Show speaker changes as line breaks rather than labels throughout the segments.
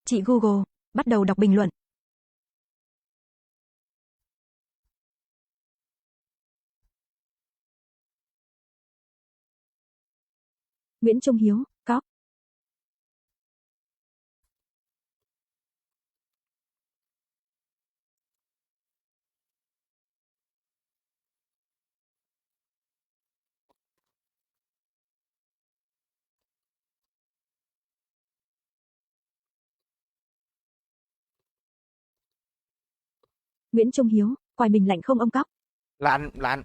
Chị Google, bắt đầu đọc bình luận. Nguyễn Trung Hiếu, có. Nguyễn Trung Hiếu, coi mình lạnh không ông cóc?
Lạnh, lạnh.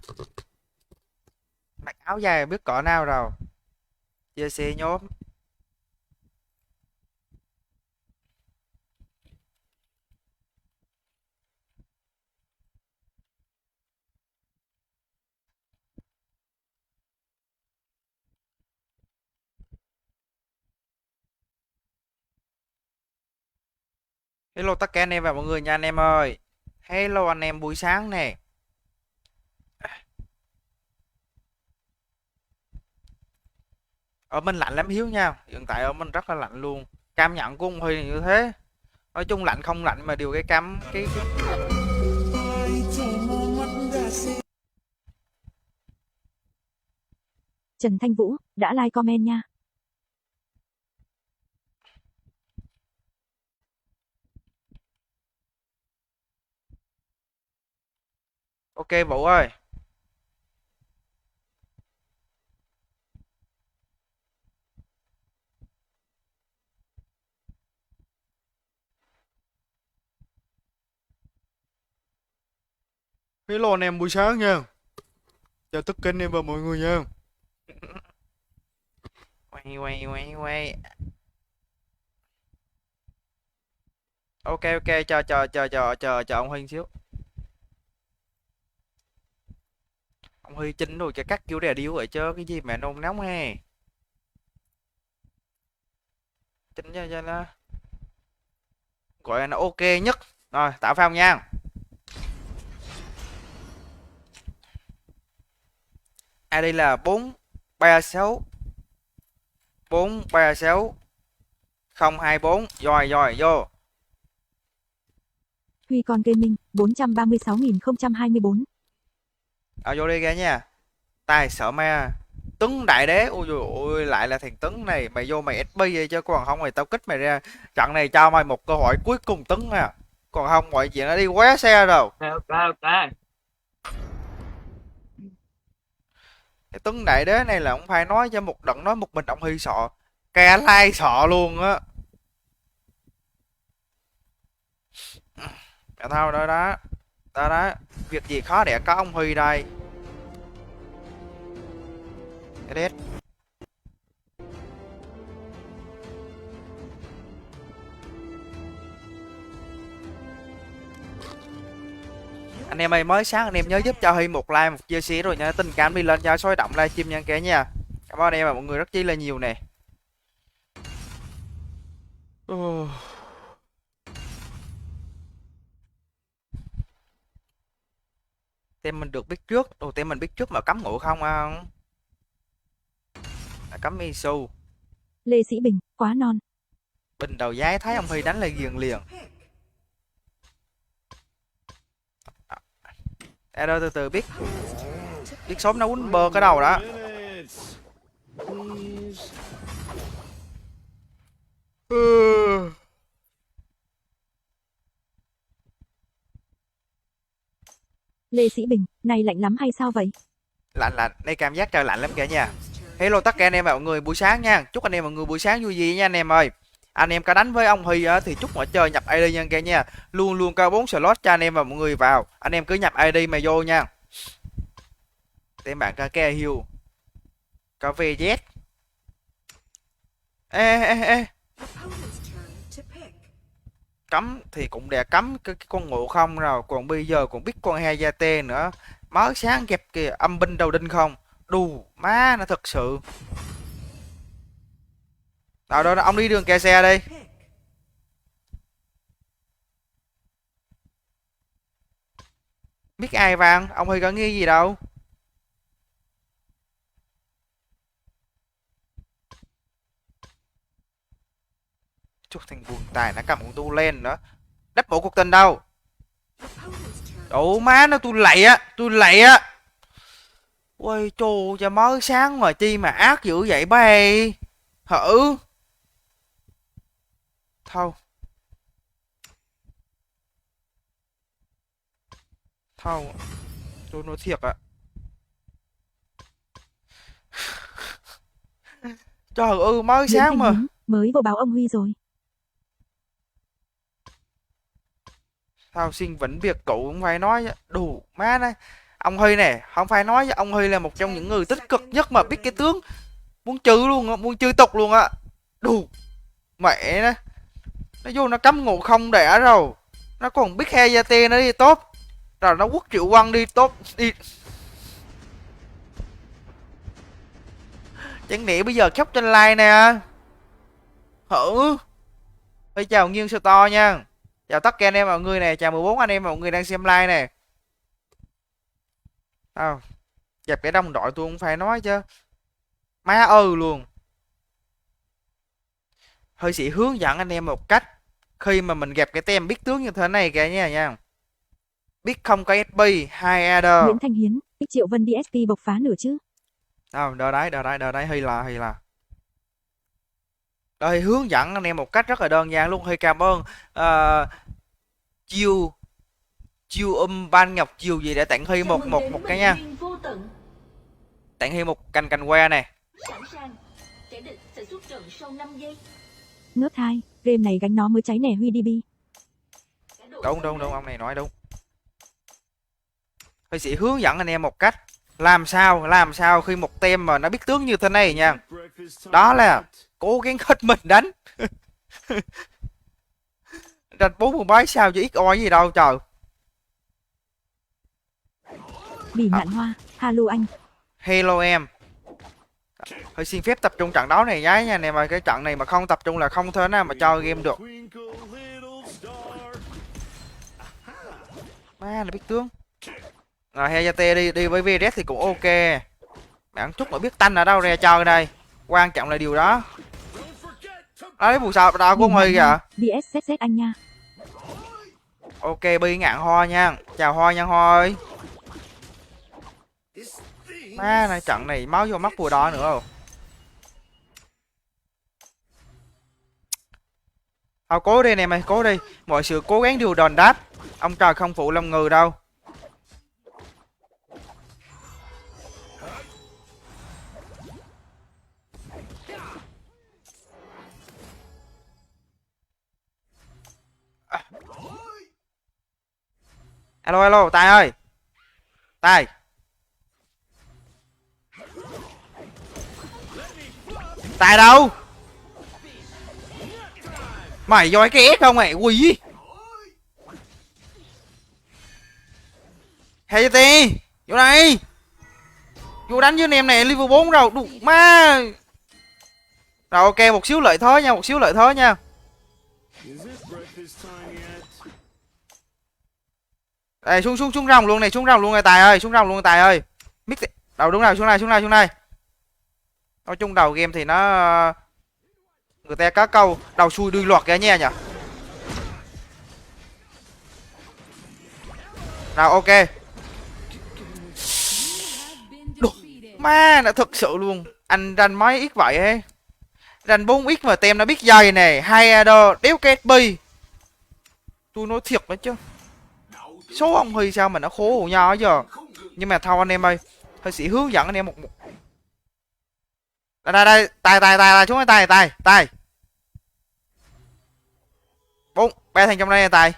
Mặc áo dài biết cỡ nào rồi. Chia sẻ nhóm. Hello tất cả anh em và mọi người nha anh em ơi. Hello anh em buổi sáng nè. Ở mình lạnh lắm Hiếu nha. Hiện tại ở mình rất là lạnh luôn. Cảm nhận của ông Huy là như thế. Nói chung lạnh không lạnh mà điều cái cắm cái
Trần Thanh Vũ, đã like comment nha.
Ok Vũ ơi. Hello anh em buổi sáng nha. Chào tất cả anh em và mọi người nha. Quay quay quay quay. Ok ok chờ ông Huy xíu. Ông Huy chỉnh rồi cho các kiểu đè điếu vậy chứ cái gì mà nôn nóng he. Chỉnh cho nó gọi là nó ok nhất. Rồi tạo phong nha. ID là 436 436 024 rồi vô.
Huy con gaming, 436.024.
Vô đi ra nha. Tài sợ ma. Tuấn đại đế, ôi dồi ôi lại là thằng Tuấn này, mày vô mày SB vậy chứ còn không mày tao kích mày ra. Trận này cho mày một cơ hội cuối cùng Tuấn à. Còn không mọi chuyện nó đi quá xe rồi.
Ok.
Cái Tuấn đại đế này là ông phải nói cho một đợt nói một mình ông Huy sợ. Cả lai sợ luôn á. Dạ thôi đó đó. Đó đó. Việc gì khó để có ông Huy đây. Cái đét. Anh em ơi mới sáng anh em nhớ giúp cho Huy một like một chia sẻ rồi nha, tình cảm đi lên cho sôi động livestream nha kẻ nha. Cảm ơn anh em và mọi người rất chi là nhiều nè. Tem mình được biết trước, đầu tiên mình biết trước mà cấm ngủ không không? Cấm Isu.
Lê Sĩ Bình, quá non.
Bình đầu giái thấy ông Huy đánh lại liền liền. À, đâu từ từ biết sớm nó quýnh bơ cái đầu đó.
Lê Sĩ Bình, này lạnh lắm hay sao vậy?
Lạnh lạnh, đây cảm giác trời lạnh lắm kìa nha. Hello tất cả anh em và mọi người buổi sáng nha. Chúc anh em mọi người buổi sáng vui vẻ nha anh em ơi. Anh em có đánh với ông Huy á thì chúc mọi chơi nhập ID nha kìa nha. Luôn luôn có 4 slot cho anh em và mọi người vào. Anh em cứ nhập ID mà vô nha. Tem bạn có ke hill. Có VZ. Ê. Cấm thì cũng để cấm cái con ngộ không rồi. Còn bây giờ còn biết con hai gia tê nữa. Mới sáng kẹp kìa âm binh đầu đinh không. Đù má nó thật sự. Đâu đó ông đi đường kè xe đi. Biết ai vàng ông Huy có nghi gì đâu. Chù, thằng buồn tài nó cầm con tu lên nữa. Đắp bộ cuộc tình đâu. Đủ má nó, tôi lạy á. Ôi chù, cho mới sáng mà chi mà ác dữ vậy bay. Hử. Thôi. Thôi. Tôi nói thiệt ạ. Trời ơi, mới
Nguyễn
sáng
Thanh
mà.
Hiến mới vô báo ông Huy rồi.
Sao xin vĩnh biệt cũ cũng phải nói đủ má này. Ông Huy này, không phải nói với ông Huy là một trong những người tích cực nhất mà biết cái tướng. Muốn trừ luôn á, muốn trừ tục luôn á. Đủ. Mẹ nó. Nó vô nó cắm ngộ không đẻ rồi. Nó còn biết he gia tê nó đi tốt. Rồi nó quất Triệu Quang đi tốt. Đi. Chẳng lẽ bây giờ khóc trên like nè. Hử. Bây chào Nghiên Store nha. Chào tất cả anh em mọi người nè. Chào 14 anh em mọi người đang xem like nè. Dẹp cái đồng đội tôi cũng phải nói chứ. Má ơi luôn. Hơi sĩ hướng dẫn anh em một cách. Khi mà mình gặp cái tem biết tướng như thế này kìa nha. Biết không có SP 2 AD.
Nguyễn Thanh Hiến, X Triệu Vân DSP bộc phá nửa chứ.
Đợi đấy hay là. Đây hướng dẫn anh em một cách rất là đơn giản luôn. Hơi cảm ơn chiêu ban ngọc chiều gì để tặng Hy một cái nha. Tặng Hy một cành que này.
Ngớt 2, game này gánh nó mới cháy nè Huy DB.
Đúng, ông này nói đúng. Tôi sẽ hướng dẫn anh em một cách làm sao khi một tem mà nó biết tướng như thế này nha. Đó là cố gắng hết mình đánh. Rạch 47 sao chứ XO gì đâu trời.
Bỉ ngạn hoa, hello anh.
Hello em. Hơi xin phép tập trung trận đấu này nhá nha. Này mà cái trận này mà không tập trung là không thể nào mà cho game được. Má là biết tướng. Rồi Hayate đi với VRS thì cũng ok. Bạn chút mà biết tanh ở đâu ra cho đây. Quan trọng là điều đó. Đấy bù sao đó của Huy kìa.
BSZZ anh nha.
Ok Bi ngạn Ho nha. Chào Ho nha Ho ơi. Má này trận này máu vô mắt bùa đỏ nữa rồi. Thôi cố đi nè mày, cố đi. Mọi sự cố gắng đều đền đáp. Ông trời không phụ lòng người đâu. Alo, Tài ơi. Tài. Tài đâu? Mày voi cái ép không mày, quỷ. Hayate, vô đây. Vô đánh với anh em này level 4 rồi, đủ má. Rồi ok, một xíu lợi thế nha. Đây xuống rồng luôn này, Tài ơi, Tài ơi. Mix đầu đúng rồi, xuống này. Nói chung đầu game thì nó người ta có câu đầu xuôi đuôi lọt kìa nha nhỉ. Rồi ok. Đồ, má đã thực sự luôn. Anh ranh mấy ít vậy ấy. Ranh 4x mà tem nó biết dày nè, 2 AD, đéo KSP. Tôi nói thiệt đó chứ. Số ông Huy sao mà nó khổ hổ nhau giờ. Nhưng mà thôi anh em ơi, thôi sẽ hướng dẫn anh em một đây tài xuống đây tài 4 ba thằng trong đây Tài.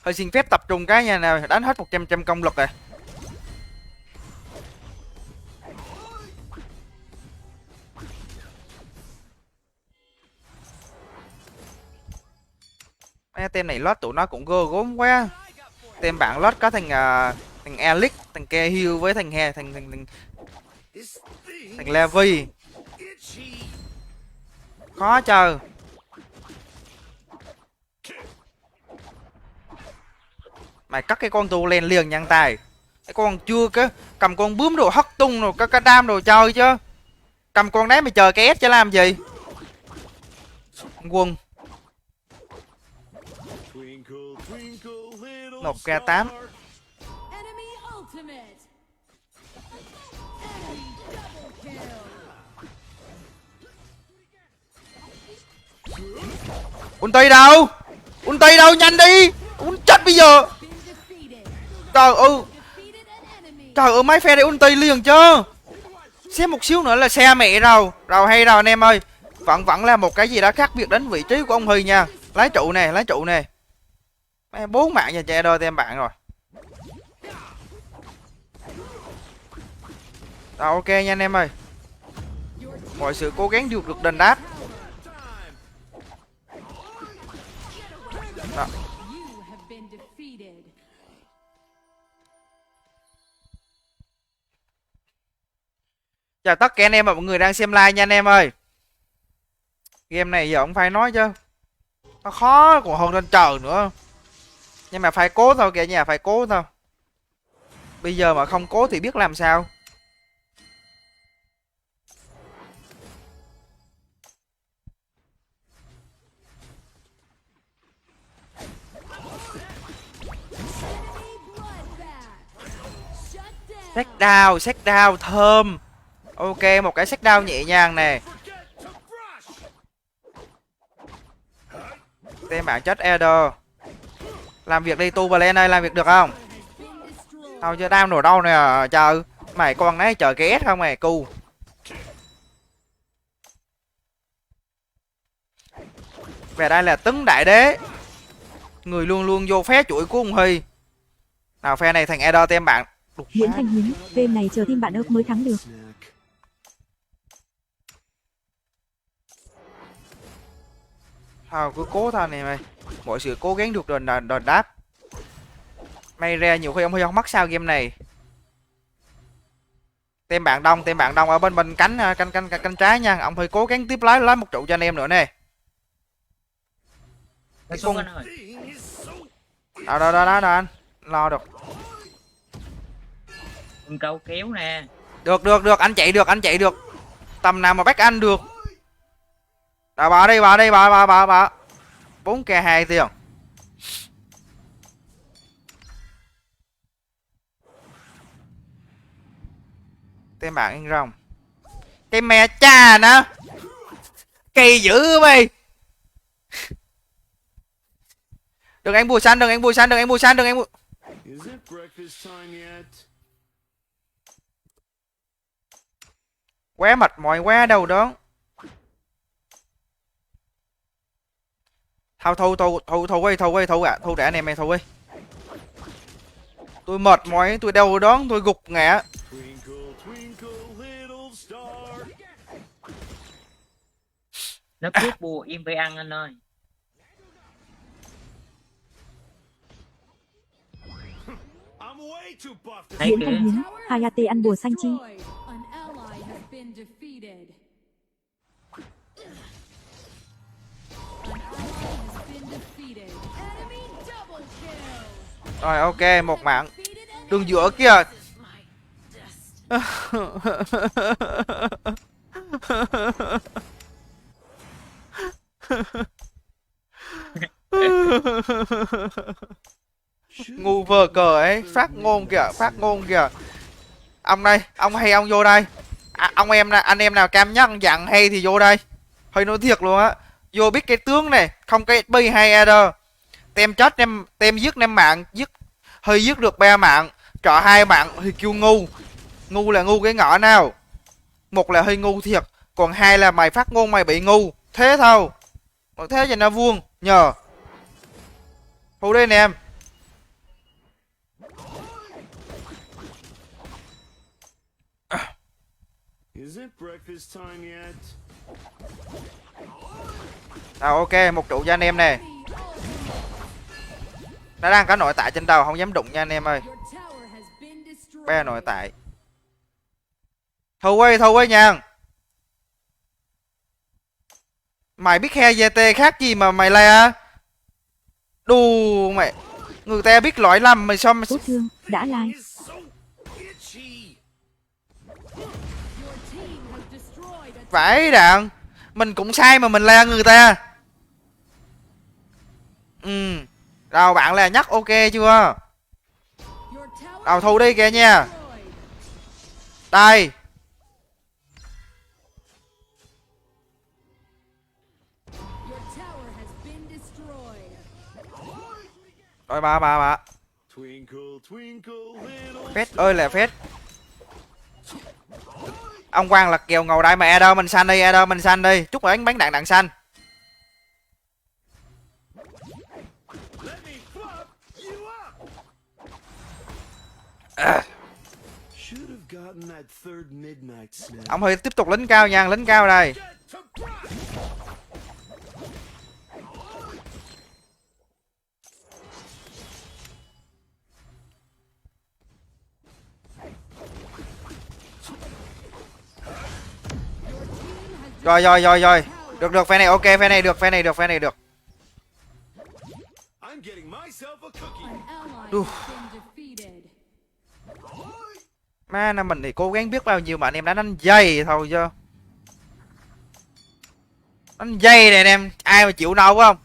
Hơi xin phép tập trung cái nha nào, đánh hết 100 công lực rồi. Mấy tên này lót tụi nó cũng gơ gốm quá. Tên bạn lót có thằng Alex, thằng Cahill với thằng Levi. Khó chờ. Mày cắt cái con tu len liền nhăn tài. Cái con chưa cái cầm con bướm đồ hất tung rồi cái đam đồ chơi chứ. Cầm con đấy mày chờ cái S chứ làm gì. Quân nộp k 8. Ulti đâu nhanh đi. Chết bây giờ. Trời ơi. Trời ơi mấy phe này ulti liền chứ. Xem một xíu nữa là xe mẹ rồi. Rồi hay rồi anh em ơi. Vẫn là một cái gì đó khác biệt đến vị trí của ông Huy nha. Lái trụ nè. 4 mạng nha che đôi tem bạn rồi. Rồi ok nha anh em ơi. Mọi sự cố gắng được đền đáp. Đó. Chào tất cả anh em và mọi người đang xem live nha anh em ơi. Game này giờ cũng phải nói chứ. Nó khó còn hơn lên trời nữa. Nhưng mà phải cố thôi kìa nhà, phải cố thôi. Bây giờ mà không cố thì biết làm sao. Set down thơm. Ok, một cái set down nhẹ nhàng nè. Tên bạn chết Eder. Làm việc đi tu Balen ơi, làm việc được không? Tao chưa đam nổi đâu nè, chờ. Mày con nấy chờ cái S không mày, cu. Về đây là Tấn Đại Đế. Người luôn luôn vô phé chuỗi của ông Huy. Nào phe này thành Eder tem bạn.
Nguyễn Thanh Hiến, game này chờ team bạn ớt mới thắng được.
Thôi cứ cố thôi này mày. Mọi sự cố gắng được đền đáp. May ra nhiều khi ông Huy không mắc sao game này. Tem bạn đông ở bên cánh trái nha. Ông Huy cố gắng tiếp lấy một trụ cho anh em nữa nè. Cái cung. Đó anh. Lo được.
Câu kéo nè.
Được, anh chạy được. Tầm nào mà bắt anh được. Rồi bà đi. 4k2 tiền. Tên bạn yên rồng. Cái mẹ cha nè. Kỳ dữ mày. Đừng anh bùa xanh. Quá mệt mỏi quá đâu đó. Thôi thu để anh em thu đi. Tôi mệt mỏi, tôi đau đớn, tôi gục ngã.
Nó cướp bùa im phải ăn anh ơi. Thấy
Nguyễn
kìa.
Thanh Hiến, Hayate ăn bùa xanh chi.
Rồi ok, một mạng. Đường giữa kia. Ngu vờ cờ ấy, phát ngôn kìa. Ông đây, ông hay ông vô đây. Ông em anh em nào cam nhắc dặn hay thì vô đây. Hơi nói thiệt luôn á. Vô biết cái tướng này, không cái SB hay Eder. Tem chết tem giết 5 mạng, hơi giết được 3 mạng, trọ 2 mạng thì kêu ngu. Ngu là ngu cái ngõ nào? Một là hơi ngu thiệt, còn hai là mày phát ngôn mày bị ngu. Thế thôi. Thế cho nó vuông nhờ. Thu đây nè em. Ok, một trụ cho anh em nè. Nó đang có nội tại trên đầu, không dám đụng nha anh em ơi. Ba nội tại. Thu ơi nha. Mày biết khe GT khác gì mà mày la. Đù mày. Người ta biết lỗi lầm mà sao mà...
Tốt thương, đã like.
Phải đạn. Mình cũng sai mà mình la người ta. Rồi bạn là nhắc ok chưa? Đầu thu đi kìa nha. Đây. Rồi bà. Phết ơi là phết. Ông Quang là kèo ngầu đại mà Eder mình xanh đi, Eder mình xanh đi. Chúc anh bắn đạn đạn xanh. Ông Huy tiếp tục lính cao nha, lính cao đây. Rồi. Được phe này ok, phe này được. Má là mình thì cố gắng biết bao nhiêu mà anh em đã đánh dây thôi chứ. Đánh dây này anh em, ai mà chịu nổi không?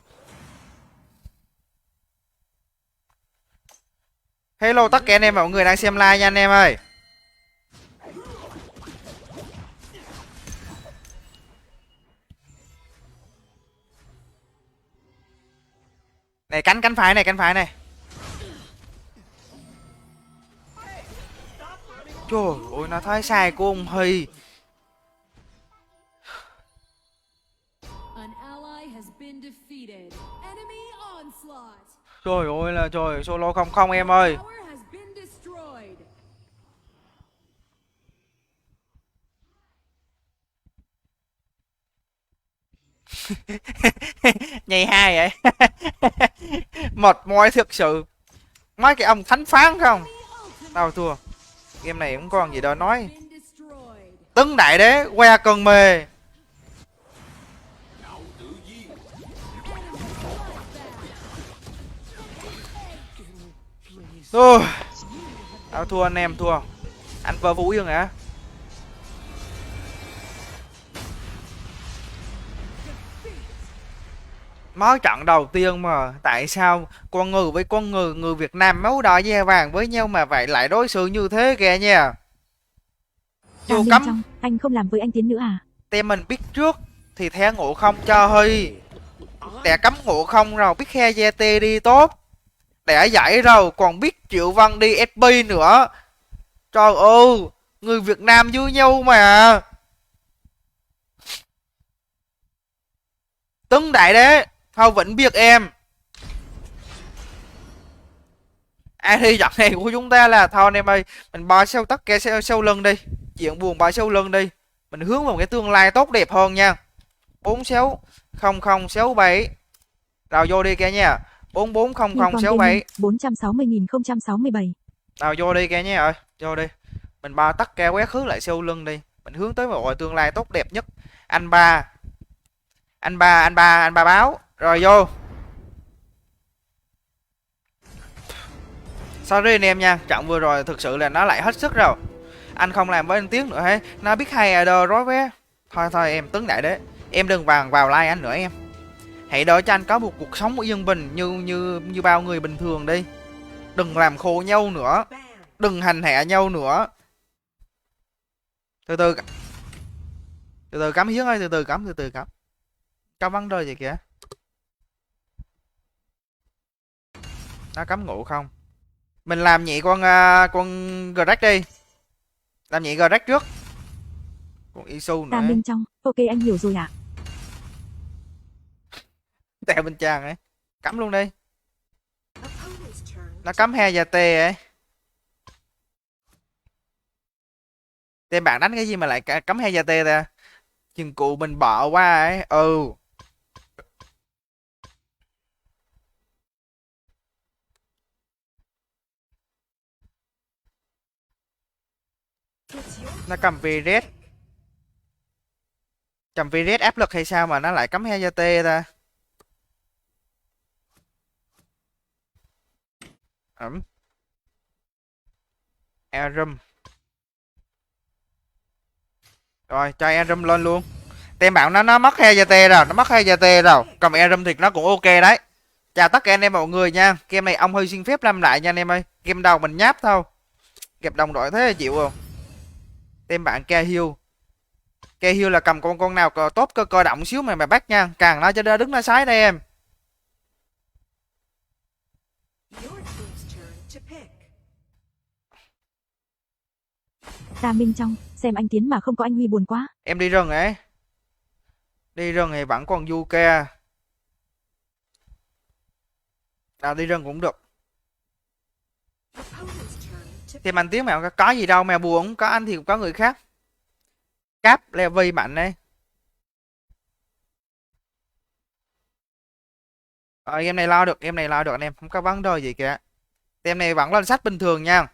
Hello tất cả anh em mọi người đang xem live nha anh em ơi. Này cánh phải này. Trời ơi nó thấy sai của ông Huy. Trời ơi là trời, solo không em ơi. Nhây hai vậy. Mệt mỏi thực sự. Mấy cái ông thánh phán không? Tao thua. Game này cũng còn gì đâu nói. Tấn đại đế que cơn mê. Tao thua anh em thua. Anh vơ Vũ Dương hả? Mới trận đầu tiên mà tại sao con người với con người Việt Nam máu đỏ da vàng với nhau mà vậy lại đối xử như thế kìa nha. Vô cấm
trong, anh không làm với anh Tiến nữa à?
Tem mình biết trước thì theo Ngộ Không cho Huy. Để cấm Ngộ Không rồi biết khe GT đi tốt. Để giải rồi còn biết Triệu Văn đi SP nữa. Trời ơi, người Việt Nam với nhau mà. Tấn đại đế thôi vẫn biết em. Ai thi trận này của chúng ta là thôi anh em ơi, mình bỏ sau tất cả sau lưng đi. Chuyện buồn bỏ sau lưng đi. Mình hướng vào cái tương lai tốt đẹp hơn nha. 460067. Nào vô đi kìa nha. 440067.
460.067.
Nào vô đi kìa nha rồi. Vô đi. Mình bao tất cả quét hướng lại sau lưng đi. Mình hướng tới một tương lai tốt đẹp nhất. Anh ba báo. Rồi vô. Sorry anh em nha, trận vừa rồi thực sự là nó lại hết sức rồi. Anh không làm với anh Tiến nữa hay. Nó biết hay à đờ rối vé. Thôi em Tấn đại đế. Em đừng vào like anh nữa em. Hãy đợi cho anh có một cuộc sống yên bình như bao người bình thường đi. Đừng làm khổ nhau nữa. Đừng hành hạ nhau nữa. Từ từ cắm Hiến ơi, từ từ cắm. Có vấn đề gì kìa. Nó cắm Ngộ Không. Mình làm nhị con Greg đi. Làm nhị Greg trước. Còn Isu nữa.
Tam bên trong, ok anh hiểu rồi ạ.
Tèo bên trang ấy. Cắm luôn đi. Nó cắm he và tê ấy. Tên bạn đánh cái gì mà lại cắm he và tê ta? Chừng cụ mình bợ quá ấy. Nó cầm Viret. Cầm Viret áp lực hay sao mà nó lại cắm he và tê ta? Arum. Rồi cho Arum lên luôn. Tem bảo nó mất HGT rồi, nó mất HGT rồi. Cầm Arum thì nó cũng ok đấy. Chào tất cả anh em mọi người nha. Game này ông hơi xin phép làm lại nha anh em ơi. Game đầu mình nháp thôi. Kẹp đồng đội thế chịu không? Tem bạn Cahill. Cahill là cầm con nào tốt cơ động xíu mà bắt nha. Càng nó cho đỡ đứng nó sái đây em.
Ta bên trong, xem anh Tiến mà không có anh Huy buồn quá.
Em đi rừng ấy. Đi rừng thì vẫn còn Yuka. Nào đi rừng cũng được. Thêm anh Tiến mà có gì đâu mà buồn, có anh thì cũng có người khác. Cáp Levi mạnh đấy. Game này lo được, game này lo được anh em, không có vấn đề gì cả. Tem này vẫn lên sách bình thường nha.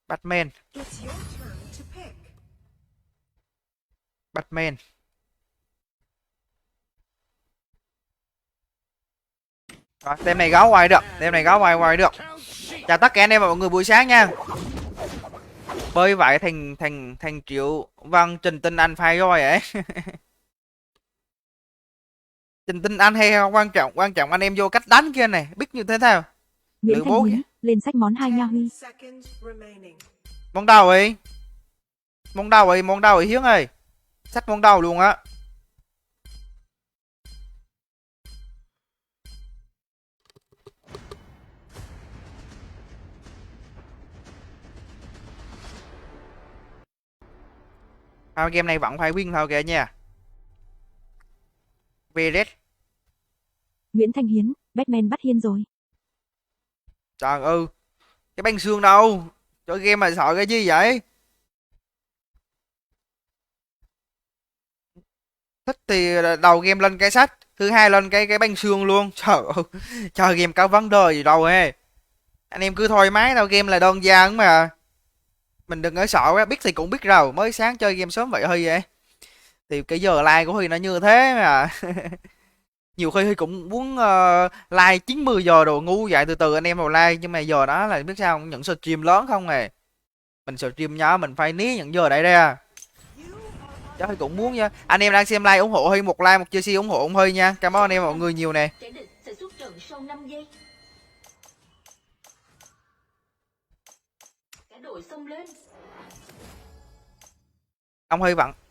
Batman. Batman. Rồi, tem này gáo quay được, tem này gáo quay được. Chào tất cả anh em và mọi người buổi sáng nha. Bơi vậy thành Triệu Văn Trình Tinh Anh phai rồi ấy. Trình Tinh Anh hay không quan trọng anh em vô cách đánh kia này, biết như thế nào.
Nguyễn Thanh Hiến, lên sách món 2 nha Huy.
Món đầu ấy. Món đầu ấy Hiến ơi. Sách món đầu luôn á. Game này vẫn phải win thôi kìa nha. Veret.
Nguyễn Thanh Hiến, Batman bắt Hiên rồi.
Trời ơi. Cái banh xương đâu? Chơi game mà sợ cái gì vậy? Thích thì đầu game lên cái sách, thứ hai lên cái banh xương luôn. Trời ơi. Chơi game có vấn đề gì đâu ấy. Anh em cứ thoải mái đâu, game là đơn giản mà. Mình đừng có sợ quá, biết thì cũng biết rồi, mới sáng chơi game sớm vậy Huy vậy. Thì cái giờ like của Huy nó như thế mà. Nhiều khi Huy cũng muốn like 9-10 giờ đồ ngu vậy, từ từ anh em vào like, nhưng mà giờ đó là biết sao, những stream lớn không à. Mình stream nhỏ mình phải ní những giờ đấy ra. Chứ Huy cũng muốn nha. Anh em đang xem like ủng hộ Huy một like, một chia sẻ ủng hộ ông Huy nha. Cảm ơn anh em mọi người nhiều nè.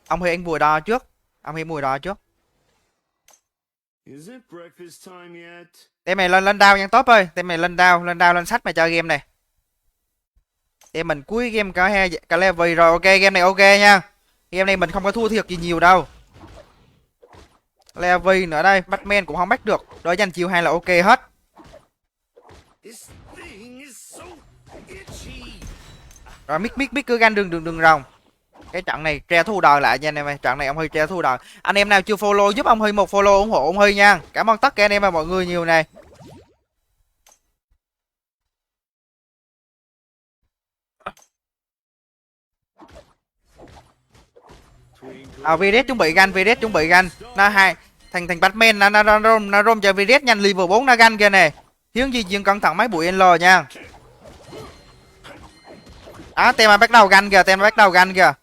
Ông Huy anh bùi đo trước. Ông Huy bùi đo trước. Tem mày lên đao nha top ơi. Tem mày lên đao lên sách mày chơi game này. Tem mình cuối game cả level rồi. Ok game này ok nha. Game này mình không có thua thiệt gì nhiều đâu. Level nữa đây, Batman cũng không bắt được. Đối danh chiêu 2 là ok hết. Rồi mic cứ gan đừng rồng. Cái trận này tre thu đời lại nha anh em ơi. Trận này ông Huy tre thu đời. Anh em nào chưa follow giúp ông Huy một follow ủng hộ ông Huy nha. Cảm ơn tất cả anh em và mọi người nhiều này. Viret chuẩn bị ganh. Nó hai thành Batman nó rôm cho Viret nhanh, level 4 nó ganh kia nè. Hiến di chuyển cẩn thận mấy bụi L nha. Tem mà bắt đầu ganh kìa,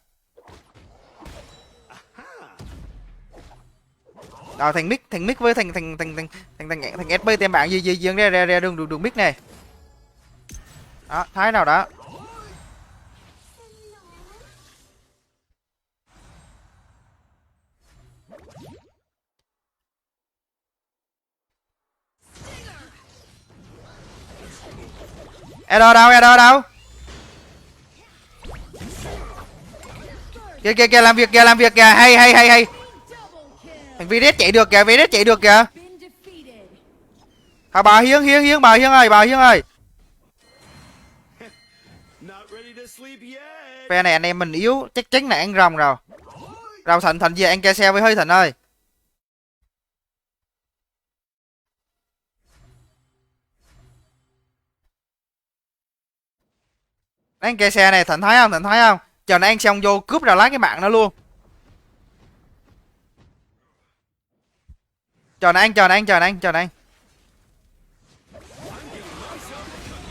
Rồi thành mic với thành SP tem bạn gì ra đường mic này. Đó, thái nào đó. Edo đâu? Kìa làm việc kìa, hay. Thằng Viret chạy được kìa, bà Hiến ơi. Phe này anh em mình yếu, chắc chắn là ăn rồng rồi. Rồng Thịnh về ăn ke xe với hơi Thịnh ơi. Ăn ke xe này Thịnh thấy không? Chờ nó ăn xong vô cướp ra lấy cái mạng nó luôn. Chờ nó ăn.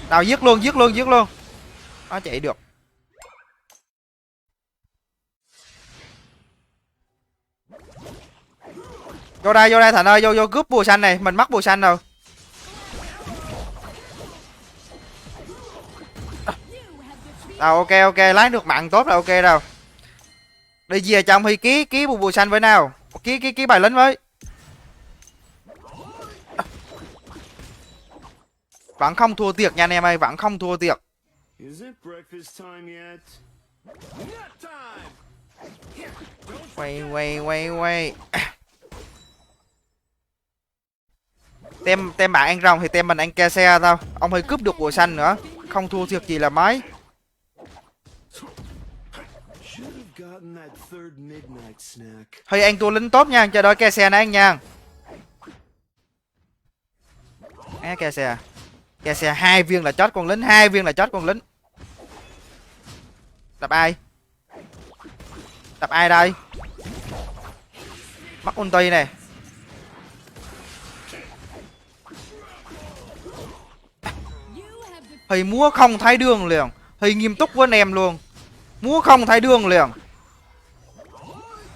Nào giết luôn, giết luôn, giết luôn. Nó chạy được. Vô đây Thành ơi, vô cướp bùa xanh này, mình mất bùa xanh rồi. Rồi ok, lái được mạng tốt là ok rồi. Đi về trong thì ký bùa xanh với nào. Ký bài lính với. Vẫn không thua tiệc nha anh em ơi, vẫn không thua tiệc. Quay. Tem bạn ăn rồng thì tem mình ăn ke xe tao. Ông hơi cướp được bùa xanh nữa. Không thua thiệt gì là mấy. Hơi ăn tua lính tốt nha, cho đôi ke xe này anh nha. Ke xe. Ke xe 2 viên là chót con lính, 2 viên là chót con lính. Đập ai? Đập ai đây? Mắc ulti này. Thì múa không thấy đường liền. Thì nghiêm túc với anh em luôn. Múa không thấy đường liền.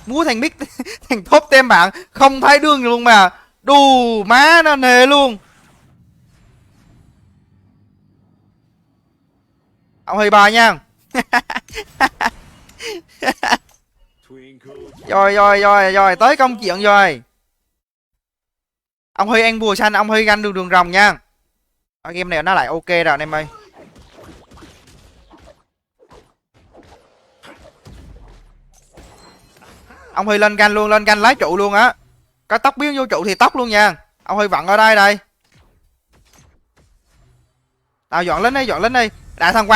Múa thành mic thành top tem bảng không thấy đường luôn mà. Đù má nó nề luôn. Ông hơi bài nha. Rồi tới công chuyện rồi. Ông hơi ăn bùa xanh, ông hơi ganh đường rồng nha. Ở game này nó lại ok rồi anh em ơi. Ông hơi lên ganh luôn, lên ganh lái trụ luôn á. Có tóc biến vô trụ thì tóc luôn nha. Ông hơi vặn ở đây. Tao dọn lính đi. Đại thằng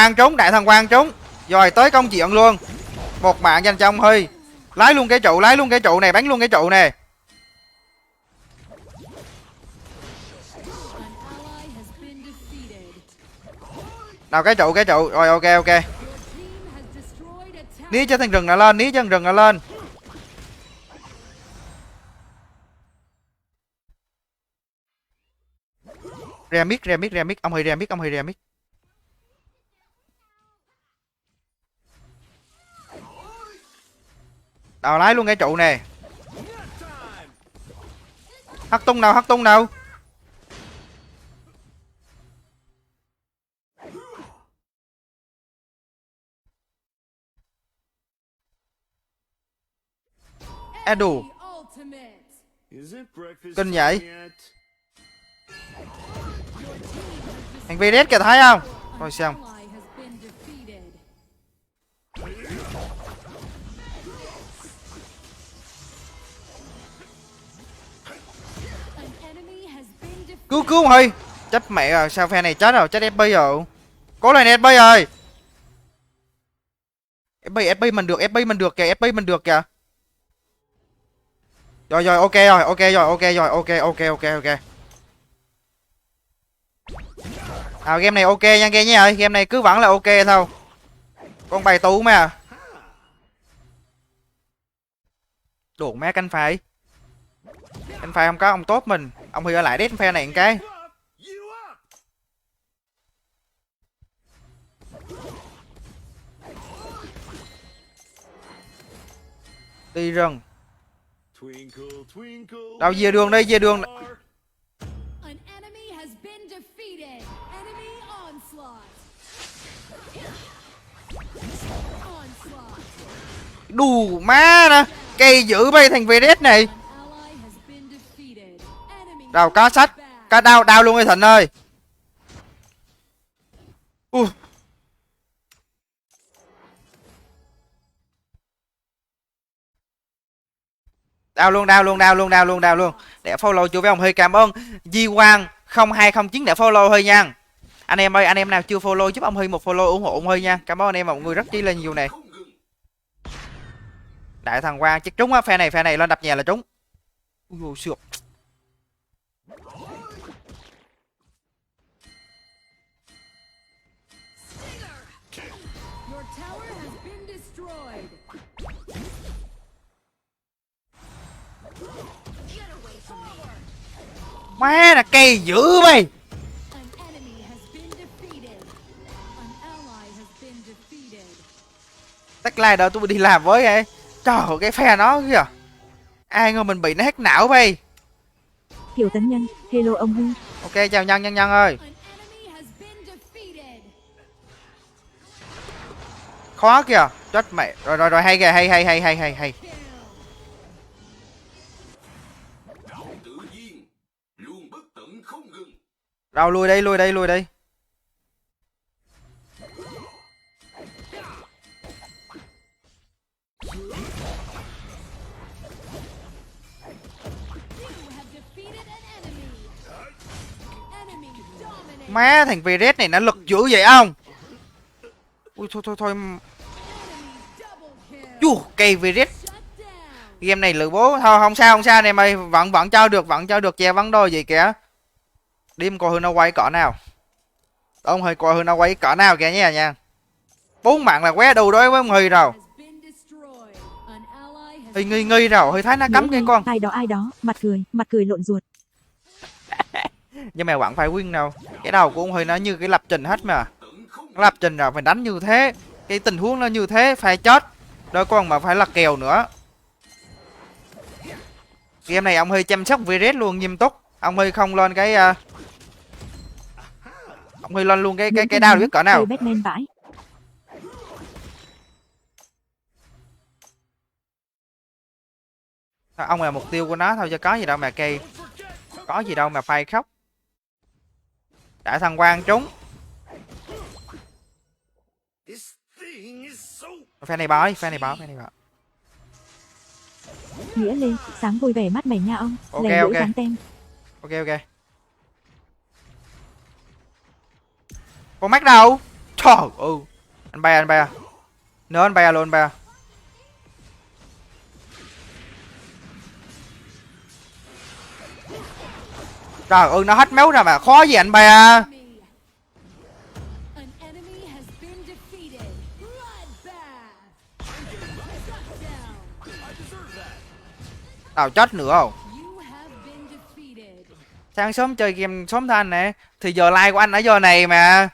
Quang trúng. Rồi tới công chuyện luôn. Một mạng dành cho ông Huy. Lái luôn cái trụ này, bắn luôn cái trụ nè. Nào cái trụ. Rồi ok. Ní cho thằng rừng nó lên, Remix, ông Huy remix. Nào lái luôn cái trụ nè. Hất tung nào. Đủ. Kinh vậy. Thằng VDS kìa thấy không? Rồi xong. Cứu Huy. Chết mẹ rồi, sao phe này chết rồi, chết FP rồi. Cố lên FP ơi. FP mình được kìa. Rồi ok. Game này ok nha nghe nhá ơi, game này cứ vẫn là ok thôi. Con bài tú mà. Đổ má canh phai không có ông tốt mình. Ông Huy ở lại đét phe này một cái. Đi rừng. Đâu về đường đi. Đù má nè. Cây giữ bay thành VDS này. Đâu có sách. Có đau luôn ơi Thịnh ơi. Đau luôn. Để follow chú với ông Huy, cảm ơn Di Quang 0209 để follow Huy nha. Anh em ơi, anh em nào chưa follow giúp ông Huy một follow ủng hộ ông Huy nha. Cảm ơn anh em mọi người rất chi là nhiều nè. Đại thằng Quang chắc trúng á, phe này lên đập nhà là trúng. Ui sượt. Má là cây dữ mày. tách like đâu tôi đi làm với ấy. Trời ơi, cái phe nó kìa. Ai ngờ mình bị nó hack não vậy.
Kiều Tấn Nhân, hello ông Huy.
Ok, chào Nhân ơi. Khó kìa, chết mẹ. Rồi hay kìa, hay. Đâu lui đây. Má thằng Veres này nó lực dữ vậy không? Ui thôi. Chú cây Veres. Game này lựa bố thôi không sao này mày vẫn cho được chè vẫn đôi gì kìa. Đêm coi hơn nó quay cỡ nào. Ông hơi coi hơn nó quay cỡ nào kìa nha. 4 mạng là qué đầu đối với ông Huy rồi. Huy nghi rồi, Huy thấy nó cấm cái con.
Ai đó, mặt cười lộn ruột.
Nhưng mà vẫn phải win đâu. Cái đầu của ông Huy nó như cái lập trình hết mà. Nó lập trình rồi phải đánh như thế. Cái tình huống nó như thế phải chết. Đôi con mà phải là kèo nữa. Game này ông Huy chăm sóc Veres luôn nghiêm túc. Ông Huy không lên cái ông Huy lên luôn cái đao biết cỡ nào.
Batman vãi.
Ông là mục tiêu của nó thôi chứ có gì đâu mà cây. Có gì đâu mà phai khóc. Đã thằng Quang trúng. Phe này báo.
Nghĩa Lê, sáng vui vẻ mắt mày nha ông.
Ok. Ok. Con mắt đâu? Trời ơi. Anh bay à. Nữa anh bay à luôn bay à. Trời ơi nó hết máu ra mà khó gì anh bay à. Tao chết nữa không? Sáng sớm chơi game sớm thôi anh nè. Thì giờ like của anh ở giờ này mà.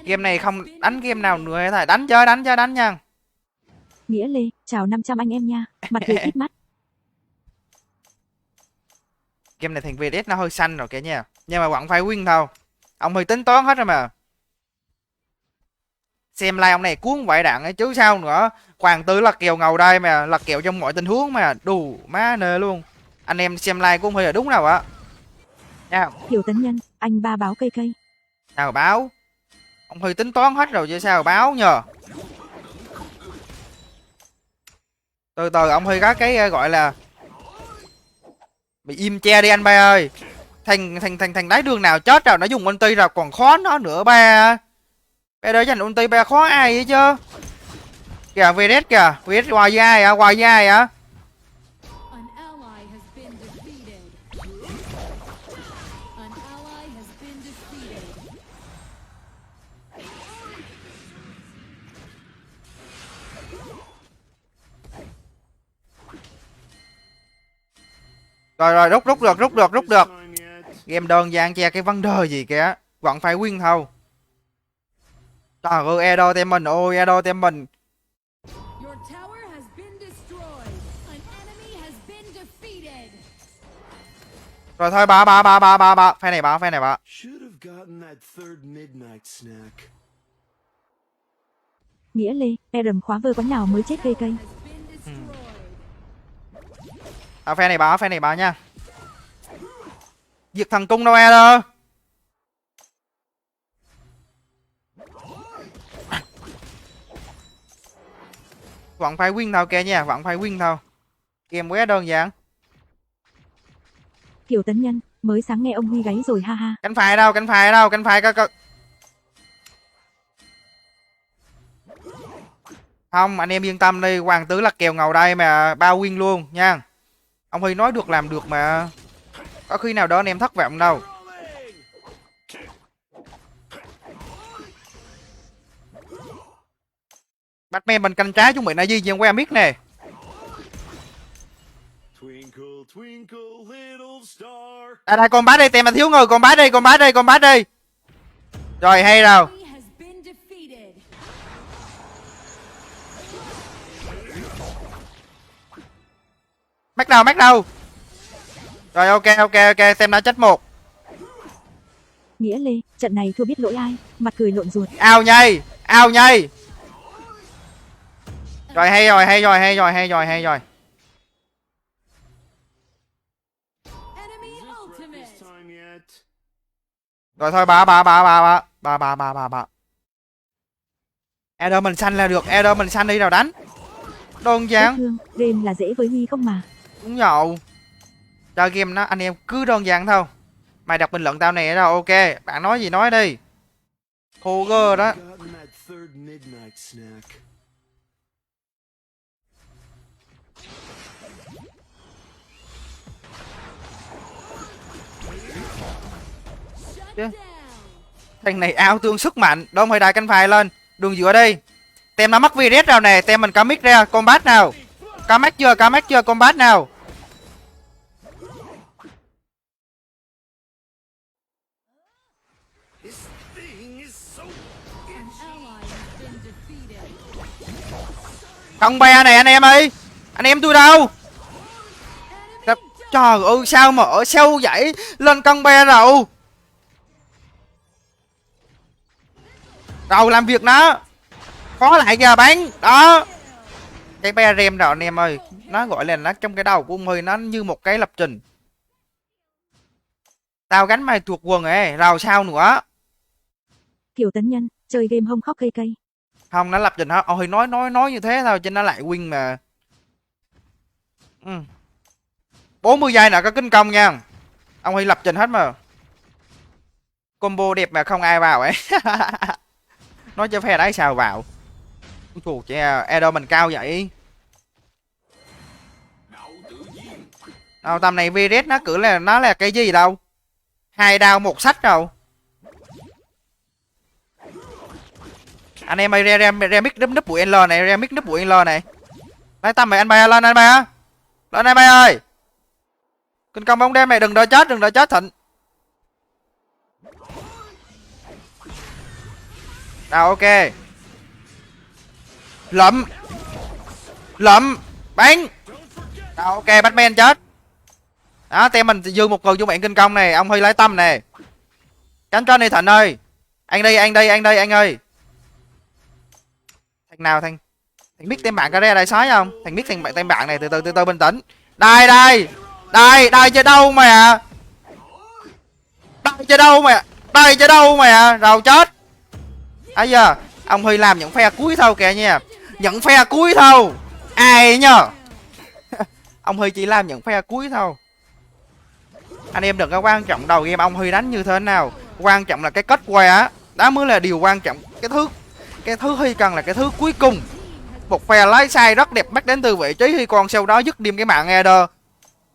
Game này không đánh game nào nữa thôi. Đánh chơi nha.
Nghĩa Lê, chào 500 anh em nha. Mặt cười ít mắt.
Game này thành VDS nó hơi xanh rồi kìa nha. Nhưng mà vẫn phải win thôi. Ông hơi tính toán hết rồi mà. Xem like ông này cuốn vậy đạn ấy chứ sao nữa. Hoàng tử lật kèo ngầu đây mà. Lật kèo trong mọi tình huống mà. Đủ má nề luôn. Anh em xem like cũng hơi là đúng nào ạ. Nha.
Kiều Tấn Nhân, anh ba báo cây.
Sao báo? Ông hơi tính toán hết rồi chứ sao báo nhờ. Từ ông hơi có cái gọi là bị im che đi anh ba ơi. Thành đáy đường nào chết rồi nó dùng ulti rồi còn khó nó nữa ba. Ba đợi dành ulti ba khó ai vậy chứ. Kìa Veres hoài với ai hả? Rồi rút được. Game đơn giản che cái vấn đề gì kìa. Vẫn phải win thôi. Trời ơi Edo tem mình. Rồi thôi bà. Phe này bà.
Nghĩa Lê, Aaron khóa vơ quán nào mới chết cây.
Phe này bà nha. Diệt thằng cung đâu đâu. Vẫn phải win thôi kìa nha, Game quá đơn giản.
Kiều Tấn Nhân, mới sáng nghe ông Huy gáy rồi ha ha.
Cánh phải có. Không, anh em yên tâm đi, hoàng tử là kèo ngầu đây mà bao win luôn nha. Ông Huy nói được làm được mà. Có khi nào đó anh em thất vọng đâu. Batman mình canh trái chuẩn bị là gì nhưng quen biết nè. Đây con bát đây tem mà thiếu người, con bát đây. Rồi hay rồi. Mắc đâu. Rồi ok, xem đã chết một.
Nghĩa Lê, trận này thua biết lỗi ai, mặt cười lộn ruột.
Ao nhây. Rồi hay rồi. Rồi thôi bà. Eder mình xanh là được, Eder mình xanh đi nào đánh. Đơn
Vết
giản.
thương, game là dễ với Huy không mà.
Đúng nhậu. Chơi game nó anh em cứ đơn giản thôi. Mày đọc bình luận tao nè đâu, ok. Bạn nói gì nói đi. Khô gơ đó. Chứ. Thằng này ao tương sức mạnh. Đâu mày đài canh phài lên. Đường giữa đi. Tem nó mắc virus nào nè. Tem mình có mic ra. Combat nào. Có mắt chưa. Combat nào. Con be này anh em ơi. Anh em tôi đâu. Trời ơi sao mà ở sâu vậy. Lên con be rồi. Rồi làm việc nó. Có lại kìa bán. Đó. Cái be rem rồi anh em ơi. Nó gọi là nó trong cái đầu của ông Huy. Nó như một cái lập trình. Tao gánh mày thuộc quần ấy. Rồi sao nữa.
Kiểu Tấn Nhân, chơi game hông khóc cây.
Không nó lập trình hết. Ông Huy nói như thế thôi. Cho nó lại win mà. 40 giây nữa có kinh công nha. Ông Huy lập trình hết mà. Combo đẹp mà không ai vào ấy. Nói cho phe đấy sao vào. Ủa trời, Eder mình cao vậy. Đâu tầm này virus nó cử là nó là cái gì đâu. 2 đao 1 sách đâu. Anh em ơi ra mic núp bụi L này, ra mic núp bụi L này. Lấy tâm mày anh bay lên anh bay á. Lên anh bay ơi. Kinh công bóng đêm này đừng đợi chết Thịnh. Nào ok. Lụm bắn. Nào ok Batman chết. Đó tem mình dư một người cho bạn kinh công này. Ông Huy lấy tâm nè. Cánh cho đi Thịnh ơi. Anh đi anh ơi. Thằng nào thằng biết tem bạn có ra đây sói không? Thằng biết tem bạn này từ từ bình tĩnh. Đây chơi đâu mày. Đây chơi đâu mày. Rồi chết. Ấy giờ ông Huy làm những phe cuối thôi kìa nha. Những phe cuối thôi. Ai nhờ. Ông Huy chỉ làm những phe cuối thôi. Anh em đừng có quan trọng đầu game ông Huy đánh như thế nào. Quan trọng là cái kết quả. Đó mới là điều quan trọng. Cái thứ Huy cần là cái thứ cuối cùng. Một phe lái sai rất đẹp bắt đến từ vị trí Huy còn sau đó dứt điểm cái mạng Eder.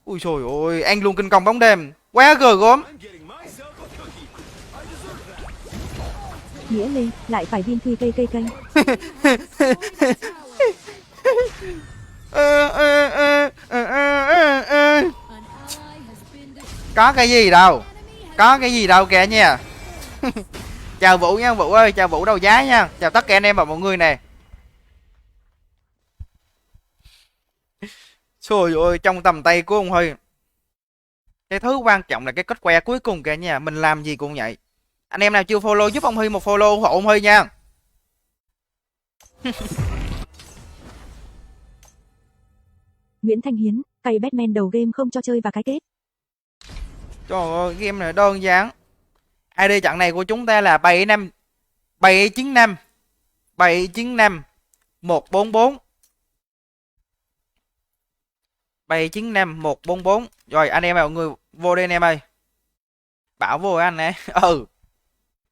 Ui trời ơi, ăn luôn kinh công bóng đêm. Quá gờ gốm.
Nghĩa Lê, lại phải viên Huy cây.
Có cái gì đâu kìa nha. Chào Vũ nha Vũ ơi, chào Vũ đầu giá nha. Chào tất cả anh em và mọi người nè. Trời ơi, trong tầm tay của ông Huy. Cái thứ quan trọng là cái kết quả cuối cùng kìa nha. Mình làm gì cũng vậy. Anh em nào chưa follow giúp ông Huy một follow ủng hộ ông Huy nha.
Nguyễn Thanh Hiến, cày Batman đầu game không cho chơi và cái kết.
Trời ơi, game này đơn giản. ID trận này của chúng ta là 795 144. 795 144. Rồi anh em mọi người vô đây anh em ơi. Bảo vô anh nè.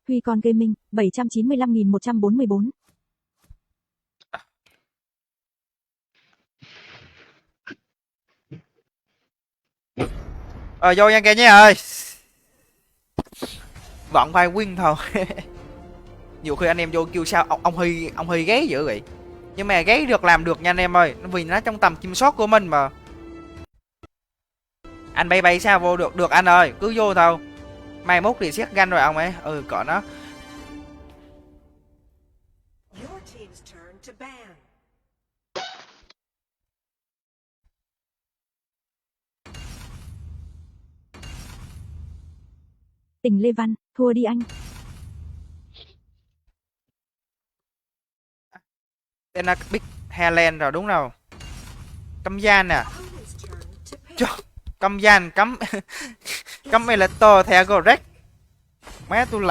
Huy con gaming 795.144.
Vô nha kìa nha ơi. Vẫn phải win thôi. Nhiều khi anh em vô kêu sao ông Huy gáy dữ vậy. Nhưng mà gáy được làm được nha anh em ơi. Vì nó trong tầm kiểm soát của mình mà. Anh bay sao vô được. Được anh ơi. Cứ vô thôi. Mai mốt thì xét ganh rồi ông ấy. Cỡ nó.
Tỉnh Lê Văn, thua đi anh.
Tên là Big Highland rồi đúng rồi. Cấm gian nè. Cấm gian cấm cấm Elector theo Gorek. Má tôi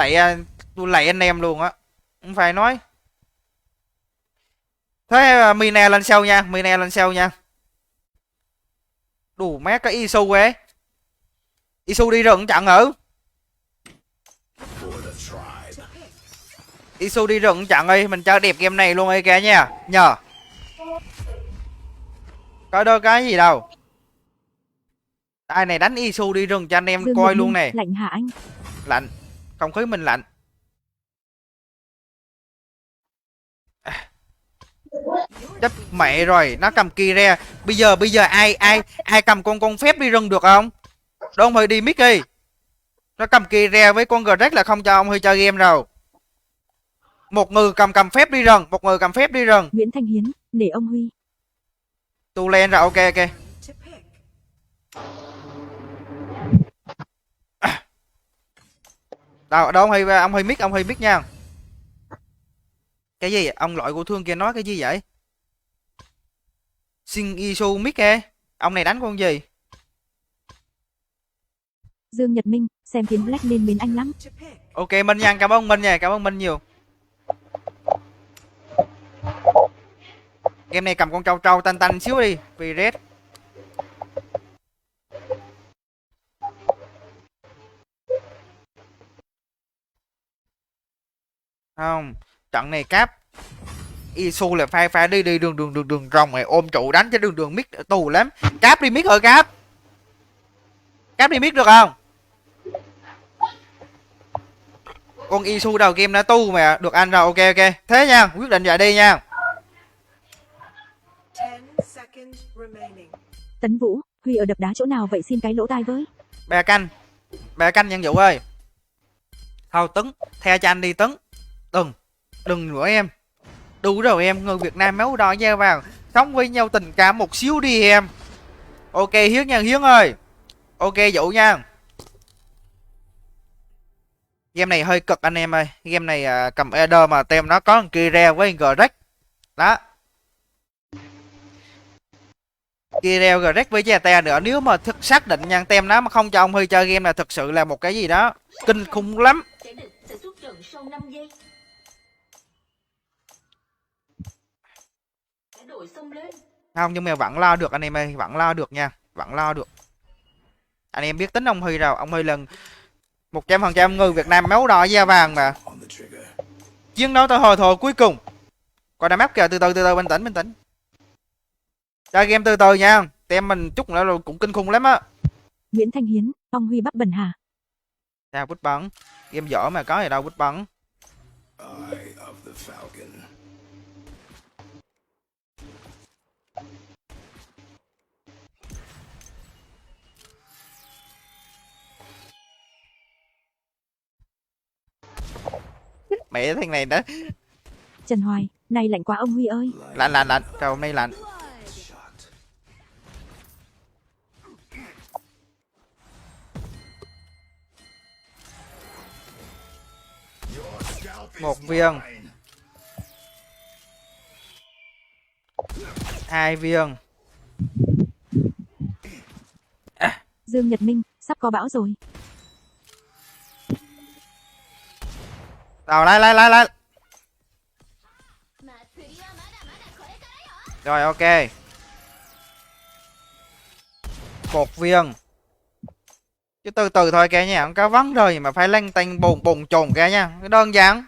lạy anh em luôn á. Không phải nói. Thế Mina lên sau nha, Mina lên sau nha. Đủ má cái Isu ấy. Isu đi rừng chặn ở. Isu đi rừng chặn ơi, mình chơi đẹp game này luôn ơi kìa nha. Nhờ. Có đâu cái gì đâu. Ai này đánh Isu đi rừng cho anh em
Dương
coi
Nhật
luôn
Minh,
nè.
lạnh hả anh?
Lạnh. Không khí mình lạnh. Chấp mẹ rồi, nó cầm Kira. Bây giờ ai cầm con phép đi rừng được không? Đâu ông hơi đi Mickey. Nó cầm Kira với con Greg là không cho ông hơi chơi game rồi. Một người cầm phép đi rừng, một người cầm phép đi rừng.
Nguyễn Thanh Hiến, nể ông Huy.
Tu lên rồi, ok ok. Đâu ông hơi mic nha. Cái gì? Ông loại cô thương kia nói cái gì vậy? Xin Isu mic kìa. Ông này đánh con gì?
Dương Nhật Minh, xem tiến Black nên mến anh lắm.
Ok Minh nha, cảm ơn Minh nha, cảm ơn Minh nhiều. Game này cầm con trâu tanh xíu đi, vì red. Không, trận này cáp Isu là phải đi đường rồng này ôm trụ đánh cho đường mid tù lắm. Cáp đi mid rồi cáp. Cáp đi mid được không? Con Isu đầu game đã tu mà được anh rồi, ok ok. Thế nha, quyết định vậy đi nha.
Tấn Vũ, Huy ở đập đá chỗ nào vậy xin cái lỗ tai với.
Bè canh nhân vụ ơi. Thôi Tấn, theo cho anh đi Tấn. Đừng nữa em. Đủ rồi em, người Việt Nam máu đỏ da vàng, sống với nhau tình cảm một xíu đi em. Ok Hiến nha Hiến ơi. Ok Vũ nha. Game này hơi cực anh em ơi. Game này cầm Eder mà tem nó có Kira với Greg. Đó. Kira Greg với Zeta nữa. Nếu mà thực xác định nha tem nó mà không cho ông Huy chơi game là thực sự là một cái gì đó kinh khủng lắm. Không nhưng mà vẫn lo được anh em ơi, vẫn lo được nha, vẫn lo được. Anh em biết tính ông Huy rồi, ông Huy là 100% người Việt Nam máu đỏ da vàng mà. Chiến đấu tới hồi thổ cuối cùng. Coi đám áp kìa, từ từ bình tĩnh. Chơi game từ từ nha, tem mình chút nữa rồi cũng kinh khủng lắm á.
Nguyễn Thanh Hiến, ông Huy bắt bẩn hả?
Sao bút bẩn? Game dở mà có gì đâu bút bẩn. Mẹ thằng này đó.
Trần Hoài, này lạnh quá ông Huy ơi.
Lạnh, trời hôm nay lạnh. Một viên. 2 viên.
Dương Nhật Minh, sắp có bão rồi.
Rồi lại. Rồi ok. 1 viên. Chứ từ từ thôi kìa nha, không có vấn rồi mà phải lanh tanh bồn chồn kìa nha. Cái đơn giản.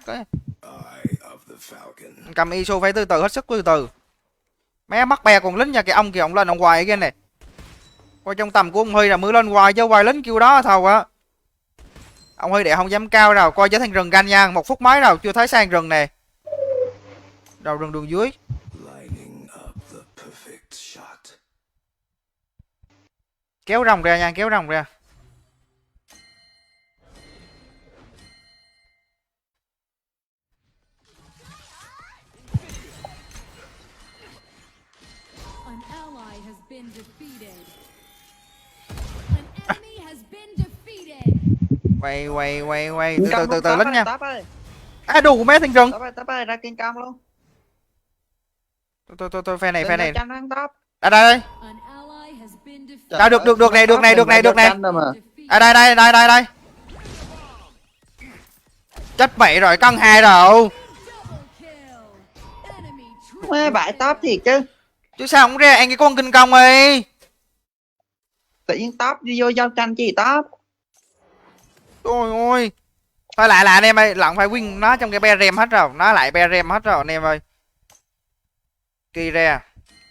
Cầm Isu phải từ từ hết sức từ từ. Mấy mắc bè còn lính nha kìa, ông lên ông hoài kia này. Coi trong tầm của ông Huy là mới lên hoài chứ hoài lính kêu đó thầu á. Ông Huy đệ không dám cao đâu, coi trở thành rừng ganh nha, 1 phút mấy đâu chưa thấy sang rừng nè. Đầu rừng đường dưới. Kéo rồng ra nha, kéo rồng ra.
An ally has been defeated. An enemy has been defeated.
quay
Kinh
từ
công
từ
luôn,
từ
top
lính
ơi,
nha.
top ơi,
À đủ mấy thằng rừng.
top ơi, ra kinh công luôn.
Tôi phe này
Đừng cho
này.
tranh thắng top.
Đây.
An ally has been defeated.
Trời
được,
ơi,
được, được này, được
top
này,
đừng
được này,
cho
được này.
tranh đâu mà.
Đây. Chết mẹ rồi, cân 2 rồi.
Double kill. Enemy
Mê bại top thiệt chứ.
Chứ sao không ra ăn cái con kinh công ấy.
Tự nhiên top đi vô giao tranh chi top.
Ôi ôi. Thôi lại là anh em ơi, lận phải win nó trong cái be rem hết rồi, nó lại be rem hết rồi anh em ơi. Kỳ ra.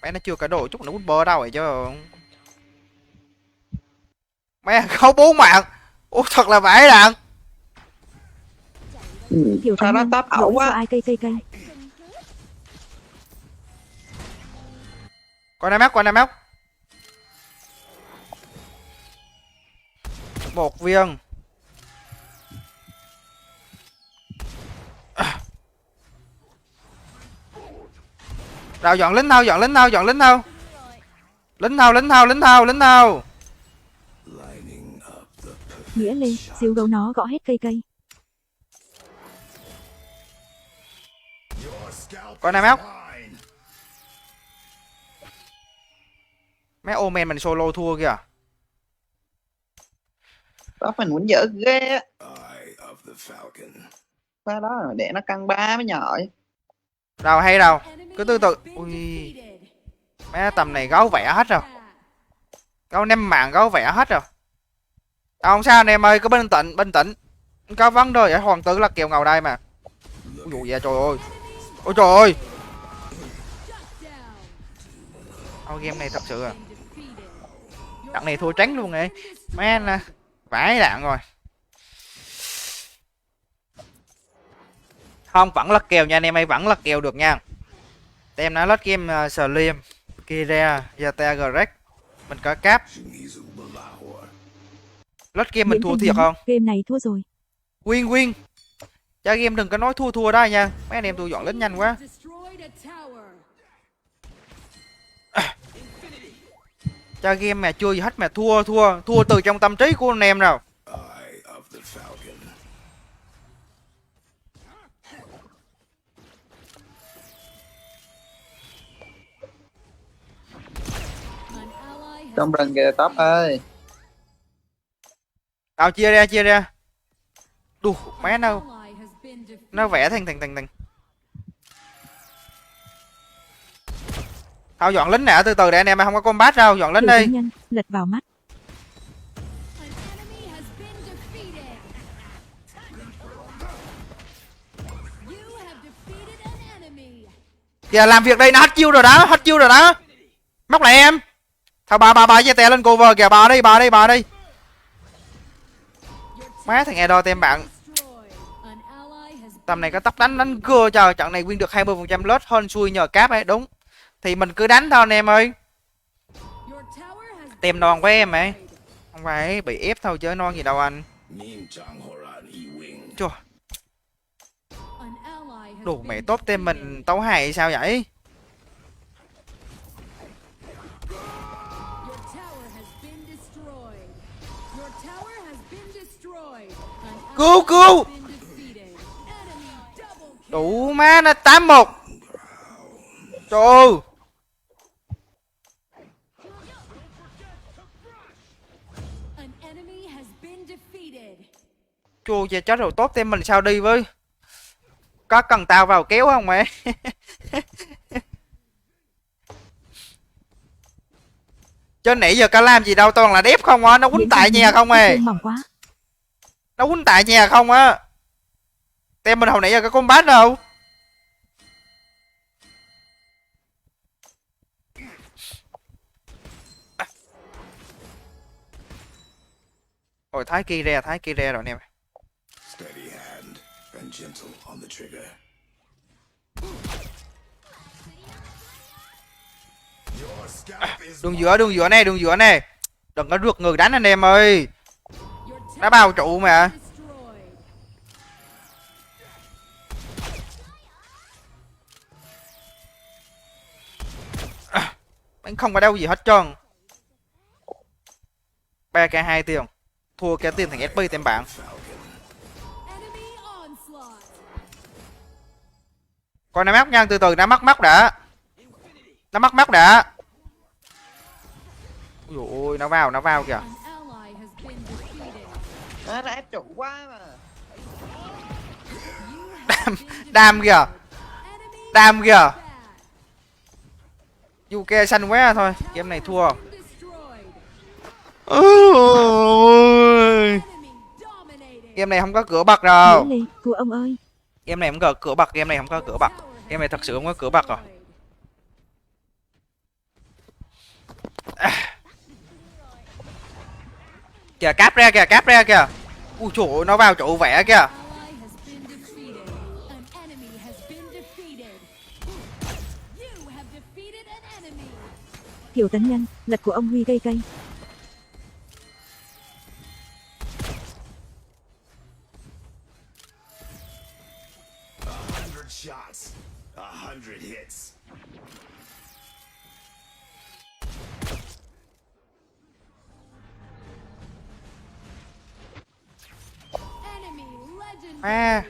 Mấy nó chưa cả đồ chút nữa bút bơ đâu vậy chứ. Mẹ có 4 mạng. Ủa thật là vãi đạn.
Tiểu
Sao
Thánh
nó
Nhân,
top ẩu
lỗi
quá.
cho ai cây.
Qua này móc. Một viên. Rồi dọn lính thâu. Lính thâu.
Nghĩa Lê, xíu gấu nó gõ hết cây.
Con này móc. Mấy Omen mình solo thua kìa.
Top mình muốn dở ghê á. Qua đó rồi để nó căng 3 mới nhỏi.
Đâu hay đâu.
enemy
Cứ từ từ.
has been
Ui.
defeated.
Mấy tầm này gấu vẽ hết rồi. Gấu 5 mạng gấu vẽ hết rồi. Không sao anh em ơi, cứ bình tĩnh. Có vấn đề vậy, hoàng tử là kèo ngầu đây mà. Ui dụ vậy trời ơi. Ôi trời ơi. Game này thật sự à. Trận này thua trắng luôn ấy. Man à. Vãi đạn rồi. Không, vẫn lật kèo nha anh em ơi, vẫn lật kèo được nha. Tem nó lết game Slim, Kira, Yata, Greg. Mình có cáp. Lết game mình
Nguyễn
thua
Thanh
thiệt
Hiến,
không?
game này thua rồi.
Win. Chơi game đừng có nói thua đó nha. Mấy anh em tôi dọn lính nhanh quá.
Destroyed a tower.
Chơi game mà chưa gì hết mà thua từ trong tâm trí của anh em nào.
An ally has
Trong rừng kìa top ơi.
Đâu chia ra. Đù, má
ally has been defeated.
nó vẽ thành. Tao dọn lính nè, từ từ để anh em không có combat đâu, dọn lính
Tiểu
đi.
Thánh Nhân, lật vào mắt.
An enemy has been defeated. You have defeated an enemy.
Kìa làm việc đây nó hết chiêu rồi đó. Móc lại em. Thôi bà với tè lên cover kìa, bà đi. Má thằng Edo tem bạn.
Destroyed. An ally has
Tầm này có tóc đánh cưa trời, trận này win được 20% lết hơn xui nhờ cáp ấy, đúng. Thì mình cứ đánh thôi anh em ơi.
your tower has
Tem non với em ấy. Không phải bị ép thôi chứ non gì đâu anh. Chua,
an ally has
đủ
been
mẹ tốt tem
defeated.
mình tấu hài sao vậy?
Your tower has been destroyed. Your tower has been destroyed. An
Cứu.
ally has been defeated. Enemy double kill.
Đủ má nó 81. Trời ơi.
An enemy has been defeated.
Chua về chết rồi, tốt tem mình sao đi với. Có cần tao vào kéo không mẹ? Chứ nãy giờ cả làm gì đâu, toàn là đép không á, nó quýnh
Nguyễn
tại
Thanh
nhà
Hiến,
không
vết
à.
thương mỏng quá.
Nó quýnh tại nhà không á. Tem mình hồi nãy giờ có combat đâu. Ôi thái kia ra rồi anh em.
Steady hand and gentle on the trigger. Your scalp is
Đường giữa này. Đừng có rượt người đánh anh em ơi.
Your
Nó
tower
bao trụ mà.
is destroyed.
Anh không có đâu gì hết trơn. 3k 2 tiền. Thua cái tiền thằng SP tem bạn. Coi nó móc nha, từ từ nó móc đã. Nó móc đã. Ui dồi ôi, nó vào kìa.
An ally has been defeated.
Nó ép trụ quá mà.
You have been
Đam kìa,
enemy
đam kìa.
back.
UK xanh quá thôi, game này thua.
Destroyed.
Ôi.
Enemy dominated.
Game này không có cửa bậc đâu.
Nghĩa Lê, vua ông ơi.
Game này không có cửa bậc, game này không có cửa bậc. Game này thật sự không có cửa bậc rồi. Kìa cáp ra kìa. Ui trời ơi, nó vào chỗ vẽ kìa.
Ally has been defeated. An enemy has been defeated. You have defeated an enemy.
Hiểu tấn nhân, lật của ông Huy gây cây.
Shots. 100 hits.
Enemy legendary.
À,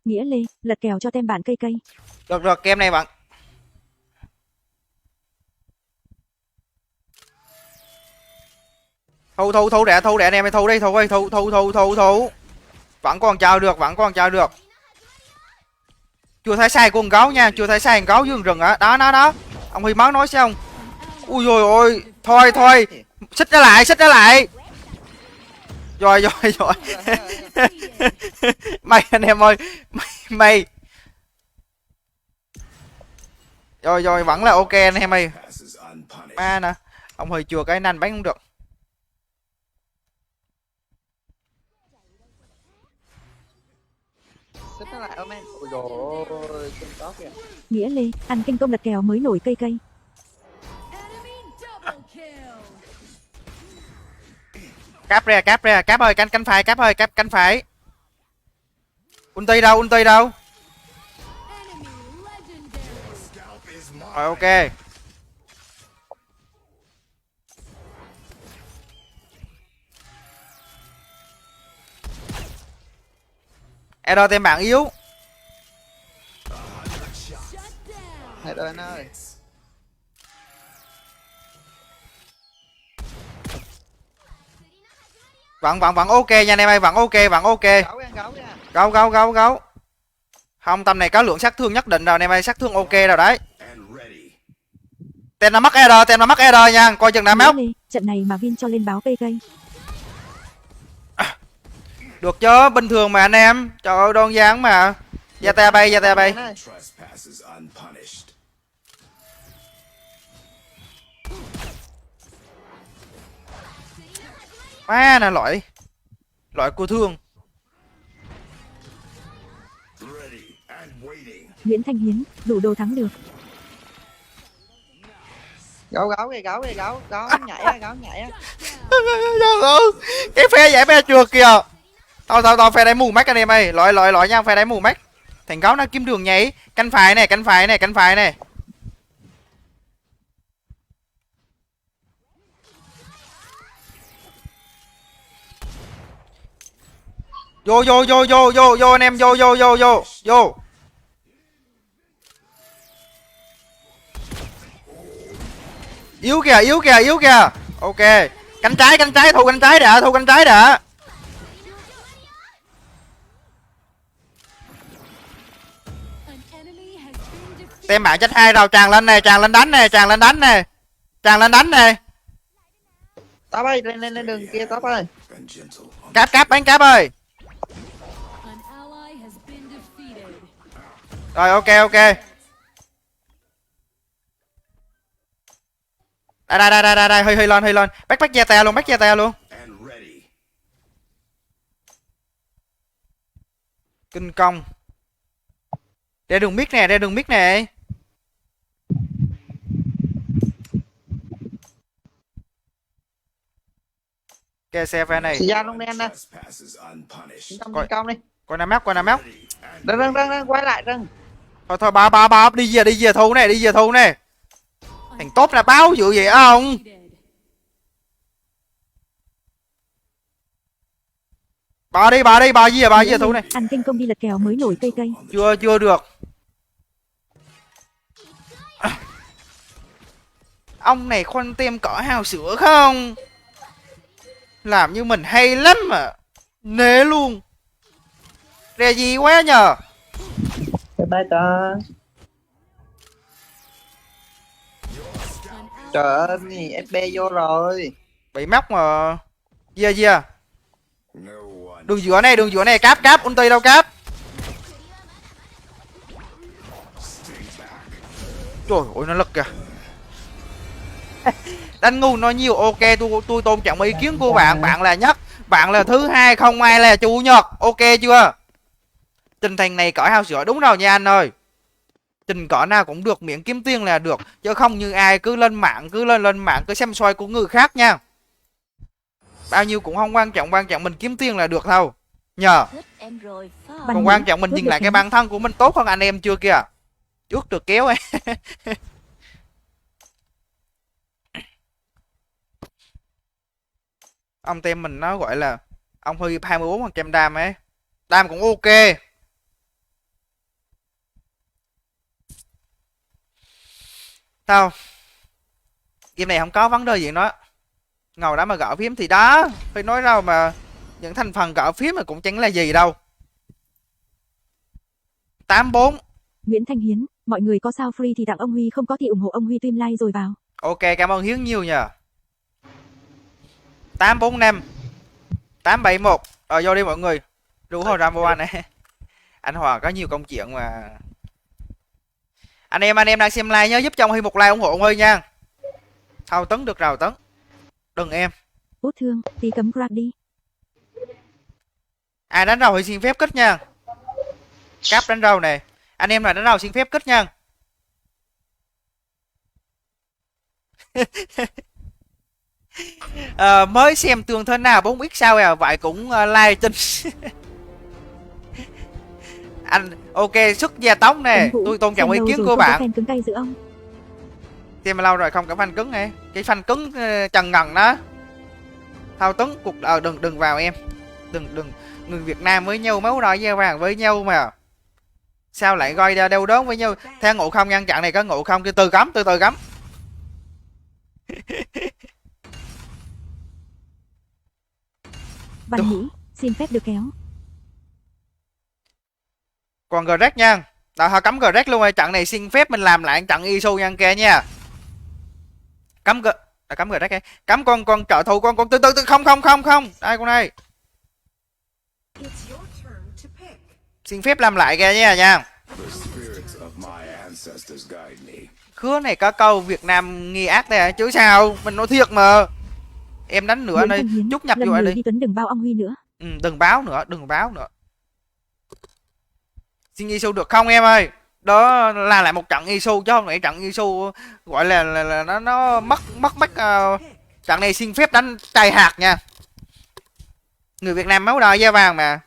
Nghĩa Lê, lật kèo cho tem bản cây cây.
được game này bạn. Thâu để anh em ơi, thâu đi, thâu. Vẫn còn chào được. Chưa thấy sai của con gấu nha, chưa thấy sai con gấu dưới rừng á. Đó. Ông Huy máu nói sao không? Ui dồi ôi, thôi. Xích nó lại. Rồi. Mày anh em ơi, mày. Rồi, vẫn là ok anh em ơi.
Passes unpunished.
Ma nè, ông Huy chừa cái nanh bắn không được.
Xích nó lại ôm em. Ôi dồi ôi, kinh tốt kìa.
Nghĩa Lê, ăn kinh công lật kèo mới nổi cây cây.
Enemy double kill.
Cáp ra, cáp ơi, canh phải, canh phải. Ulti đâu?
Enemy legendary.
Scalp is mine.
Rồi ok. Error tem bảng yếu.
Shut down.
Hết rồi anh ơi.
Vẫn ok nha anh em ơi, vẫn ok.
Gấu nha.
Gấu. Không, tầm này có lượng sát thương nhất định rồi anh em ơi, sát thương ok rồi đấy.
And ready.
Tem nó mắc error nha, coi chừng đám
Nghĩa
móc.
Lê, trận này mà Vin cho lên báo cây cây.
Được chứ, bình thường mà anh em. Trời ơi, đơn giản mà. Ra tay bay.
Trespasses unpunished.
Má nè, loại cô thương.
Ready and waiting.
Nguyễn Thanh Hiến, đủ đồ thắng được.
Gấu nhảy á.
Trời ơi, cái phe giải be trượt kìa. Thôi phe đáy mù mắt anh em ơi, loại nha, phe đáy mù mắt. Thằng gấu nó kiếm đường nhảy, canh phải này. Vô anh em, vô. Yếu kìa. Ok. Cánh trái, thu cánh trái đã.
An enemy has been defeated.
Tem bạn chết 2 rồi, tràn lên đánh nè.
Top ơi, lên đường kia Top ơi.
And gentle on
Cáp bánh cáp ơi.
An ally has been defeated.
Rồi ok. Đây, hơi lên. Bắt gia tè luôn.
and ready.
Kinh công. Ra đường mic nè. Kê xe phe này.
Xì ra luôn đi anh ơi.
Trespasses unpunished.
Tấn công đi.
Coi Nam móc.
Ready and
Rừng, quay lại rừng.
Thôi, báo đi về thu này.
An
Thằng tốt là báo dữ vậy không? Bà đi, bà gì à thú này.
Ăn kinh công đi lật kèo mới nổi cây cây.
Chưa được. Ông này khoanh tem cỏ hào sữa không? Làm như mình hay lắm mà. Nế luôn. Rè gì quá nhờ.
Bye bye ta. Trời ơi, gì FB vô rồi.
Bị móc mà. Gì.
No one.
Đường giữa này cáp, ulti đâu cáp. Trời ơi nó lật kìa. Đánh ngu nói nhiều, ok tôi tôn trọng ý kiến của bạn, bạn là nhất, bạn là thứ hai, không ai là chủ nhật, ok chưa? Trình thành này cõi hao sữa đúng rồi nha anh ơi. Trình cõi nào cũng được, miễn kiếm tiền là được, chứ không như ai cứ lên mạng cứ xem soi của người khác nha. Bao nhiêu cũng không quan trọng mình kiếm tiền là được thôi. Nhờ. Còn quan trọng mình nhìn lại cái bản thân của mình tốt hơn anh em chưa kìa. Trước được kéo ấy. Ông tem mình nó gọi là ông hơi 24% đam ấy. Đam cũng ok. Sao? Game này không có vấn đề gì đó. Ngồi đó mà gõ phím thì đó. Phải nói đâu mà những thành phần gõ phím mà cũng chẳng là gì đâu. 84.
Nguyễn Thanh Hiến, mọi người có sao free thì tặng ông Huy, không có thì ủng hộ ông Huy stream like rồi vào.
Ok, cảm ơn Hiến nhiều nhờ. 845 871. Vô đi mọi người. Rủ hồi Rambo này. Anh Hòa có nhiều công chuyện mà. Anh em đang xem like nhớ giúp cho ông Huy một like ủng hộ ông Huy nha. Thao Tấn được rào Tấn. Đừng em.
Út thương, tí cấm crack đi.
Ai đánh rau thì xin phép kích nha. Cáp đánh rau này. Anh em nào đánh rau xin phép kích nha. Mới xem tường thế nào 4x sao à, vậy cũng like tin. Anh ok xuất gia tóc nè, tôi tôn trọng ý kiến của bạn.
Fan cứng cay giữa ông.
Xem lâu rồi không có phanh cứng này, cái phanh cứng trần ngần đó. Thao Tấn cuộc đừng vào em, đừng người Việt Nam với nhau máu đỏ da vàng với nhau mà sao lại gọi ra đâu đón với nhau. Theo Ngộ Không ngăn chặn này có Ngộ Không từ cấm.
Văn Mỹ, xin phép được kéo.
Còn Greg nha, họ cấm Greg luôn rồi, trận này xin phép mình làm lại trận Isu nha kia nha. Cấm Greg ấy. Cấm con trợ thủ con từ không. Đây con này. Xin phép làm lại kìa nha.
The spirits of my ancestors guide me.
Khứa này có câu Việt Nam nghi ác đây chứ sao, mình nói thiệt mà. Em đánh nữa đây, chút nhập vô đây.
Đi Tuấn đừng bao ông Huy nữa.
Đừng báo nữa. Xin Isu được không em ơi? Đó là lại một trận Isu chứ không phải trận Isu gọi là nó mất trận này xin phép đánh tay hạt nha. Người Việt Nam máu đỏ da vàng mà.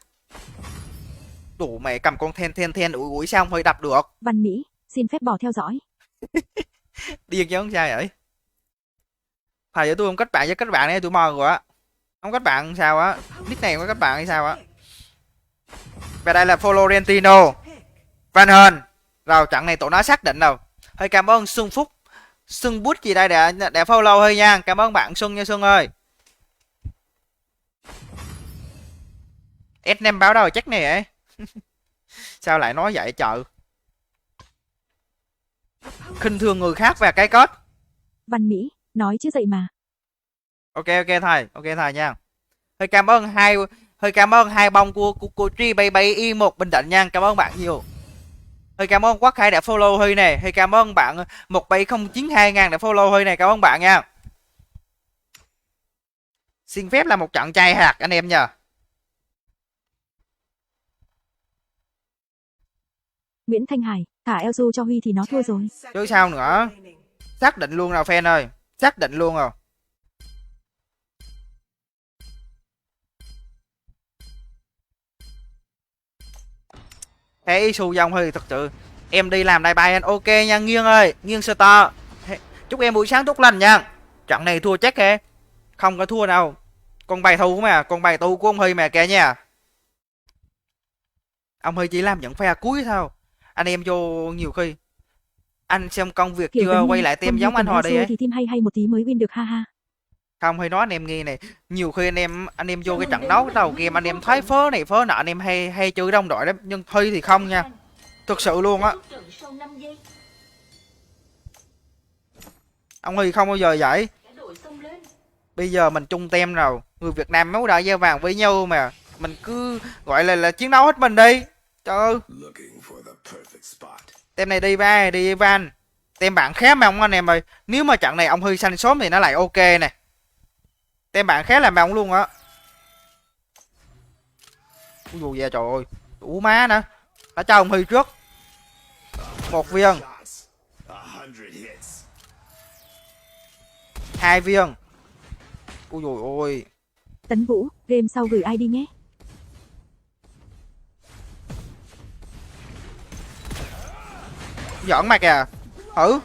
Đủ mày cầm con then ủi sao không hơi đập được.
Văn Mỹ, xin phép bỏ theo dõi.
Điên chứ không sai vậy. Phải giờ tôi không kết bạn với các bạn này tôi mò rồi á. Không kết bạn sao á? Nick này có kết bạn hay sao á? Và đây là Florentino Van Hân. Rồi trận này tụi nó xác định rồi. Hơi cảm ơn Xuân Phúc, Xuân Bút gì đây để follow hơi nha. Cảm ơn bạn Xuân nha Xuân ơi. S5 báo đâu chắc này ấy. Sao lại nói vậy trời. Khinh thường người khác và cái kết.
Văn Mỹ, nói chứ dậy mà.
Ok thầy nha. Hơi cảm ơn hai bông của Tri Baby Y1 Bình Định nha. Cảm ơn bạn nhiều. Hơi cảm ơn Quốc Khai đã follow Huy nè. Hơi cảm ơn bạn 17092.000 đã follow Huy này. Cảm ơn bạn nha. Xin phép là một trận chai hạt anh em nha.
Nguyễn Thanh Hải, thả Elsu cho Huy thì nó thua rồi.
Chứ sao nữa. Xác định luôn nào fan ơi. Xác định luôn rồi. Thế Isu dòng Huy thật sự. Em đi làm đại bài anh ok nha Nghiêng ơi. Nghiêng Star. Chúc em buổi sáng tốt lành nha. Trận này thua chắc kìa. Không có thua đâu. Con bài thù mà, con bài tu của ông Huy mà kìa nha. Ông Huy chỉ làm những pha cuối thôi. Anh em vô nhiều khi. Anh xem công việc
Kiểu
chưa
Tuấn
quay
Nhi,
lại tem
Tuấn Nhi
giống anh
cầm
Hòa đi
Yasuo
ấy.
thì team hay một tí mới win được ha ha.
Không Huy nói anh em nghe này. Nhiều khi anh em vô cái trận đấu cái đầu game anh em thấy phớ này phớ nọ anh em hay chơi đồng đội lắm. Nhưng Huy thì không nha. Thực sự luôn á. Ông Huy không bao giờ vậy. Bây giờ mình chung tem rồi. Người Việt Nam máu đỏ da vàng với nhau mà. Mình cứ gọi là chiến đấu hết mình đi. Trời ơi.
Looking for the perfect spot.
Tem này đi ba, đi Ivan. Tem bạn khác mà ông anh em ơi. Nếu mà trận này ông Huy xanh sớm thì nó lại ok nè. Tem bạn khác làm ông luôn á. Ui dồi về trời ơi. Đủ má nữa. Đã cho ông Huy trước. Một viên.
Shots. 100 hits.
2 viên. Ui dồi ôi.
Tấn Vũ, game sau gửi ID nhé.
Giỡn mày kìa. Thử.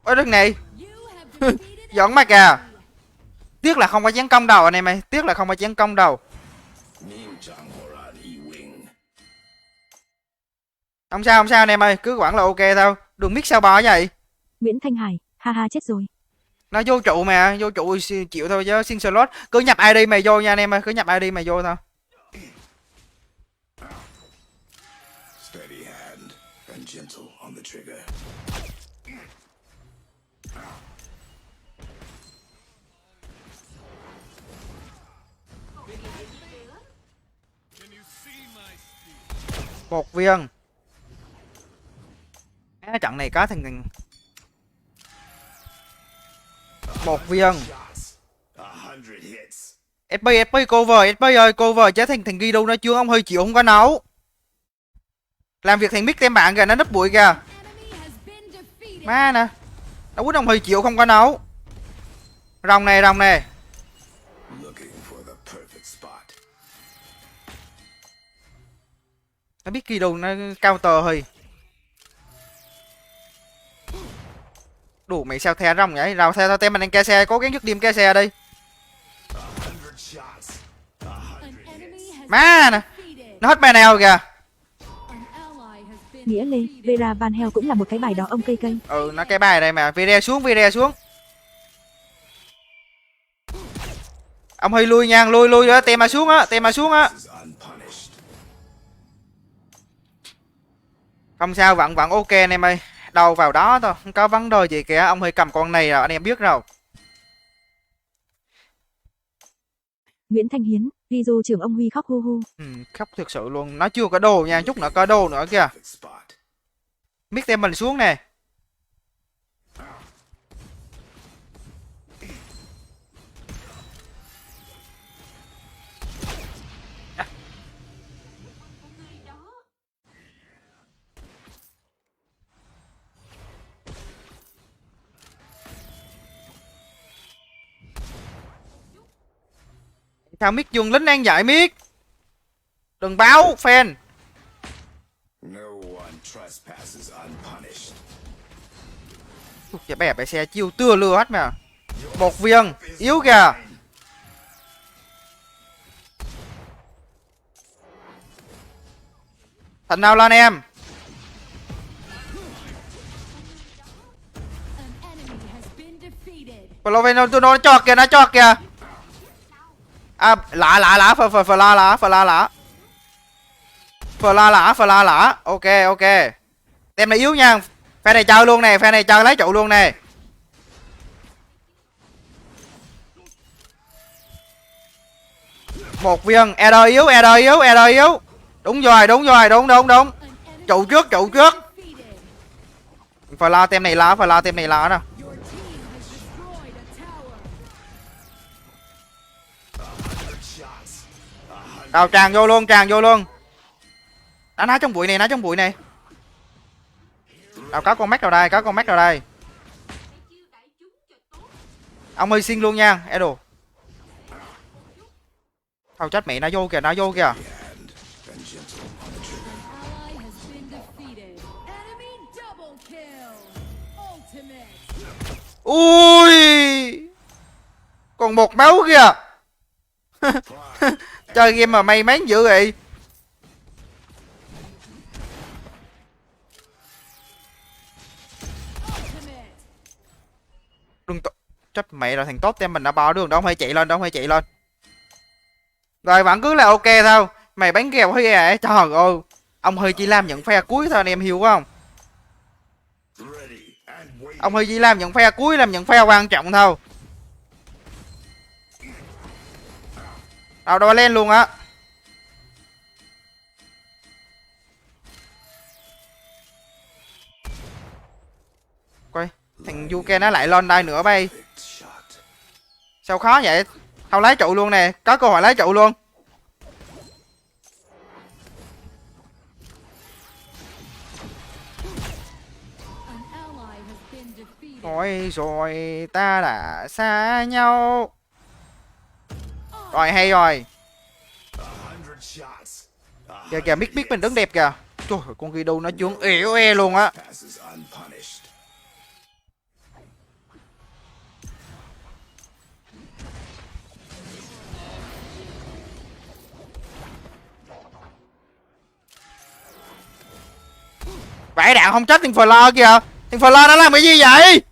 Ôi đất này.
You have defeated
Giỡn mày kìa. Tiếc là không có chén công đầu anh em ơi. Tiếc là không có chén công đầu.
Nimjang Horan E-Wing.
Không sao anh em ơi. Cứ quản là ok thôi. Đừng biết sao bò vậy.
Nguyễn Thanh Hải, ha ha chết rồi.
Nó vô trụ mà. Vô trụ chịu thôi chứ. Xin slot. Cứ nhập ID mày vô nha anh em ơi. Cứ nhập ID mày vô thôi.
Steady hand and gentle on the trigger.
Một viên. Trận này có thằng một viên.
Shots. 100 hits.
SP cover ơi cover chế thằng Guido nó chưa ông hơi chịu không có nấu. Làm việc thằng biết tem bạn kìa nó nấp bụi kìa.
enemy has been defeated.
Má nè. Nó quýt ông hơi chịu không có nấu. Rồng này.
Looking for the perfect spot.
Nó biết Guido nó counter hơi. Đủ mày sao the rồng vậy? Rào the tem mình đang ke xe, cố gắng dứt điểm ke xe đi.
100 shots. 100
An enemy
hits.
has
Má nè.
been defeated.
Nó hết bài nào kìa.
An ally has been
Nghĩa Lê,
defeated.
Vera Van Hell cũng là một cái bài đó ông cây cây.
Ừ nó cái bài đây mà. Video xuống. Ông hơi lui nha, lui á, tem mà xuống á.
Is unpunished.
Không sao, vẫn ok anh em ơi. Đầu vào đó thôi, không có vấn đề gì kìa. Ông hơi cầm con này rồi, anh em biết rồi.
Nguyễn Thanh Hiến, Rizu trưởng ông Huy khóc hu hu.
Khóc thực sự luôn. Nó chưa có đồ nha, chút nữa có đồ nữa kìa.
Perfect spot.
Biết tem mình xuống nè. Sao Miết dùng lính đang dạy Miết? Đừng báo fan.
No one trespasses unpunished.
Dạ bè xe chiêu tưa lừa hết mà. Một viên yếu kìa. Thành nào lên em.
An enemy has been defeated.
Ploveno tôi nó chọt kìa. À lạ phờ la lạ. Ok. Tem này yếu nha. Phe này chơi luôn nè, lấy trụ luôn nè. Một viên, ED yếu. Đúng rồi.
An enemy
Trụ trước.
defeated.
Phờ la tem này lá nè.
Your team has destroyed a tower.
100 shots.
Nào tràn vô luôn. Nó ná trong bụi này. Nào có con mắt nào đây. Ông ơi xin luôn nha, Edo. Thôi chết mẹ nó vô kìa.
Hand and gentle on the trigger.
Ally has been defeated. Enemy double kill. Ultimate.
Ui, còn một máu kìa. Chơi game mà may mắn dữ vậy.
Ultimate.
Đừng trách mẹ rồi, thằng tốt tem mình đã bỏ đường, đâu phải chạy lên, đâu phải chạy lên. Rồi vẫn cứ là ok thôi. Mày bắn kèo hay à? Trời ơi, ông hơi chỉ làm những phe cuối thôi anh em hiểu không?
Ready and wait.
Ông hơi chỉ làm những phe cuối, làm những phe quan trọng thôi. Đâu lên luôn á. Coi, thằng Yuke nó lại lên đây nữa bay.
Perfect shot.
Sao khó vậy? Tao lấy trụ luôn nè, có cơ hội lấy trụ luôn.
An ally has been defeated.
Rồi rồi ta đã xa nhau. Rồi hay rồi.
100 shots.
Kìa kìa, biết mình đứng đẹp kìa. Trời ơi, con Guido nó chướng ẻo e luôn á.
Passes unpunished.
Vãi đạn không chết thằng Fleur kìa. Thằng Fleur nó làm cái gì vậy?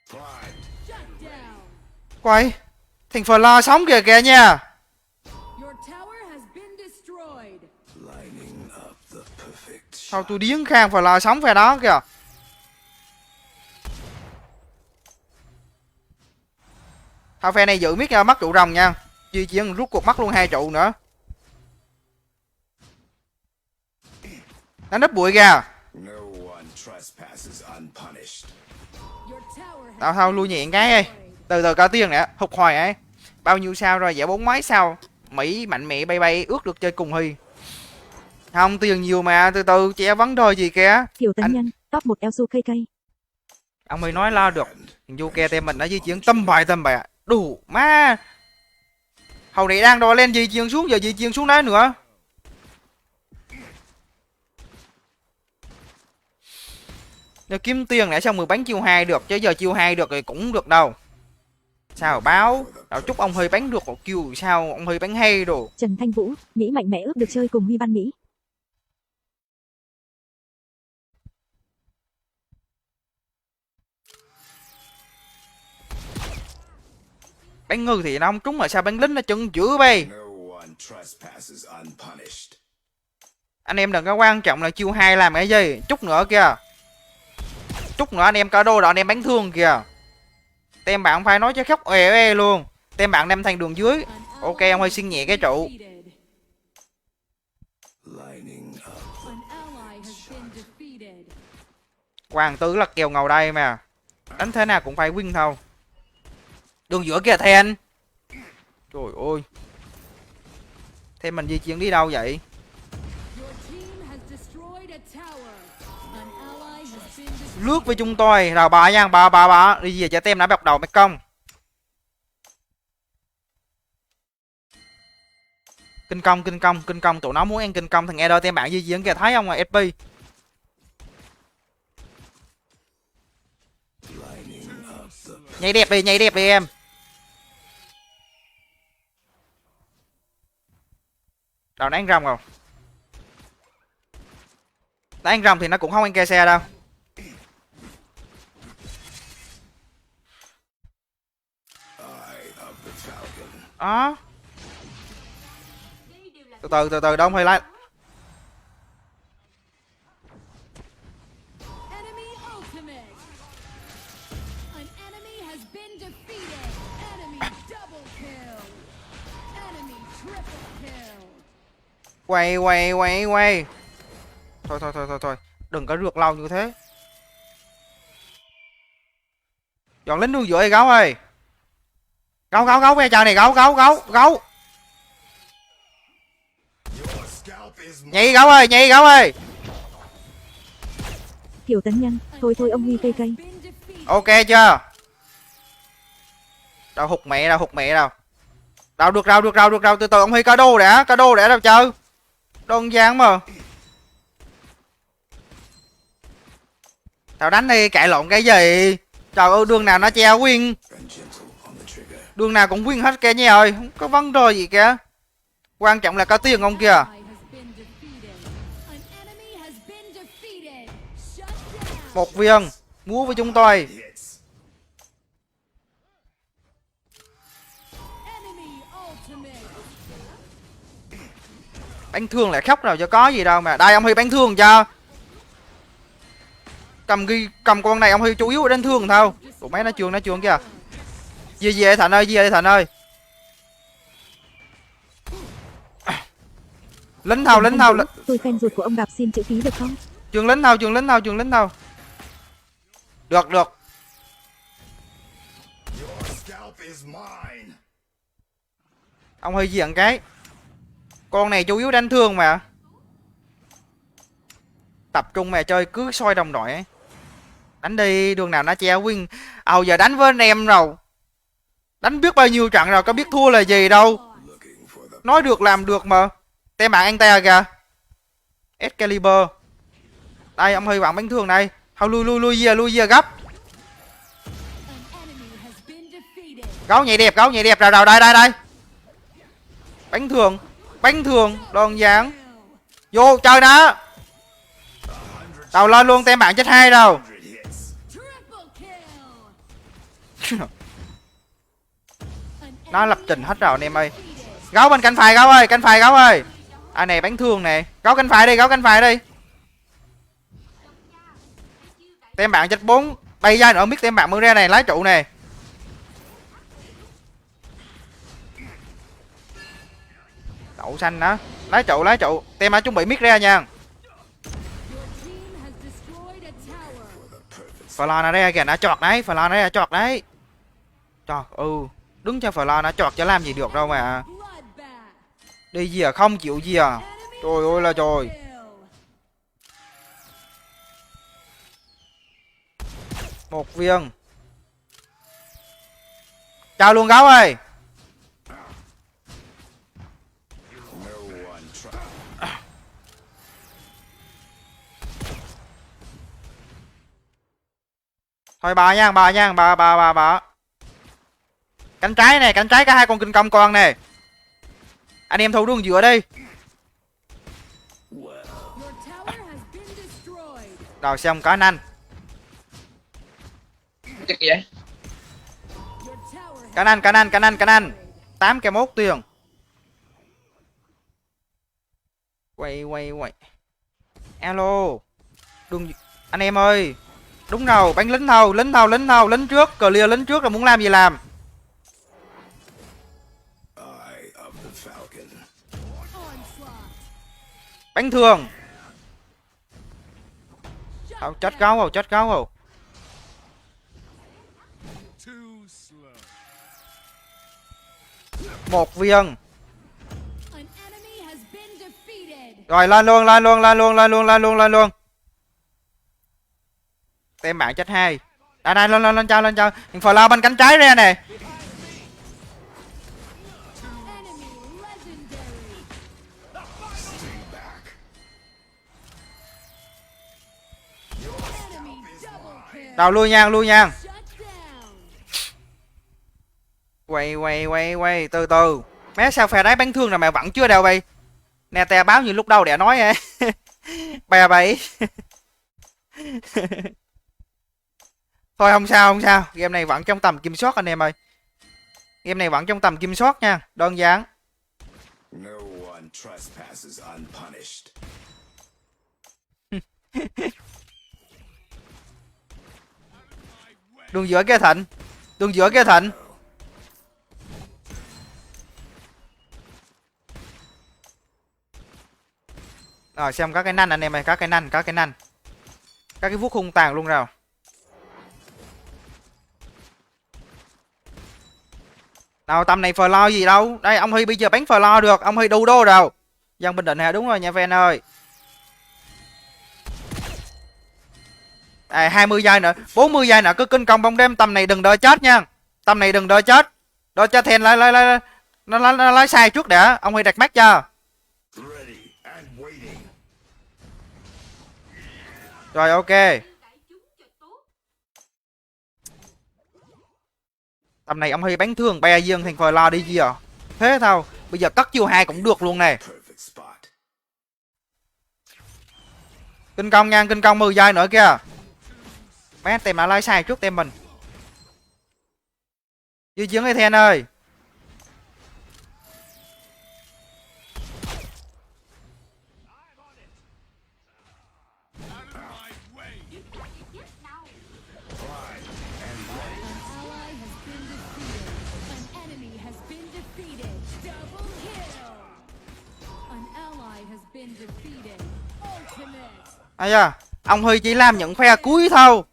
Primed.
Shut down.
Quay, thằng Fleur sống kìa kìa nha.
Your tower has been destroyed.
Lining up the perfect
Sao
shot.
tôi điếng khang Fleur sống phe đó kìa. Thôi phe này giữ miết mắc trụ rồng nha. Di chuyển rút cuộc mắc luôn 2 trụ nữa. Nó nấp bụi kìa.
No one trespasses unpunished.
Your tower
Tao
has
thôi lui nhẹn cái đi. Từ từ có tiền nè, phục hồi ấy. Bao nhiêu sao rồi, dạ 4 mấy sao. Mỹ mạnh mẽ bay bay ướt được chơi cùng Huy. Không tiền nhiều mà, từ từ che vấn đề gì kìa.
Tiểu tấn
Anh-
nhân, top 1 Elsu KK.
Ông mới nói lo được. Thằng Yuke tem mình đã di chuyển tâm bại. Đủ má. Hầu này đang đòi lên di chuyển xuống, giờ di chuyển xuống đấy nữa. Nếu kiếm tiền để xong 10 bắn chiêu 2 được, chứ giờ chiêu 2 được thì cũng được đâu. Sao báo? Đạo chúc ông hơi bắn được một kill sao ông hơi bắn hay đồ.
Trần Thanh Vũ, Mỹ mạnh mẽ ước được chơi cùng Huy Văn Mỹ.
Bắn ngư thì nó không trúng mà sao bắn lính nó chừng chữa bay.
No one trespasses unpunished.
Anh em đừng có quan trọng là chiêu 2 làm cái gì. Chút nữa kìa. Chút nữa anh em cả đô đó anh em bắn thương kìa. Tem bạn phải nói cho khóc ê luôn. Tem bạn đem thành đường dưới.
an
Ok
ally
ông ơi xin nhẹ cái trụ.
defeated.
Lining up.
An ally has been defeated.
Hoàng tử là kèo ngầu đây mà. Đánh thế nào cũng phải win thôi. Đường giữa kìa Then. Trời ơi. Thêm mình di chuyển đi đâu vậy?
Your team has destroyed a tower. An ally has been defeated.
Lướt với chúng tôi. Rồi bà nha, bà. Đi về cho tem đã bọc đầu mấy công. Kinh công. Tụi nó muốn ăn kinh công. Thằng Eder tem bạn di chuyển kìa, thấy không à SP.
Lining up the
Nhảy đẹp đi em. Đâu nó ăn rồng rồi. Nó ăn rồng thì nó cũng không ăn ke xe đâu.
eye of the falcon.
Đó. Từ từ đâu phải lại.
Enemy ultimate. An enemy has been defeated. Enemy double kill. Enemy triple kill.
Quay. Thôi. Đừng có rượt lâu như thế. Dọn lính đường giữa đi gấu ơi. Gấu bây giờ này gấu.
Your scalp is mine.
Nhảy gấu ơi.
Tiểu tấn nhân, thôi ông Huy KK.
Been defeated.
Ok chưa? Đâu hụt mẹ đâu. Đâu được, từ từ ông Huy cá đô đã đâu chơi. Đơn giản mà. Tao đánh đi, cãi lộn cái gì? Trời ơi, đường nào nó treo win.
and gentle on the trigger.
Đường nào cũng win hết kìa nha ơi. Không có vấn đề gì kìa. Quan trọng là có tiền không kìa.
Ally has been defeated. An enemy has been defeated. Shut down.
Một viên. Múa với chúng tôi.
Hits.
Enemy ultimate.
Bánh thương lại khóc nào cho có gì đâu mà. Đây ông Huy bánh thương cho. Cầm con này ông Huy chủ yếu ở đánh thương thôi. Tụi mấy nó trường kìa. Về Thành ơi, về Thành ơi. Lính thầu.
Tôi fan ruột của ông Đạp xin chữ ký được không?
Trường lính thầu. Được.
Your scalp is mine.
Ông Huy diện cái. Con này chủ yếu đánh thương mà. Tập trung mà chơi cứ soi đồng đội ấy. Đánh đi, đường nào nó treo win. Giờ đánh với anh em rồi. Đánh biết bao nhiêu trận rồi, có biết thua là gì đâu.
Looking for the
Nói được làm được mà. Tem bạn anh ta kìa. Excalibur. Đây ông Huy bạn bánh thương này. Thôi lui về gấp.
An enemy has been defeated.
Gấu nhảy đẹp rồi đây. Bánh thường, đơn giản. Vô chơi nó. Đầu lên luôn, tem bạn chết 2 đâu.
100 hits.
Triple kill. An
Nó lập
enemy
trình
has
hết rồi anh
been
em ơi.
defeated.
Gấu bên cánh phải gấu ơi. À này bánh thương nè. Gấu cánh phải đi. Tem bạn chết 4. Bay ra nữa biết tem bạn mới ra này, lái trụ nè. Đậu xanh đó. Lái trụ. Tem bạn chuẩn bị miết ra nha.
Your team has destroyed a tower.
Flo nó ra kìa, nó chọt đấy. Trời đứng cho Flo nó chọt cho làm gì được đâu mà.
Bloodbath.
Đi gì à, không chịu gì à.
Enemy
Trời ơi là trời.
kill.
Một viên. Chào luôn gấu ơi.
No one try.
Thôi bà nha, bà. Cánh trái cả hai con kinh công con nè. Anh em thủ đường giữa đi.
Your tower has been destroyed.
Rồi xong có anh.
Chắc vậy.
Your tower has
Can anh. 8 cái 1 tiền. Quay. Alo. Đường anh em ơi. Đúng rồi, bánh lính trước, clear lính trước là muốn làm gì làm.
Eye of the falcon.
onslaught.
Bánh thường.
Shut
Tao chết gấu rồi.
Too slow.
Một viên.
An enemy has been defeated.
Rồi lên luôn. Tem bạn chết 2. Đây lên cho. Thằng Flo bên cánh trái ra nè.
Enemy legendary.
Back.
Enemy double kill.
Rồi lui nha.
Shut down.
Quay. Từ. Mẹ sao phe đáy bánh thương nào mà vẫn chưa đâu bay. Nè tè báo như lúc đầu để nói á. Bè bậy. Thôi không sao. Game này vẫn trong tầm kiểm soát anh em ơi. Nha. Đơn giản.
No one trespasses unpunished.
Đường giữa kia Thịnh. Rồi xem có cái nanh anh em ơi, có cái nanh. Các cái vuốt hung tàn luôn rồi. Nào tầm này Flo gì đâu. Đây ông Huy bây giờ bánh Flo được, ông Huy đu đô rồi. Dân Bình Định hả, đúng rồi nha fan ơi. 20 giây nữa, 40 giây nữa cứ kinh công bóng đêm, tầm này đừng đợi chết nha. Đợi chết thèn lại nó lái sai trước đã, ông Huy đặt mắt cho.
Ready and waiting.
Rồi ok. Tầm này ông Huy bán thương bè dương thành phờ lo đi gì à. Thế thôi, bây giờ cất chiêu 2 cũng được luôn này.
Perfect spot.
Kinh công nha, kinh công 10 giây nữa kìa. Mấy anh tìm lại lái sai trước tem mình. Di chuyển đi Then ơi.
An ally has been defeated. An enemy has been defeated. Double kill. An ally has been defeated. Ultimate.
À da, ông Huy chỉ làm những phe cuối thôi.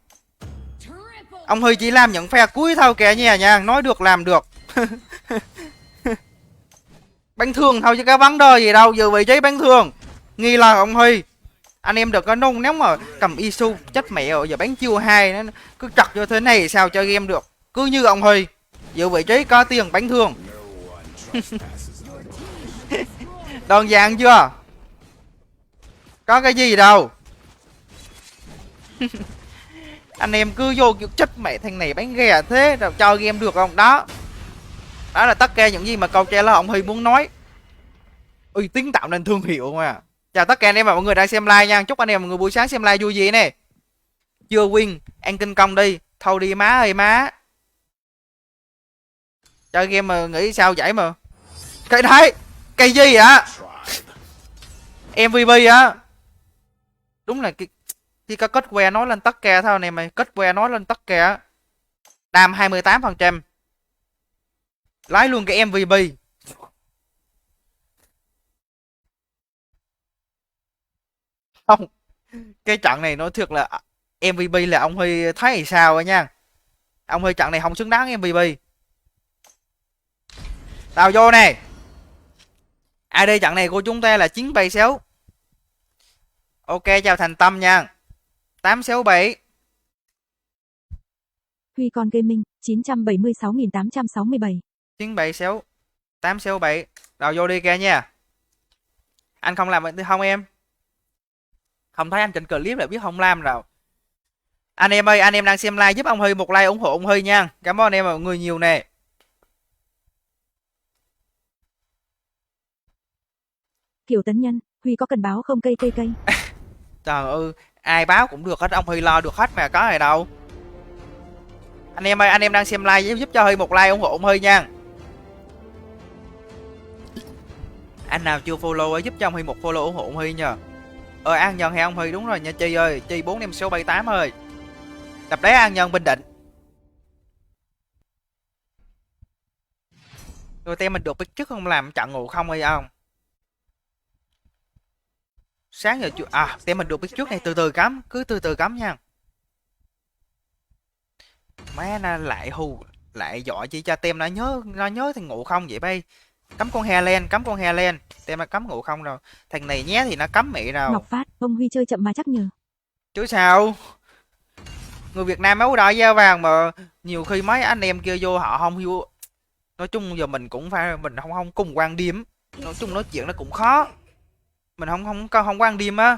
Triple.
Ông Huy chỉ làm những phe cuối thôi kìa nha, nói được làm được. Bắn thương thôi chứ có vấn đề gì đâu, giữ vị trí bắn thương. Nghi là ông Huy. Anh em đừng có nôn nếu mà cầm Isu chết mẹ rồi giờ bán chiêu 2 nó cứ trật như thế này sao chơi game được. Cứ như ông Huy, giữ vị trí có tiền bắn thương.
No one trespasses on
Đơn giản chưa? Có cái gì đâu. Anh em cứ vô kiểu chết mẹ thằng này bán ghè thế rồi cho game được không? Đó. Đó là tất cả những gì mà câu trả lời ông Huy muốn nói. Uy tín tạo nên thương hiệu mà. Chào tất cả anh em và mọi người đang xem live nha. Chúc anh em mọi người buổi sáng xem live vui vẻ nè. Chưa win, ăn kinh công đi. Thôi đi má ơi má. Chơi game mà nghĩ sao vậy mà. Cái đấy, cái gì vậy?
tribe.
MVP á. Đúng là khi có kết que nói lên tất cả thôi anh em ơi, kết que nói lên tất cả. Đam 28%. Lái luôn cái MVP. Không. Cái trận này nói thiệt là MVP là ông Huy thấy thì sao rồi nha. Ông Huy trận này không xứng đáng MVP. Tao vô nè. AD trận này của chúng ta là 976. Ok chào Thành Tâm nha. 867.
Huy Con Gaming 976.867.
976. 867. Rồi vô đi kìa nha. Anh không làm vậy không em? Không thấy anh trên clip là biết không làm rồi. Anh em ơi, anh em đang xem live giúp ông Huy một like ủng hộ ông Huy nha. Cảm ơn anh em mọi người nhiều nè.
Kiểu Tấn Nhân, Huy có cần báo không cây.
Trời ơi, ai báo cũng được hết, ông Huy lo được hết mà có gì đâu. Anh em ơi, anh em đang xem live giúp cho Huy một like ủng hộ ông Huy nha. Anh nào chưa follow ấy giúp cho ông Huy một follow ủng hộ ông Huy nha. An Nhân hay ông Huy, đúng rồi nha Chi ơi, Chi 4578 ơi. Tập đấy An Nhân Bình Định. Rồi tem mình được biết trước không làm chặn ngủ không hay không? Sáng giờ chưa tem mình được biết trước này, từ từ cắm, cứ từ từ cắm nha. Má na lại hù lại dọa chi cho tem nó nhớ thằng ngủ không vậy bay. Cắm con he lên, cắm con he lên. Tem nó cắm ngủ không đâu. Thằng này nhé thì nó cắm mẹ đâu.
Ngọc Phát, ông Huy chơi chậm mà chắc nhờ.
Chứ sao? Người Việt Nam máu đỏ da vàng mà nhiều khi mấy anh em kia vô họ không hiểu. Nói chung giờ mình cũng phải mình không cùng quan điểm. Nói chung nói chuyện nó cũng khó. Mình không quan điểm á.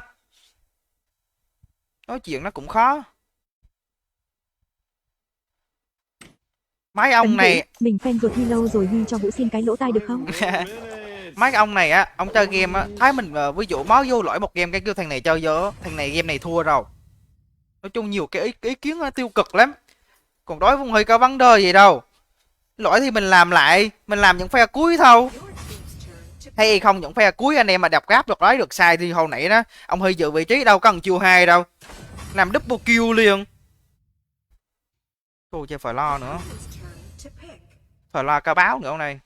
Nói chuyện nó cũng khó. Mấy ông
Tấn
này
Vũ, mình fan ruột Huy lâu rồi, Huy cho Vũ xin cái lỗ tai được không?
mấy ông này á, ông chơi game á, thấy mình ví dụ mới vô lỗi một game cái kêu thằng này chơi dở, thằng này game này thua rồi. Nói chung nhiều cái ý kiến tiêu cực lắm. Còn đối với Huy có vấn đề gì đâu. Lỗi thì mình làm lại, mình làm những phe cuối thôi. Hay không những phe cuối anh em mà đập gáp được đấy được sai thì hồi nãy đó, ông Huy giữ vị trí đâu cần chiêu 2 đâu. Làm double kill liền. Thôi chơi phải lo nữa. Phải lo ca báo nữa ông này.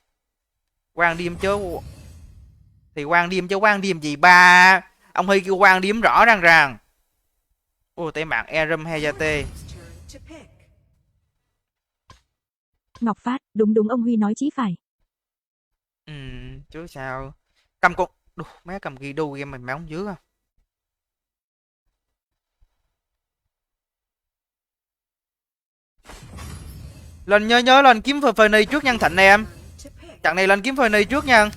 Quan Điềm chứ. Thì Quan Điềm chứ Quan Điềm gì ba. Ông Huy kêu Quan Điềm rõ ràng. Ôi tay mạng Erum Hayate.
Ngọc Phát, đúng ông Huy nói chí phải.
Chứ sao. Cầm con. Má cầm ghi đu game mình máu dưới à. Lên nhớ lên kiếm Fernie trước nha Thịnh này em. Trận này lên kiếm Fernie trước nha.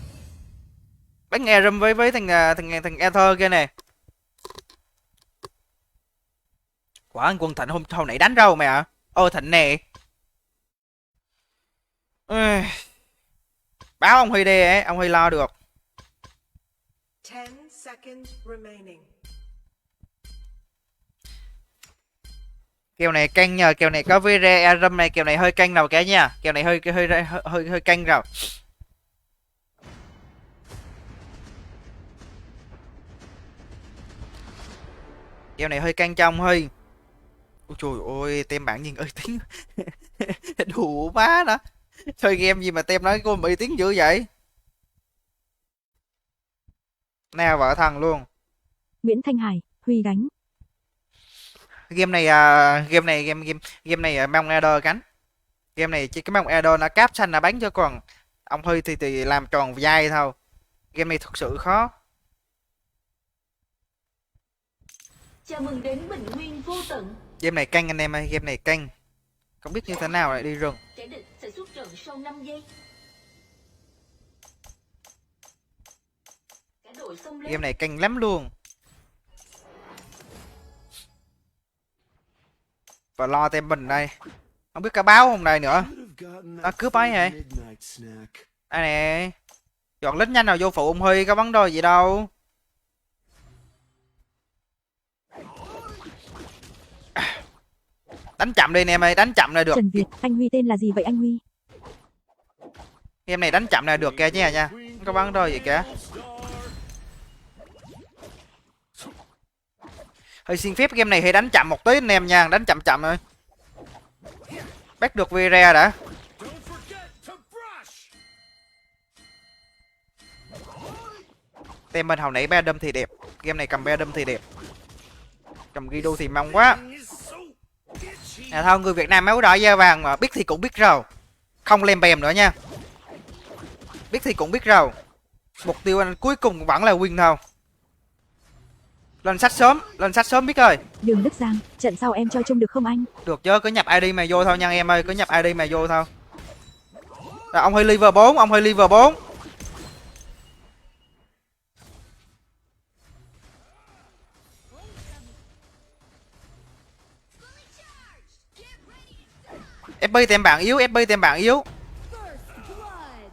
Bắn Erum với thằng Ether kia nè. Quả anh quân Thịnh hôm nãy đánh râu mày ạ. Thịnh nè. Ui. Báo ông Huy đi ấy, ông Huy lo được.
10 seconds remaining.
Kèo này canh nhờ, kèo này có Vire Aram này, kèo này hơi canh rồi cả nha. Kèo này hơi canh rồi. Kèo này hơi canh cho ông Huy. Ôi trời ơi, tem bạn nhìn uy tín. Đủ má đó. Chơi game gì mà tem nói cô uy tín dữ vậy? Nè vợ thằng luôn.
Nguyễn Thanh Hải, Huy gánh.
Game này game này mong Eder cánh. Game này chỉ cái mong Eder nó cáp xanh là bắn cho, còn ông Huy thì làm tròn vai thôi. Game này thực sự khó.
Chào mừng đến Bình Nguyên Vô Tận.
Game này canh anh em ơi, game này canh. Không biết như thế nào lại đi rừng.
Kẻ địch sẽ xuất trận sau 5 giây. Cả đội xông lên.
Game này canh lắm luôn. Và lo tem mình đây. Không biết cá báo hôm nay nữa. Nó cướp ấy hả? Đây nè. Chọn lít nhanh nào vô phụ ông Huy, có vấn đề gì đâu. Đánh chậm đi anh em ơi, đánh chậm là được.
Trần Việt, anh Huy tên là gì vậy anh Huy?
Game này đánh chậm là được kìa chứ nha. Không có vấn đề gì cả. Hơi xin phép game này hay đánh chậm một tí anh em nha, đánh chậm chậm thôi. Bắt được Vire đã. Tem bên hồi nãy ba đâm thì đẹp. Game này cầm ba đâm thì đẹp. Cầm Guido thì mong quá. À thôi, người Việt Nam máu đỏ da vàng mà biết thì cũng biết rồi. Không lem bèm nữa nha. Biết thì cũng biết rồi. Mục tiêu anh cuối cùng vẫn là win thôi. Lên sách sớm biết ơi.
Đường Đức Giang, trận sau em cho chung được không anh?
Được chứ, cứ nhập ID mà vô thôi nha em ơi, cứ nhập ID mà vô thôi. Rồi, ông Huy level 4, ông Huy level 4. FP tem bạn yếu, FP tem bạn yếu.
First blood.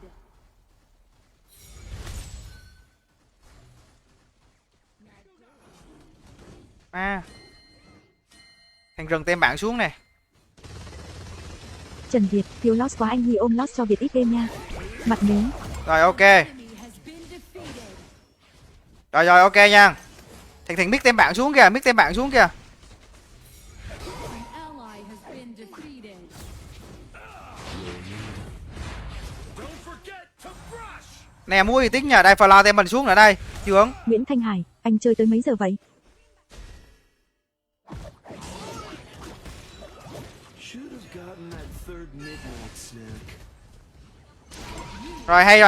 À. Thằng rừng tem bạn xuống nè.
Trần Việt, thiếu loss quá anh Huy ôm loss cho Việt ít game nha. Mặt nhớ.
Rồi ok.
Enemy has been defeated.
Rồi ok nha. Thằng biết tem bạn xuống kìa, biết tem bạn xuống kìa.
An ally has been defeated.
Nè mua uy tín nhờ, đây phải lo tem mình xuống nữa đây. Chướng.
Nguyễn Thanh Hải, anh chơi tới mấy giờ vậy?
Rồi hay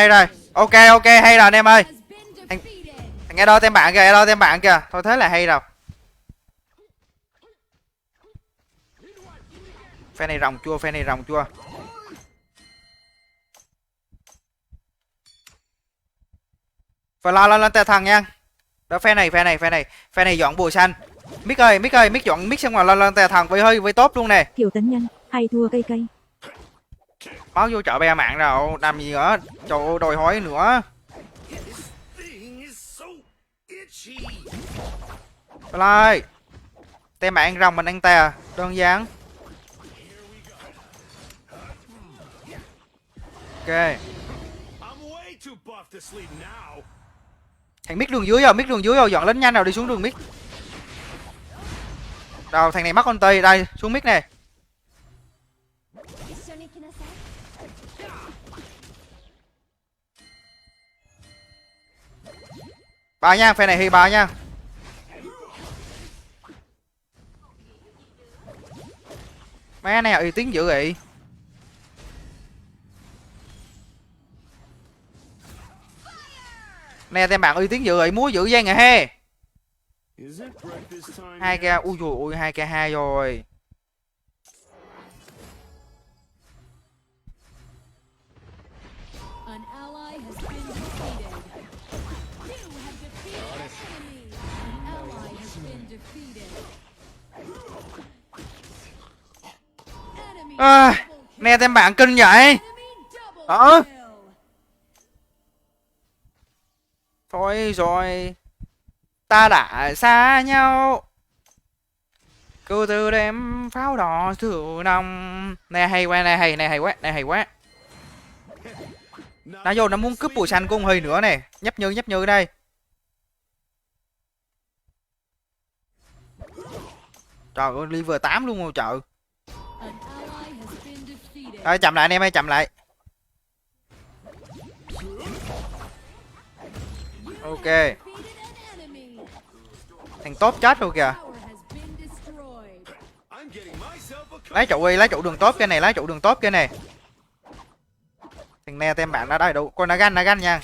rồi. Ok hay rồi anh em ơi.
Has been defeated.
Thằng nghe đo tem bạn kìa, đo tem bạn kìa. Thôi thế là hay rồi. Phe này rồng chua, Phải lo lên tè thằng nha. Đó phe này dọn bùa xanh. Mick ơi, Mick dọn Mick xong rồi lên tè thằng với tốt luôn nè.
Kiều Tấn Nhân, hay thua cây.
Máu vô chợ be mạng rồi, làm gì nữa. Trời ơi, đòi hỏi nữa. Rồi. Tem bạn rồng mình ăn tè, đơn giản. Ok. Thằng Mick đường dưới rồi, dọn lính nhanh nào đi xuống đường Mick. Đâu, thằng này mắc con tì, đây, xuống Mick nè. Bà nha, phe này thì bà nha. Mấy này uy tín dữ vậy. Nè tem bạn uy tín dữ vậy, múa dữ gian à he. 2k, ui dồi ôi 2k2 rồi.
An ally has been defeated. You have defeated an enemy. An ally has been defeated. Enemy
À,
double kill.
nè tem bạn kinh vậy.
Enemy
Ờ.
kill.
Thôi rồi, ta đã xa nhau. Cứ từ đêm pháo đỏ thử năm. Này hay quá, này hay quá, này hay quá. Nó vô nó muốn cướp bùa xanh của ông Huy nữa nè. Nhấp như đây. Trời ơi, liver 8 luôn rồi trời.
An ally has been defeated.
Ơi chậm lại anh em ơi, chậm lại. Ok,
Defeated an enemy.
thằng tốt chết rồi kìa.
Tower has been destroyed.
I'm getting myself a
Lấy trụ đi, lấy trụ đường tốt kia này, lấy trụ đường tốt kia này. Thằng ne tem bạn ra đây đâu. Coi nó ganh nha.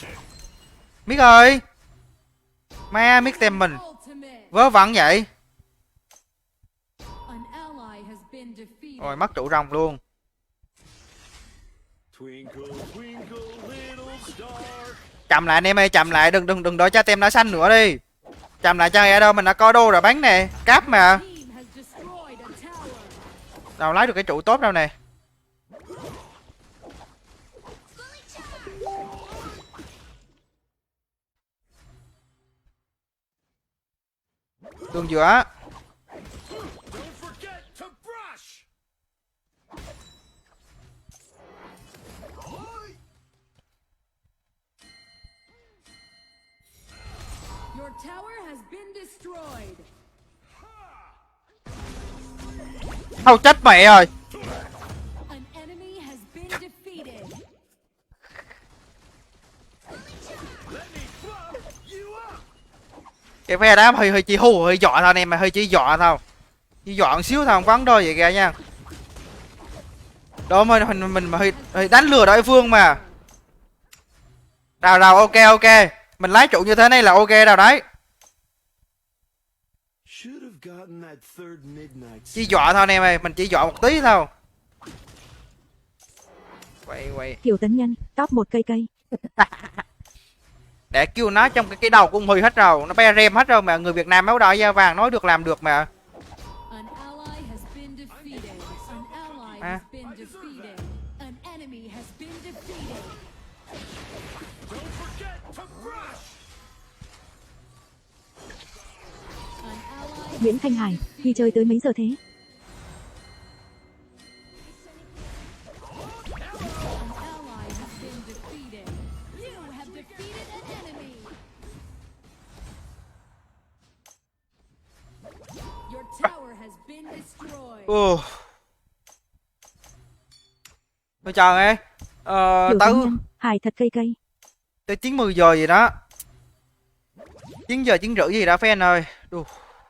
Miết ơi. Ma Miết tem mình.
Ultimate.
Vớ vẩn vậy.
An ally has been defeated.
Rồi mất trụ rồng luôn.
twinkle, twinkle, little star.
Chậm lại anh em ơi, chậm lại, đừng đợi cho tem nó xanh nữa đi. Chậm lại cho nghe đâu, mình đã có đô rồi bắn nè, cáp mà.
Team has destroyed a tower.
Đâu lấy được cái trụ tốt đâu nè. Đường giữa.
Don't forget to brush.
Your tower has been destroyed.
Thôi chết mẹ rồi.
An enemy has been defeated.
Cái phe đá hơi chỉ hù, hơi dọa thôi anh em, mà hơi chỉ dọa thôi. Chỉ dọa một xíu thôi, không quán đôi vậy kìa nha. Đó mình hơi đánh lừa đối phương mà. Rồi ok. Mình lái trụ như thế này là ok rồi đấy.
Should have gotten that third midnight.
Chỉ dọa thôi anh em ơi, mình chỉ dọa một tí thôi. Quay.
Kiều Tấn Nhân, top 1 cây.
Để kêu nó trong cái đầu của ông Huy hết rồi, nó be rem hết rồi mà, người Việt Nam máu đỏ da vàng nói được làm được mà.
An ally has been defeated. An ally
À.
has been defeated. An enemy has been defeated.
Don't forget to brush.
An ally
Nguyễn Thanh Hải, Huy chơi tới mấy giờ thế?
An ally has been defeated. You have defeated an enemy. Your tower has been destroyed.
Ồ. Tôi chờ nghe.
Kiều
Tới
Tấn Nhân, Hải thật cây.
tới 9-10 giờ gì đó. 9 giờ 9 rưỡi gì đó fan ơi. Đù,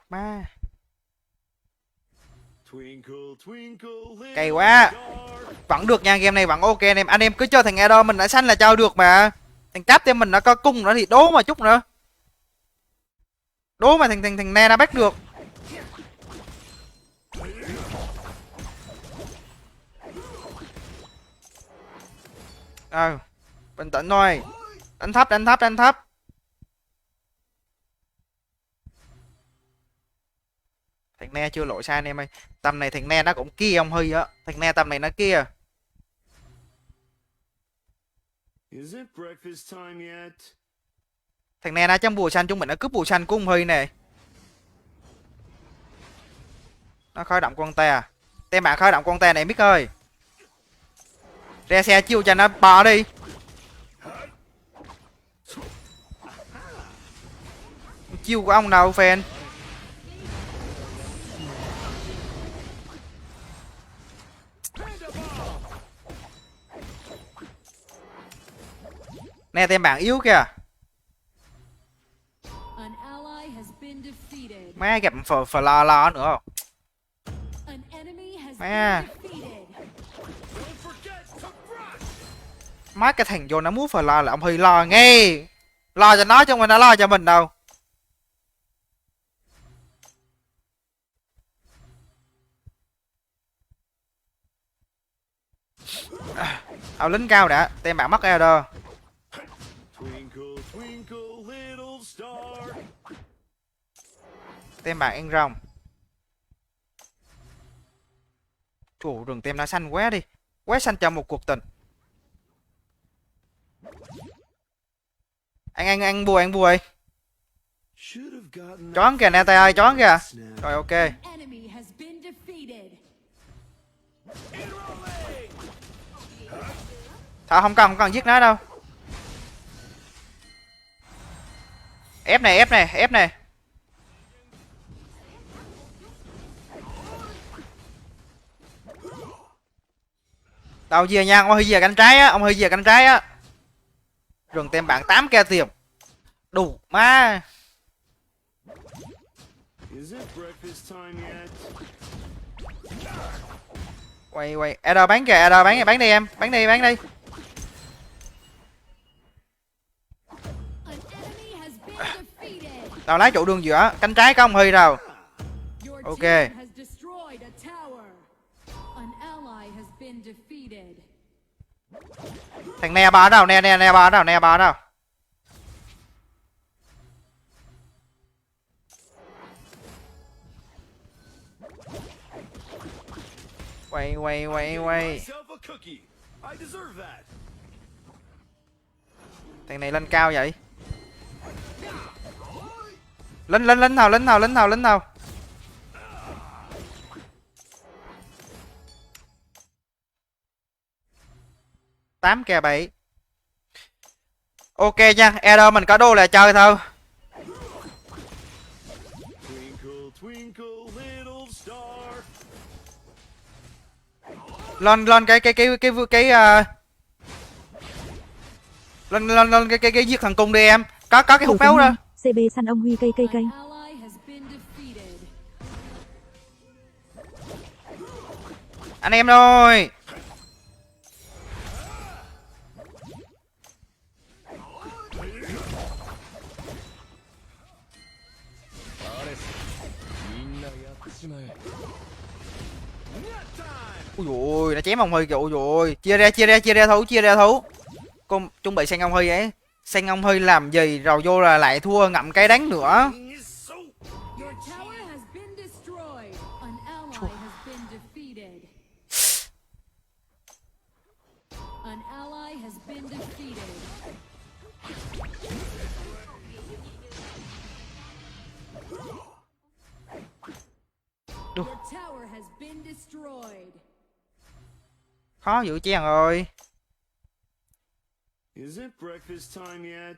má.
Twinkle, twinkle, little
Cay quá.
star.
Vẫn được nha, game này vẫn ok anh em cứ cho thằng Edo mình đã xanh là cho được mà. Thằng cáp tem mình nó có cung nữa thì đố mà chút nữa. Đố mà thằng Ne nó bắt được. Bình tĩnh thôi. Đánh thấp. Thằng Ne chưa lội sai anh em ơi. Tầm này thằng Ne nó cũng kia ông Huy á. Thằng Ne tầm này nó kia.
Is it breakfast time yet?
Thằng Ne nó trong bùa xanh, chúng mình nó cướp bùa xanh của ông Huy nè. Nó khởi động con te à. Tem bạn khởi động con te này Mick ơi. Re xe chiêu cho nó bò đi. Chiêu của ông nào fan. Nè tem bạn yếu kìa.
An ally has been defeated.
Má gặp phờ lo nữa.
An enemy has
Má.
been defeated.
Don't forget to brush.
Má cái thằng vô nó muốn phờ lo là ông Huy lo nghe. Lo cho nó chứ không phải nó lo cho mình đâu. Ao lính cao đã, tem bạn mất Elder.
Twinkle, twinkle, little star.
Tem bạn ăn rồng. Trời rừng tem nó xanh quá đi. Quá xanh cho một cuộc tình. Anh bùi, anh bùi.
Should have gotten that
Chón kìa, Nate ơi, chón kìa.
snap.
Rồi ok.
Enemy has been defeated.
Thôi không cần giết nó đâu. Ép này, ép này, ép này. Đâu về nha, ông hơi về cánh trái á, ông hơi về cánh trái á. Rừng tem bạn 8 ke tiền. Đủ má.
Is it breakfast time yet?
Quay. Ada bán kìa, Ada bán đi em, bán đi.
An enemy has been defeated.
Đâu lái trụ đường giữa, cánh trái có ông Huy đâu.
Your
Ok.
team has destroyed a tower. An ally has been defeated.
Thằng ne ba đâu, ne ba đâu. Quay.
Myself a cookie. I deserve that.
Thằng này lên cao vậy. Lính nào. 8 kè 7. Ok nha, error mình có đô là chơi thôi.
Twinkle, twinkle, little star.
Lên cái giết thằng cung đi em. Có cái hụt máu đó.
CB săn ông Huy cây.
An ally has been defeated.
Anh em ơi. Ui dồi, nó chém ông Huy kìa, ui dồi. Chia ra thú. Con chuẩn bị sang ông Huy ấy. Sang ông Huy làm gì rồi vô là lại thua ngậm cái đắng nữa.
Your tower has been destroyed. An ally has been defeated. An ally has been defeated. Your tower has been destroyed.
Khó giữ chen rồi.
Is it breakfast time yet?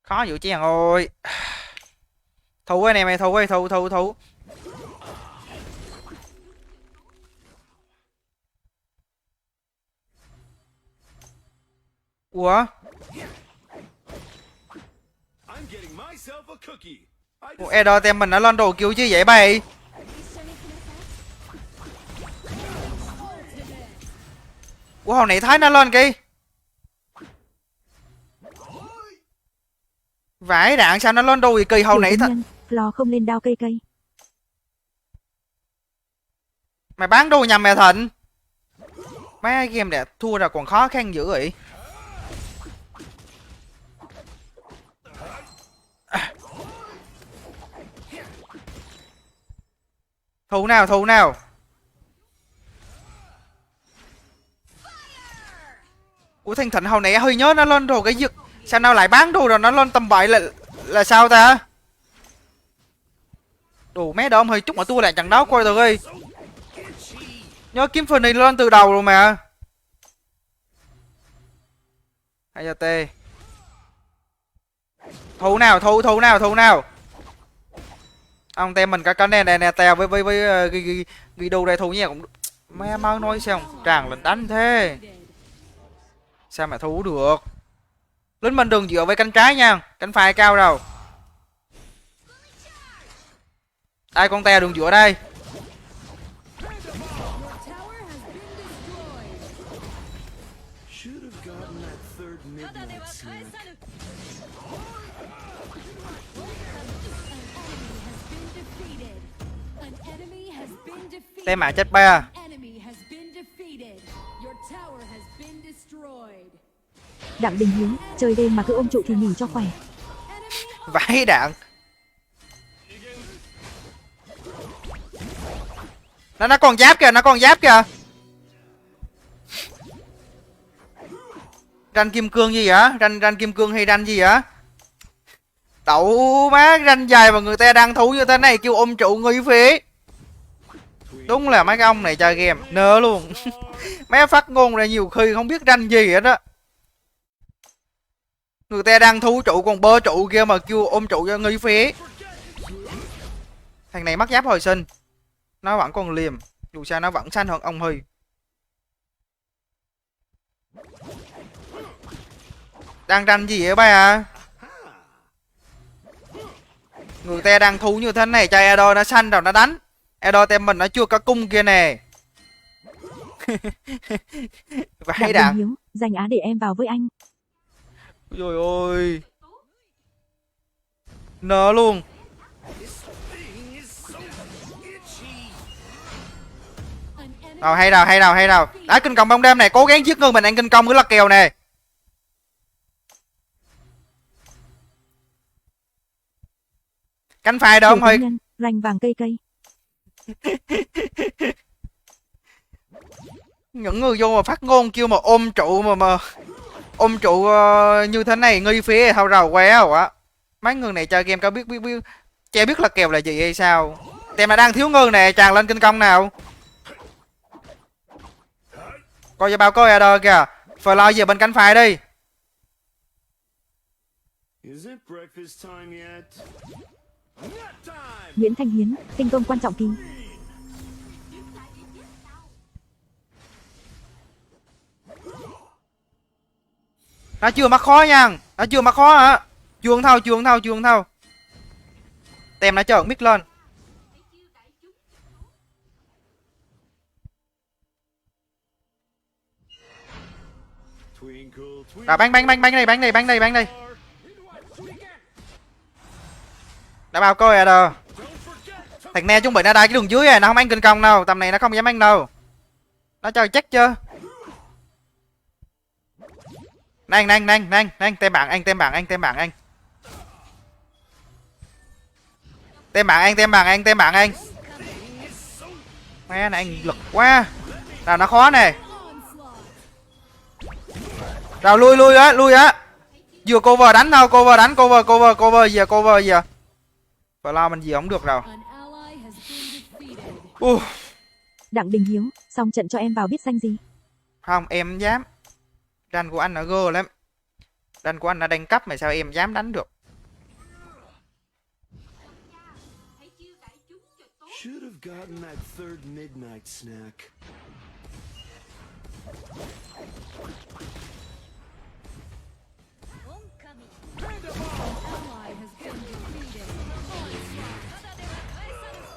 Khó giữ chen rồi. Thú anh em ơi, thú. Ủa?
I'm getting myself a cookie. I
Ủa, Edo tem mình đã lên đồ kêu chứ vậy bay. Ủa hồi nãy thấy nó lên kì. Vãi đạn sao nó lên đồ gì kỳ hồi nãy thật.
Flo không lên đao cây.
Mày bán đồ nhầm mẹ Thịnh. Mấy game để thua ra còn khó khăn dữ vậy. Thú nào. Ủa thằng Thịnh hồi nãy hơi nhớ nó lên đồ cái giật. Sao nào lại bán đồ rồi nó lên tầm bậy là sao ta? Đồ mé đó ông hơi chút mà tua lại trận đấu coi tụi ơi. Nhớ kiếm phần này lên từ đầu rồi mà. 2T. Thú nào. Ông tem mình có nè tèo với ghi đồ đây thú nha cũng mẹ mau nói xem tràn lên đánh thế. Sao mà thú được. Lính mình đường dựa với cánh trái nha, cánh phải cao rồi. Đây con tè đường dựa đây.
Your tower has been destroyed.
should have gotten that third midnight snack.
An enemy has been defeated.
Tem mạng chết ba.
Enemy has been defeated. Your tower has been destroyed.
Đặng Đình Hiếu, chơi đêm mà cứ ôm trụ thì nghỉ cho khỏe.
Vãi đạn. Nó còn giáp kìa, Ranh kim cương gì vậy? Ranh kim cương hay ranh gì vậy? Đậu má, ranh dài mà người ta đang thú như thế này kêu ôm trụ nguy phí. Đúng là mấy cái ông này chơi game nơ luôn. Mấy phát ngôn này nhiều khi không biết ranh gì hết á. Người ta đang thú trụ còn bơ trụ kia mà kêu ôm trụ cho nguy phí. Thằng này mắc giáp hồi sinh. Nó vẫn còn liềm. Dù sao nó vẫn xanh hơn ông Huy. Đang ranh gì vậy ba à? Người ta đang thú như thế này cho Edo nó xanh rồi nó đánh. Edo tem mình nó chưa có cung kia nè. Vãi đạn.
Hiếu, dành Á để em vào với anh.
Trời ơi. Nở luôn. Hay đâu. Đã kinh công bóng đêm này, cố gắng giết ngưng mình ăn kinh công cứ là kèo nè. Cánh phai đâu không Huy?
Ranh vàng cây.
Những người vô mà phát ngôn kêu mà ôm trụ mà ôm trụ như thế này nghi phí thao rầu quéo á. Mấy người này chơi game có biết chả biết là kèo là gì hay sao. Tem là đang thiếu ngư nè, tràn lên kinh công nào. Coi cho bao coi ở đâu kìa. Phải lo về bên cánh phải đi.
Nguyễn Thanh Hiến, kinh công quan trọng kỳ.
Nó chưa mắc khó nha. Nó chưa mắc khó hả? Chuông thâu. Tem nó chợn mít lên. Rồi bắn đây. Đã bao coi à đâu. Thằng ne chuẩn bị nó đai cái đường dưới này, nó không ăn kinh công đâu, tầm này nó không dám ăn đâu. Nó chơi chắc chưa? Nang, tem bạn anh. Tem bạn anh. Mẹ này anh lực quá. Nào nó khó nè. Rồi lui á. Vừa cover đánh thôi, cover giờ. Phải lo mình gì không được đâu.
Đặng Đình Hiếu, xong trận cho em vào biết danh gì?
Không, em không dám. Ranh của anh nó gơ lắm. Ranh của anh nó đánh cấp mà sao em dám đánh được.
Should have gotten that third midnight snack.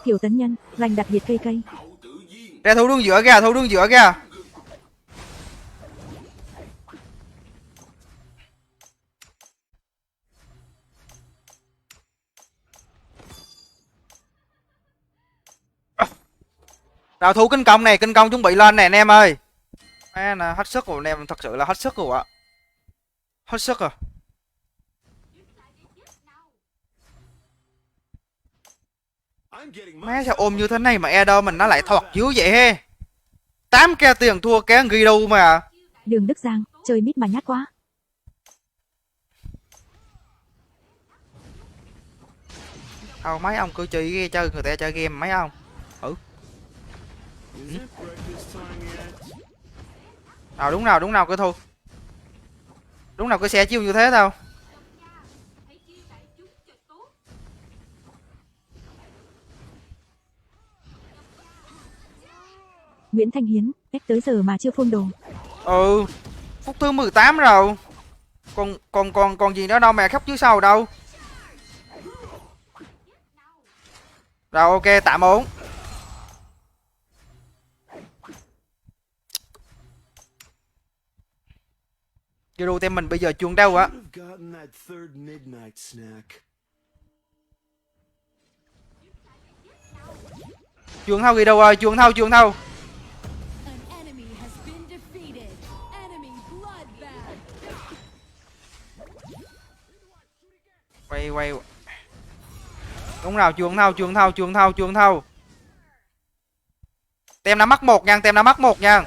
Kiều Tấn Nhân, Ranh đặt biệt cây.
Ra thu đường giữa kìa. Nào thu kinh công này, kinh công chuẩn bị lên nè anh em ơi. Má là hết sức rồi anh em, thật sự là hết sức rồi ạ. Hết sức rồi. Má sao ôm như thế này mà Edo mình nó lại thọt dữ vậy he. 8k tiền thua cái ghi đâu mà.
Đường Đức Giang, chơi mít mà nhát quá.
Mấy ông cứ chơi người ta chơi game mấy ông. Đúng nào cứ thu. Đúng nào cứ xe chiêu như thế đâu.
Nguyễn Thanh Hiến, ép tới giờ mà chưa phun đồ.
Phút thứ 18 rồi. Còn gì nữa đâu mà khóc chứ sau đâu. Rồi ok, tạm ổn. Zero tem mình bây giờ chuông đâu á. Chuông thâu gì đâu rồi, chuông thâu. Quay. Đúng nào, chuông thâu. Tem nó mắc một nha.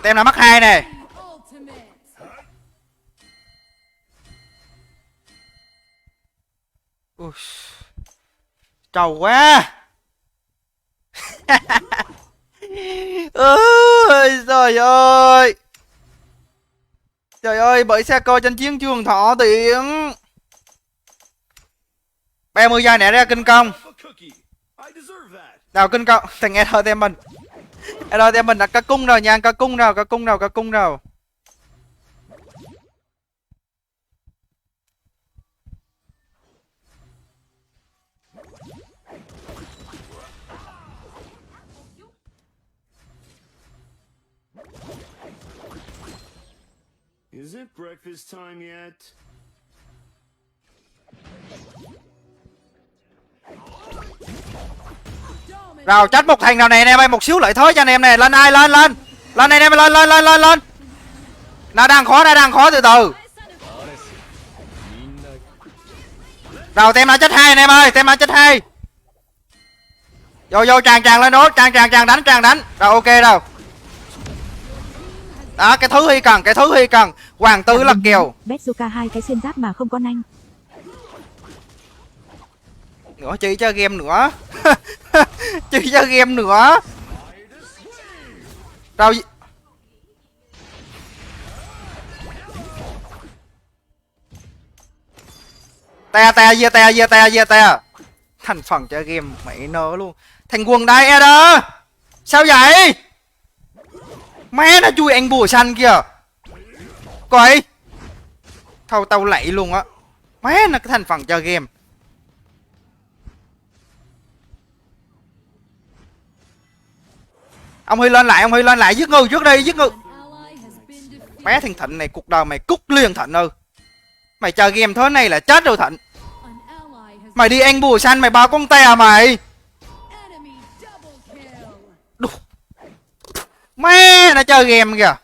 Tem là mắc 2 này.
Ultimate.
Ui, trầu quá. Ôi trời ơi. Trời ơi, bởi xe coi trên chiến trường thọ tiện. 30 giây nè ra kinh công.
A cookie. I deserve that.
Nào kinh công, thằng nghe thôi tem mình. Rồi tem mình đặt cá cung rồi nha, cá cung rồi, cá cung rồi, cá cung rồi.
Is it breakfast time yet?
Rồi trách một thằng nào này anh em ơi, một xíu lợi thế cho anh em này, lên ai lên lên. Lên này anh em lên lên lên lên lên. Nó đang khó từ từ. Rồi tem nó chết 2 anh em ơi, tem nó chết 2. Vô vô tràn lên đó, tràn đánh. Rồi ok rồi. Đó, cái thứ Hy cần, hoàng tứ lật kèo.
Betsuka 2 cái xuyên giáp mà không có nanh.
Nữa chị chơi game nữa. Chị chơi game nữa. Rồi te. Thành phần chơi game mày nơ luôn. Thành quần đây Eder. Sao vậy? Má nó chui anh bùa xanh kìa. Coi. Tao lạy luôn á. Má nó cái thành phần chơi game. Ông Huy lên lại, giết ngư.
Ally has been defeated.
Bé thằng Thịnh này cuộc đời mày cút liền Thịnh ơi. Mày chơi game thế này là chết rồi Thịnh.
An ally has
Mày đi anh bùa xanh mày bao con te mày.
enemy double kill.
Đù. Má nó chơi game kìa.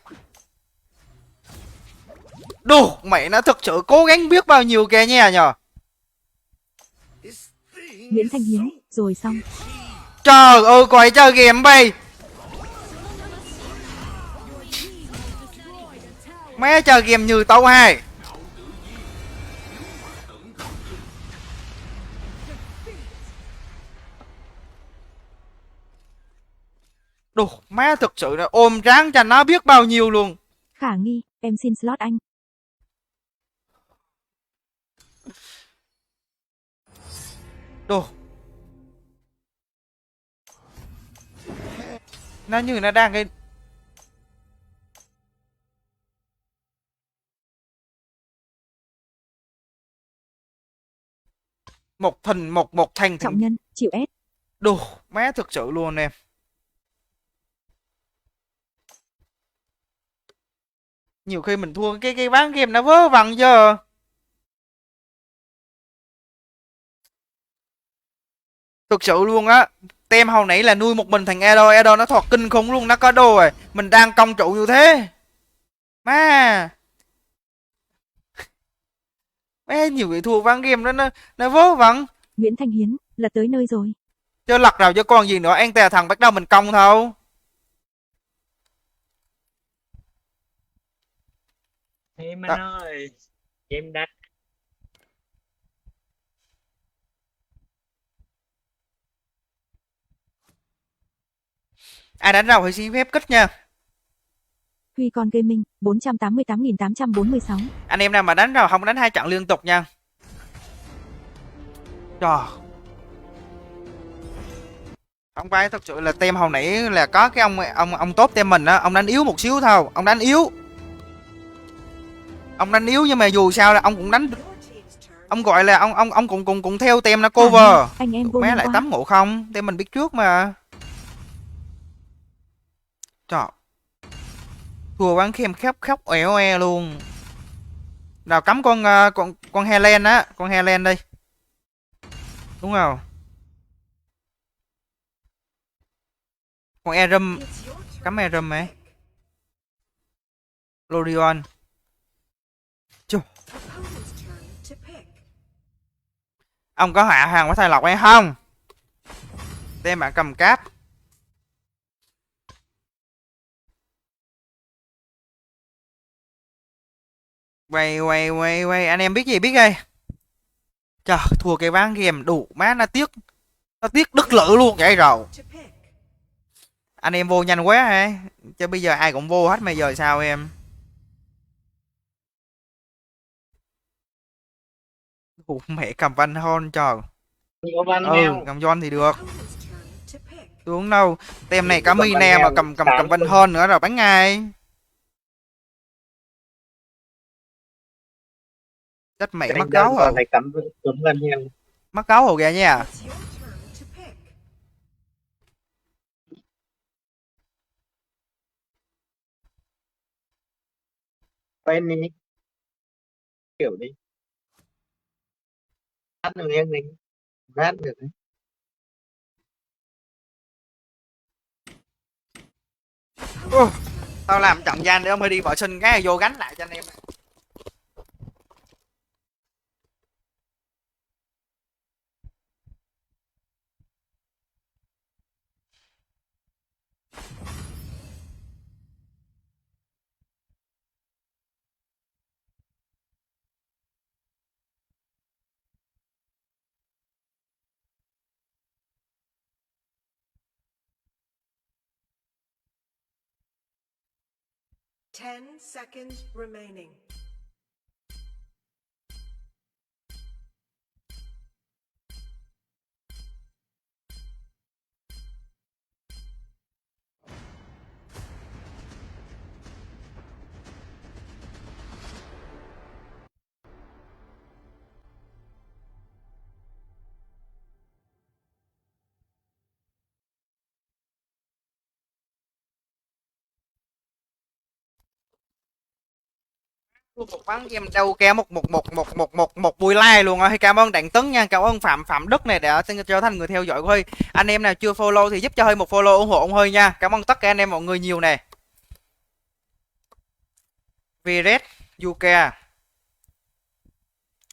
Đù, mày nó thực sự cố gắng biết bao nhiêu kìa nha nhờ.
This thing
Nguyễn
is
Thanh Hiến, rồi xong.
Trời ơi quậy chơi game bay. Má chơi game như tao hai. Đù, má thực sự là ôm ráng cho nó biết bao nhiêu luôn.
Khả nghi, em xin slot anh.
Đồ. Nó như nó đang cái. Một thành
Trọng nhân, chịu S.
Đồ, má thực sự luôn em. Nhiều khi mình thua cái bán game nó vớ vẩn chứ. Thực sự luôn á. Tem hồi nãy là nuôi một mình thằng Edo nó thọt kinh khủng luôn, nó có đồ rồi. Mình đang công trụ như thế. Má. Má nhiều người thua ván game đó nó vớ vẩn.
Nguyễn Thanh Hiến, là tới nơi rồi.
Chứ lật nào chứ còn gì nữa, ăn tè thằng bắt đầu mình công thôi.
Em anh ơi, em đánh.
Ai đánh đầu thì xin phép kích nha.
Huy Con Gaming, 488.846.
Anh em nào mà đánh rồi không đánh 2 trận liên tục nha. Trời. Không phải, thật sự là tem hồi nãy là có cái ông tốt tem mình á, ông đánh yếu một xíu thôi, ông đánh yếu. Ông đánh yếu nhưng mà dù sao là ông cũng đánh,
Your team's turn.
ông gọi là ông cũng theo tem nó cover.
Anh em vô
Má
nhân
lại
quá.
tắm ngộ không? Tem mình biết trước mà. Trời. Thua quán khem khóc ẻo e luôn. Nào cắm con Helen á, con Helen đi. Đúng không? Con Erum,
It's your turn.
cắm Erum ấy. Lorion.
Opponent's turn to pick.
Ông có hạ hàng với thầy Lộc hay không? Tem bạn cầm cáp. Quay anh em biết gì biết đây. Trời, thua cái ván game đủ má, nó tiếc đứt lử luôn vậy rồi.
To pick.
Anh em vô nhanh quá hả? Chứ bây giờ ai cũng vô hết mà giờ sao em? Ủa, mẹ cầm Van Hon trời.
Nhiều Van
Ừ,
Heo.
cầm John thì được.
Opponent's turn to pick.
Đúng đâu. Tem này cả
Cầm Van
Mina mà
Heo,
cầm
tám
Van
tuần.
Hon nữa rồi bắn ngay. Chết mẹ mắc gấu rồi.
Phải cắm Van Heo.
Mắc gấu rồi kìa nha.
It's your turn to pick.
Bên đi. Kiểu đi. Hát được em đi. Hát được đấy.
Ô, tao làm chậm gian để ông hơi đi bỏ sân cái vô gánh lại cho anh em.
Ten seconds remaining.
Một ván game đâu kéo một buổi like luôn rồi. Cảm ơn Đặng Tấn nha, cảm ơn Phạm Đức này đã trở thành người theo dõi của Huy. Anh em nào chưa follow thì giúp cho Huy một follow ủng hộ ông Huy nha. Cảm ơn tất cả anh em mọi người nhiều nè. Viret, Yuka,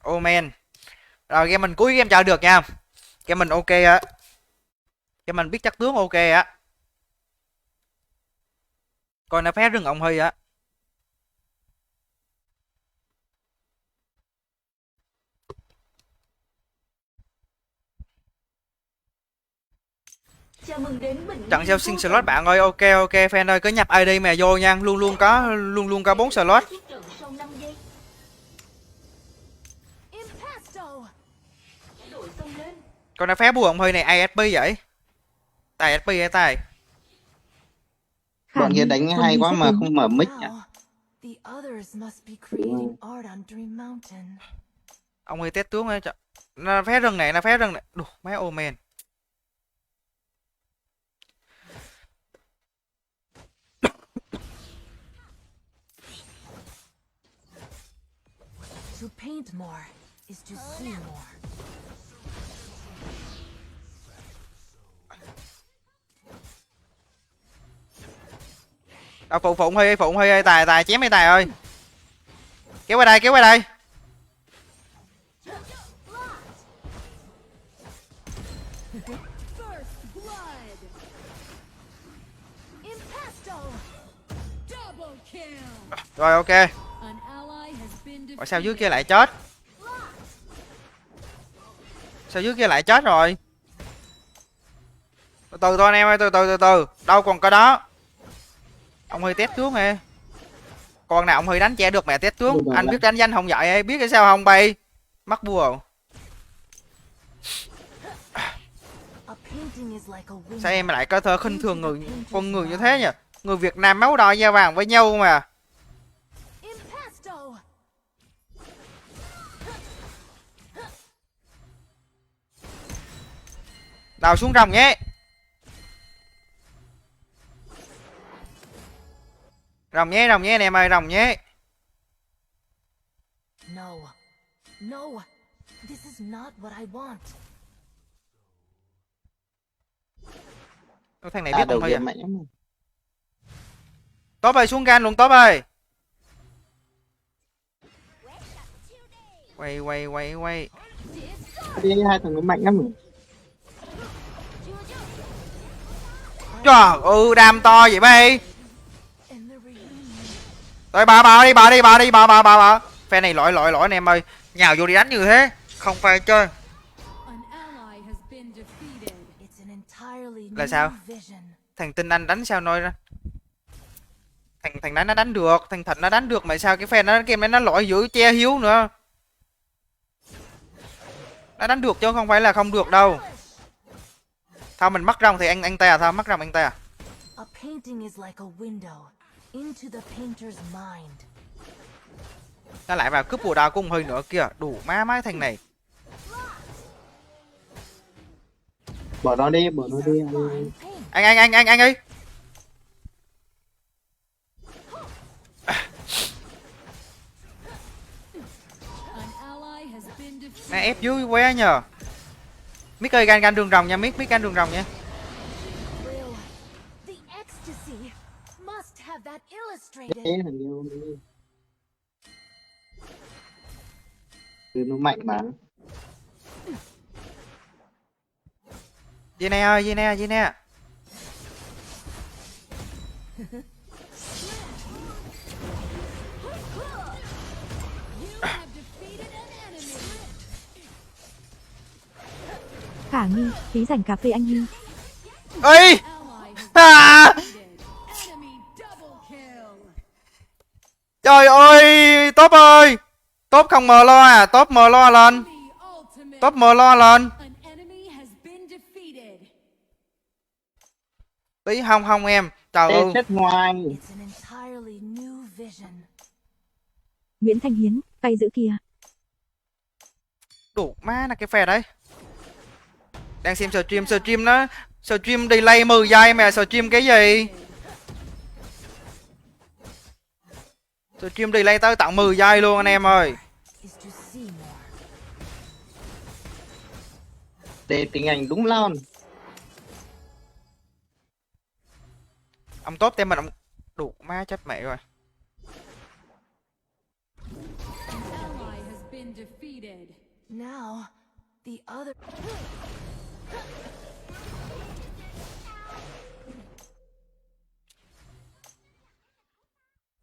Omen. Rồi game mình cuối game chào được nha. Game mình ok á. Game mình biết chắc tướng ok á. Coi nó phép rừng ông Huy á.
Chào mừng đến Bình
Chọn
Nguyên
sao
vô
xin
tận.
slot bạn ơi. Ok fan ơi, cứ nhập ID mà vô nha. Luôn có 4 slot.
Kết trận sau 5 giây.
Impasto.
Đội xông lên.
Con nó phép bùa ông Huy này ASP vậy. Tài SP hay tài?
Bọn kia đánh hay quá mà không mở mic nhỉ.
The others must be creating art on Dream Mountain.
Ông Huy test tướng ấy. Nó phép rừng này, Đủ, mấy Omen.
To paint more is to see more.
Phụ ông Huy ơi, tài chém mấy tài ơi. Kéo qua đây.
First blood. Impasto. Double kill.
Rồi ok.
An ally has been
Ủa, sao dưới
defeated.
kia lại chết? Sao dưới kia lại chết rồi? Từ từ thôi anh em ơi, từ từ. Đâu còn cái đó. Ông Huy test tướng nè. Con nào ông Huy đánh che được mẹ test tướng. Anh biết đánh danh không vậy ấy, biết cái sao không bay? Mắc bùa.
A painting is like a window.
Sao em lại có thể khinh thường con người như thế nhỉ? Người Việt Nam máu đỏ da vàng với nhau mà.
Impasto.
Đào xuống rồng nhé. Rồng nhé anh em ơi, rồng nhé.
No. No. This is not what I want.
Thằng này biết
đầu
ông Huy
game
à?
mạnh lắm.
Top ơi, xuống gan luôn Top ơi. Quay.
Đi hai thằng nó mạnh lắm rồi.
Trời ơi, đam to vậy bay.
And the reunion.
Rồi bà đi. Phe này lỗi anh em ơi, nhào vô đi đánh như thế không phải chơi.
An ally has been defeated.
It's an entirely
Là
new
sao?
vision.
Thằng Tinh Anh đánh sao nói ra. Thằng đấy nó đánh được, thằng Thịnh nó đánh được mà sao cái phe nó game này nó lỗi dữ che hiếu nữa. Nó đánh được chứ không phải là không được đâu. Thôi mình mắc rồng thì anh ta thôi, mắc rồng anh ta.
A painting is like a window into the painter's mind.
Nó lại vào cướp bùa đào cung hơi nữa kìa, đủ má mái thằng này.
Bỏ nó đi, bỏ nó đi.
Fine paint.
Anh ơi.
An ally has been defeated.
Nè ép dưới quá nhờ. Mick ơi gan đường rồng nha, Mick gan đường rồng nha.
Will, the ecstasy must have that illustrated.
Thế thằng yêu đi. Cứ nó mạnh mà.
Gì nè ơi, gì nè.
You have defeated an enemy.
Khả nghi, phí rảnh cà phê anh Huy.
Ơi.
Ally has been defeated. Enemy double kill.
Trời ơi, top ơi. Top không mờ lo à, top mờ lo lên.
Enemy ultimate.
Top mờ lo lên.
An enemy has been defeated.
Tí không em. Trời
Tê
ơi.
chết ngoài.
It's an entirely new vision.
Nguyễn Thanh Hiến, tay giữ kia.
Đủ má là cái phe đấy. Đang xem stream nó stream delay 10 giây mà stream cái gì? Stream delay tới tận 10 giây luôn anh em ơi.
Is to see more.
Tê tiếng Anh đúng lon.
Ông tốt tem mình ông đủ má chết mẹ rồi.
An ally has been defeated.
Now, the other.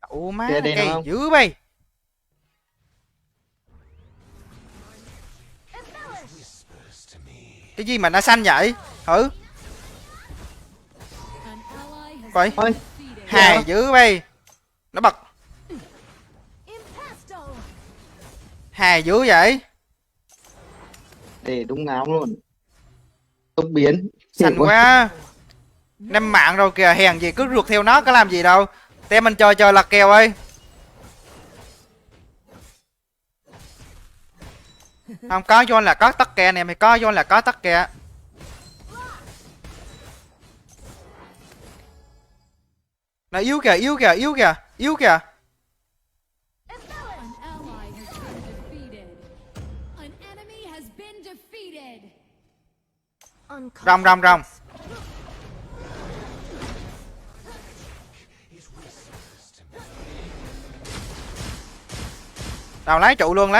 Ủa má
Kìa, đây
cây
nào không?
dữ bay. Cái gì mà nó xanh vậy? Thử.
An ally has
Vậy.
Ôi,
defeated.
Hài dữ bay. Nó bật.
Impasto!
Hài dữ vậy.
Tê đúng ngáo luôn. Tốc biến.
Xanh quá. 5 mạng rồi kìa, hèn gì cứ rượt theo nó có làm gì đâu. Tem mình chơi lật kèo ơi. Không có John là có tất kè này, mày có John là có tất kè. Nó yếu kìa.
An ally has been defeated. An enemy has been defeated.
Rồng. Nào lấy trụ luôn.
The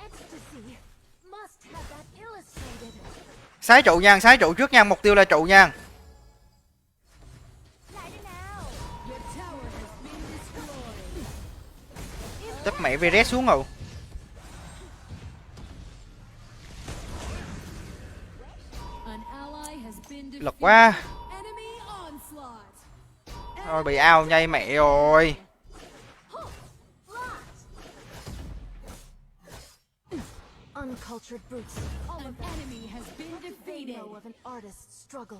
ecstasy must have that illustrated.
Sái trụ trước nha, mục tiêu là trụ nha.
Light it out.
Your tower has been destroyed.
Chắc mẹ Veres xuống rồi.
An ally has been defeated.
Lực quá.
Enemy onslaught.
Thôi bị ao nhây mẹ rồi.
Uncultured brutes. All
An
of them.
enemy has been
They
defeated.
know of an artist's struggle.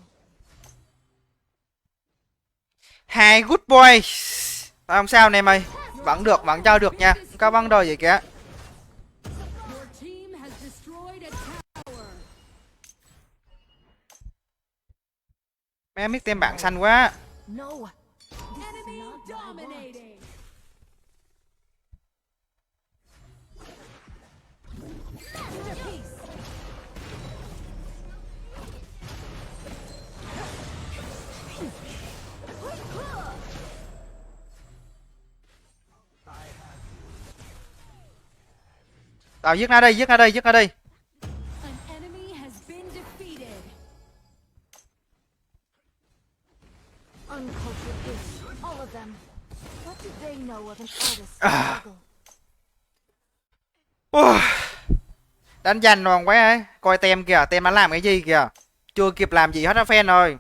Hai good boy. Không sao anh em ơi. Vẫn được, vẫn cho được nha. Không có vấn đề gì cả.
Your team has destroyed a tower.
Mấy em biết tem bạn xanh quá.
No. This is
Enemy
not what I want.
dominating.
Masterpiece.
Tao giết nó đi.
An enemy has been defeated.
Uncultured brutes. All of them. What do they know of an artist's struggle?
Ui, đánh nhanh ngon quá ấy. Coi tem kìa, tem nó làm cái gì kìa. Chưa kịp làm gì hết á fan ơi.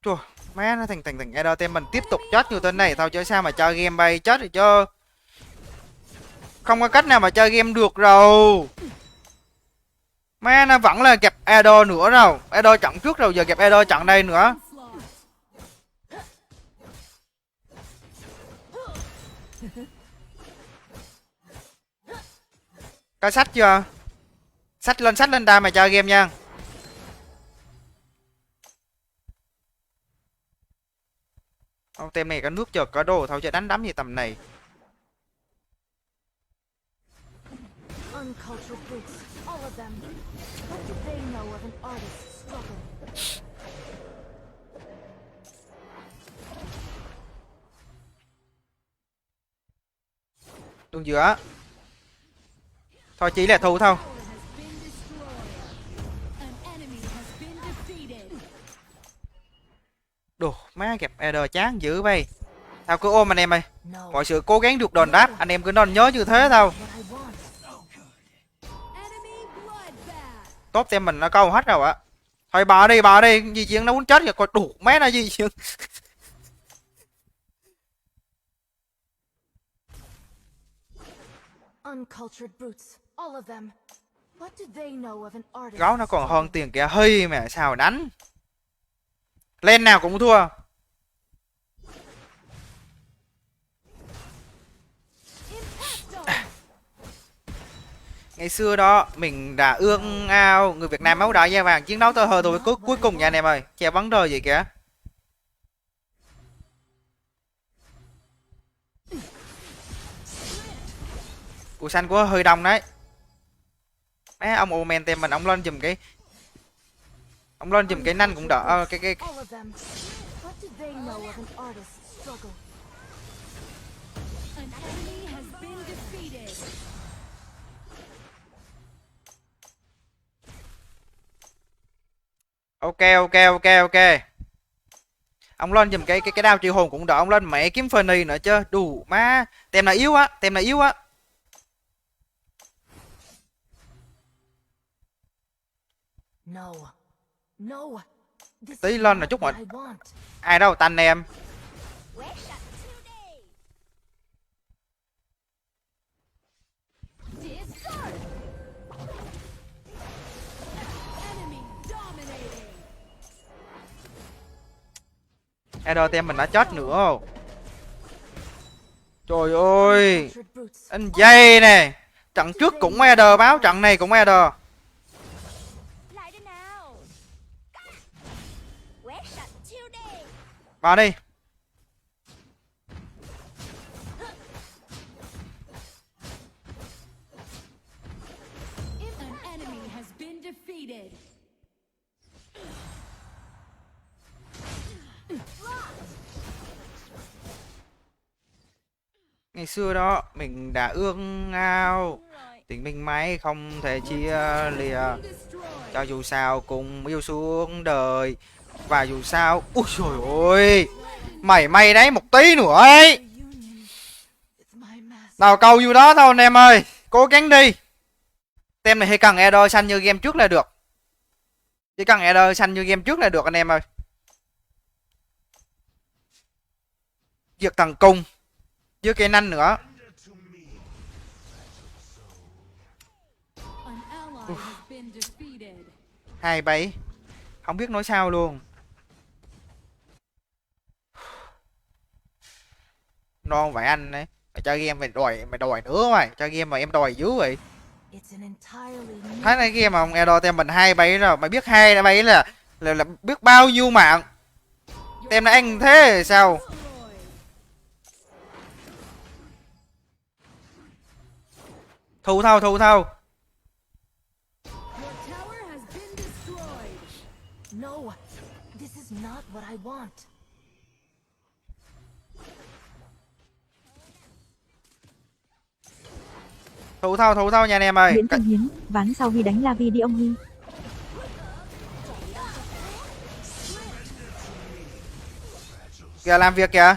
Chua, má nó thành Eder tem mình tiếp tục chết như tên này. Tao chứ sao mà chơi game bay chết rồi chứ. Không có cách nào mà chơi game được rồi. Má nó vẫn là kẹp Eder nữa đâu. Eder chặn trước rồi, giờ kẹp Eder chặn đây nữa. Có sách chưa? Sách lên đa mà chơi game nha. Ông tem này có nước chưa, có đồ thôi chứ đánh đấm gì tầm này.
Uncultured brutes, all of them. What do they know of an artist's struggle?
Đường giữa. Thôi chỉ là thu thôi. Đồ má kẹp Eder chán dữ bay. Tao cứ ôm anh em ơi.
No.
Mọi sự cố gắng được đền đáp, anh em cứ nên nhớ như thế thôi.
What I want.
Tốt tem mình nó câu hết rồi ạ. Thôi bà đi, di chuyển nó muốn chết rồi, coi đủ mé nó di chuyển.
Uncultured brutes, all of them. What do they know of an artist's
Gấu nó còn hơn
struggle?
tiền kìa, hơi mà sao đánh. Lên nào cũng thua. Ngày xưa đó mình đã ương ao người Việt Nam máu đỏ da vàng chiến đấu tới hơi thôi cuối cùng nha anh em ơi, che vấn đề gì kìa. Củ xanh của hơi đông đấy. Mấy ông Omen tem mình ông lên giùm cái nanh cũng đỡ cái
All of them. What do they know of an artist's struggle?
An enemy has been defeated.
ok. Ông lên giùm cái đao triệu hồn cũng đỡ, ông lên mẹ kiếm Fanny nữa chứ. Đủ má, tem là yếu á.
No. No. This
Tí
is
lên là
not
chút
what
mà.
I want.
Ai đâu tanh em. Eder tem mình đã chết nữa. Trời ơi,
Uncultured brutes.
anh dây nè. Trận trước cũng Eder báo, trận này cũng Eder.
Lại đây nào. Quét sạch chiêu đi.
Vào đi.
An enemy has been defeated.
Ngày xưa đó mình đã ương ao tình minh máy không thể chia lìa, cho dù sao cùng yêu xuống đời. Và dù sao, ui trời ơi, mày may đấy một tí nữa ấy.
Reunion with my master.
Nào câu vô đó thôi anh em ơi, cố gắng đi. Tem này hay cần Eder xanh như game trước là được. Chỉ cần Eder xanh như game trước là được anh em ơi. Diệt thần cung với cây nanh nữa.
An ally has been defeated.
27 không biết nói sao luôn. Non vậy anh ấy. Mày chơi game mày đòi nữa mày. Chơi game mà em đòi dữ vậy.
It's an entirely new
Thấy này game mà ông Eder tem mình 27 rồi. Mày biết 27 là biết bao nhiêu mạng. Tem này anh thế sao? Thu thâu.
Your tower has been destroyed.
No. This is not what I want.
Thu thâu nha anh em ơi.
Nguyễn Công Hiến, ván sau Huy đánh Lavi đi ông Huy.
Kìa làm việc kìa.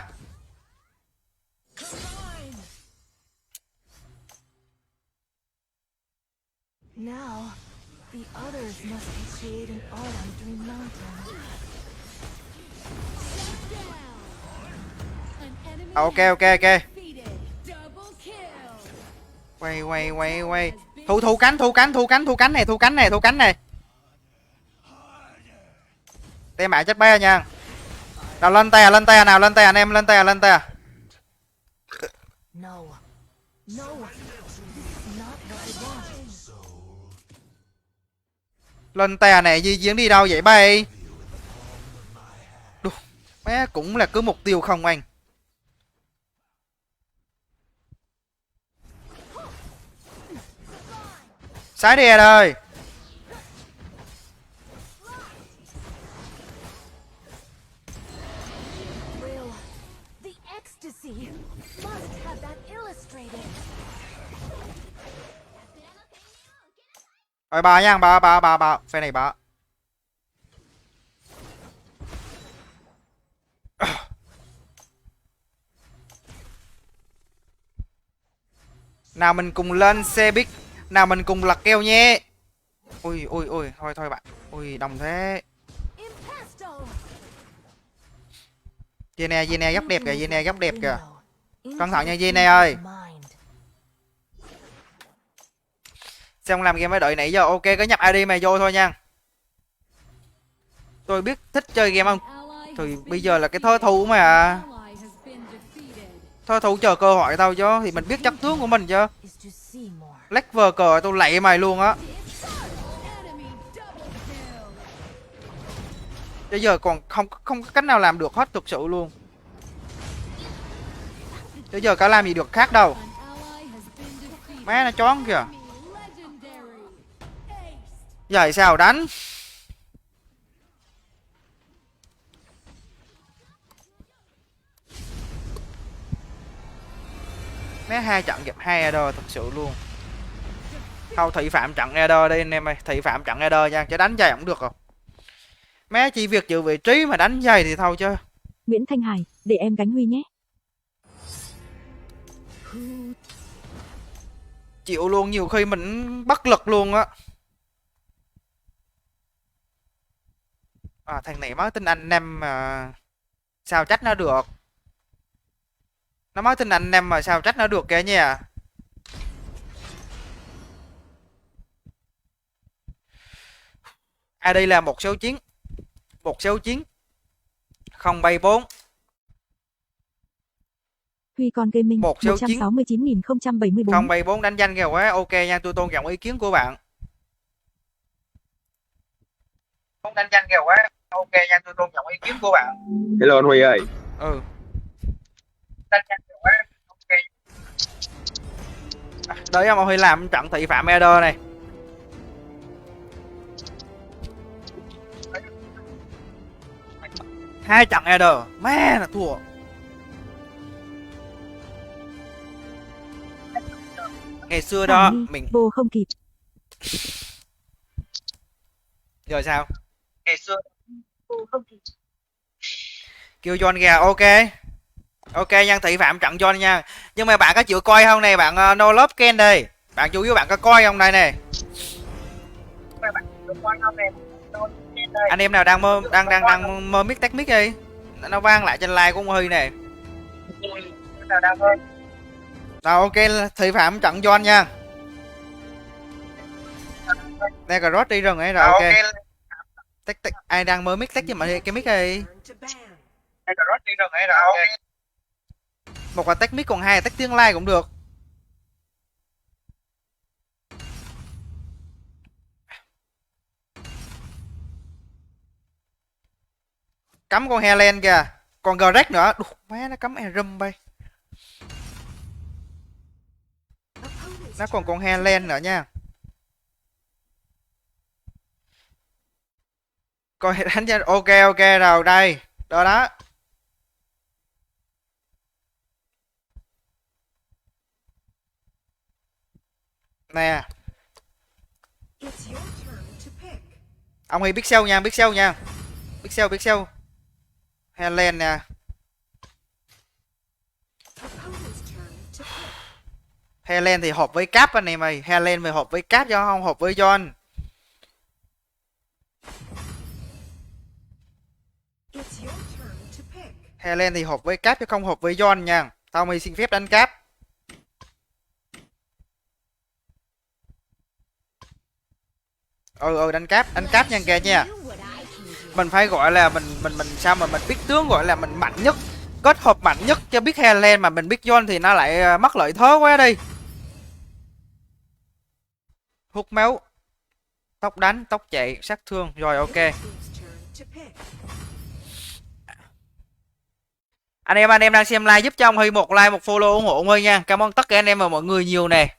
Now, the others must be creating art on Dream Mountain.
An enemy
Ok
has
ok ok.
defeated. Double kill.
Quay. Thu cánh này. Tem mẹ chết bé nha. Nào lên tè nào, lên tè anh em, lên tè.
No. No. This is not what I want.
Lên tè này di chuyển đi đâu vậy bay? Đù, má cũng là cứ mục tiêu không anh. Sái đi ơi.
Will, the ecstasy must have that illustrated.
Rồi bà nha, bà. Phe này bà. Nào mình cùng lên xe buýt, nào mình cùng lật keo nhé. Ui, thôi bạn. Ui, đông thế.
Impasto.
Gene góc đẹp kìa, Gene góc đẹp kìa.
Into
Cẩn thận nha
the
Gene ơi.
mind.
Xong làm game mới đợi nãy giờ, ok có nhập ID mày vô thôi nha. Tôi biết thích chơi game không? Thì bây giờ là cái thơ thủ mà. Thơ thủ chờ cơ hội tao chứ, thì mình biết chất tướng của mình chứ.
Is to see more.
Lever cờ tôi lạy mày luôn á. Bây giờ còn không có cách nào làm được hết thực sự luôn. Bây giờ cả làm gì được khác đâu. Má nó chón kìa. Vậy sao đánh? Mấy 2 trận gặp 2 Eder thật sự luôn. Thôi thị phạm trận Eder đi anh em ơi, thị phạm trận Eder nha, chứ đánh dày không được rồi. Má chỉ việc giữ vị trí mà đánh dày thì thôi chứ.
Nguyễn Thanh Hải, để em gánh Huy nhé.
Chịu luôn, nhiều khi mình bất lực luôn á. À, thằng này mới tin anh em mà sao trách nó được. Nó mới tin anh em mà sao trách nó được kìa nha. À đây là 169. 169. Không bay 4.
Huy con gaming
169.
169.074.
Không bay 4 đánh danh kìa quá. Ok nha, tôi tôn trọng ý kiến của bạn. Không đánh danh kìa quá. Ok nha, tôi tôn trọng ý kiến của bạn.
Hello anh Huy ơi.
Ừ. Đánh danh kìa quá. Ok. Đợi em Huy làm trận thị phạm Eder này. Hai trận Eder, má là thua. Ngày xưa đó mình
vô không kịp.
giờ sao? Ngày xưa không kịp. Kêu John kìa, ok. Ok nha, thị phạm trận John nha. Nhưng mà bạn có chịu coi không này, bạn No Love Ken đây. Bạn chú ý bạn có coi không đây nè. Anh em nào đang mơ mic tech mic đi. Nó vang lại trên like của ông Huy nè. Rồi ok, thị phạm trận John nha. Đây cà rốt đi rừng ấy rồi, ok. Ai đang mơ mic tech cho mà cái mic đi. Đây cà rốt đi rừng ấy rồi, ok. Một là tech mic, còn hai là tech tiếng like cũng được. Cắm con Helen kìa. Còn Greg nữa. Đù, má nó cắm Erum bay. Nó còn con Helen nữa nha. Coi đánh cho ok rồi đây. Đó đó. Nè. Ông Huy biết sâu nha, biết sâu. Helen nè. Helen thì hợp với Cap anh em ơi. Helen phải hợp với Cap chứ không hợp với John.
It's your turn to pick.
Helen thì hợp với Cap chứ không hợp với John nha. Tao mày xin phép đánh Cap. Đánh Cap nha kìa nha. Mình phải gọi là mình sao mà mình biết tướng gọi là mình mạnh nhất, kết hợp mạnh nhất, cho biết Helen mà mình biết John thì nó lại mất lợi thế quá đi. Hút máu, tốc đánh, tốc chạy, sát thương. Rồi ok.
Team's turn to pick.
Anh em đang xem live giúp cho ông Huy một like, một follow ủng hộ ông Huy nha. Cảm ơn tất cả anh em và mọi người nhiều nè.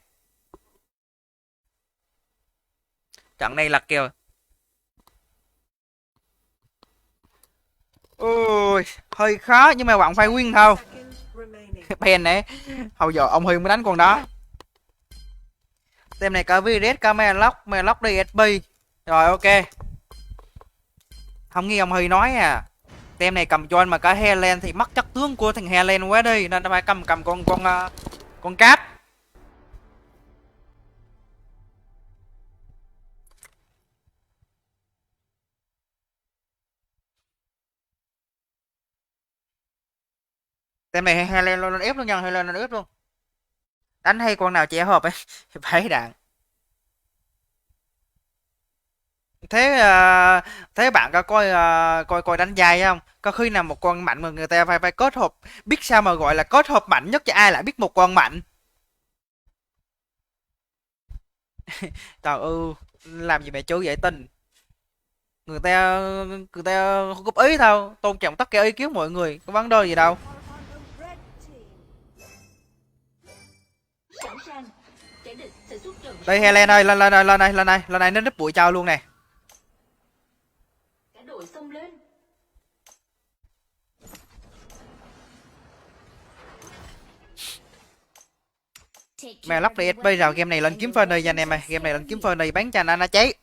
Trận này là kìa. Ôi, hơi khó nhưng mà bạn phải win thôi.
Seconds remaining.
Pen này, hồi giờ ông Huy mới đánh con đó. Tem này có Virus, có Melock đi SP. Rồi ok. Không nghe ông Huy nói à. Tem này cầm John mà có Helen thì mất chất tướng của thằng Helen quá đi, nên nó phải cầm con Cap. Tem này Helen lên ép luôn nha, Helen lên ép luôn. Đánh hay con nào trẻ hợp ấy phải đạn. Thế bạn có coi đánh dài không? Có khi nào một con mạnh mà người ta phải kết hợp, biết sao mà gọi là kết hợp mạnh nhất, cho ai lại biết một con mạnh. Trời ơi, làm gì mẹ chú vậy Tình. Người ta không góp ý thôi, tôn trọng tất cả ý kiến mọi người, có vấn đề gì đâu.
Sẵn sàng. Kẻ địch sẽ xuất trận.
Đây Helen ơi, lên này nó núp bụi trao luôn nè.
Cả đội xông lên.
Mẹ lóc đi SP rồi, game này lên kiếm phơi này nha anh em ơi, game này lên kiếm phơi này bán cho anh nó cháy.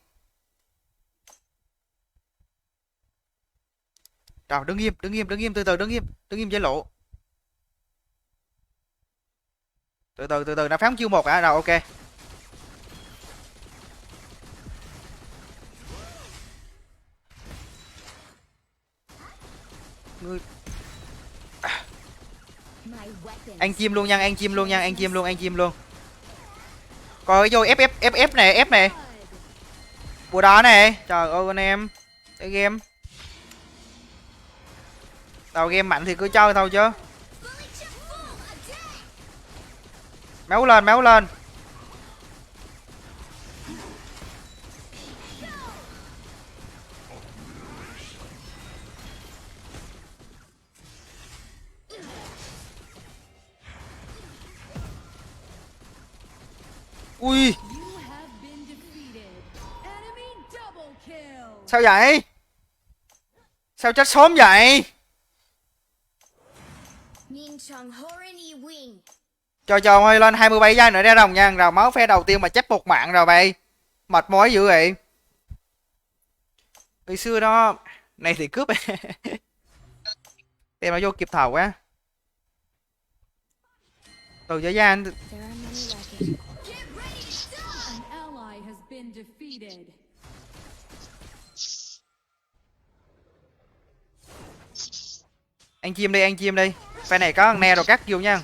Rồi đứng im, từ từ đứng im chế lộ. Từ từ nó phán chiêu một rồi ok. Ngươi anh chim luôn nha, anh chim luôn. Coi vô ép nè. Bùa đó nè. Trời ơi anh em. Cái game. Đầu game mạnh thì cứ chơi thôi chứ. Máu lên. Ui.
You have been defeated. Enemy double kill.
Sao vậy? Sao chết sớm vậy? Cho ơi lên 27 giây nữa ra rồng nha. Rồi máu phe đầu tiên mà chết một mạng rồi vậy. Mệt mỏi dữ vậy. Ngày xưa đó. Này thì cướp. Tem nó vô kịp thời quá. Từ giới gia anh.
An ally has been defeated.
Anh chim đi. Phe này có thằng nè rồi cắt vô nha.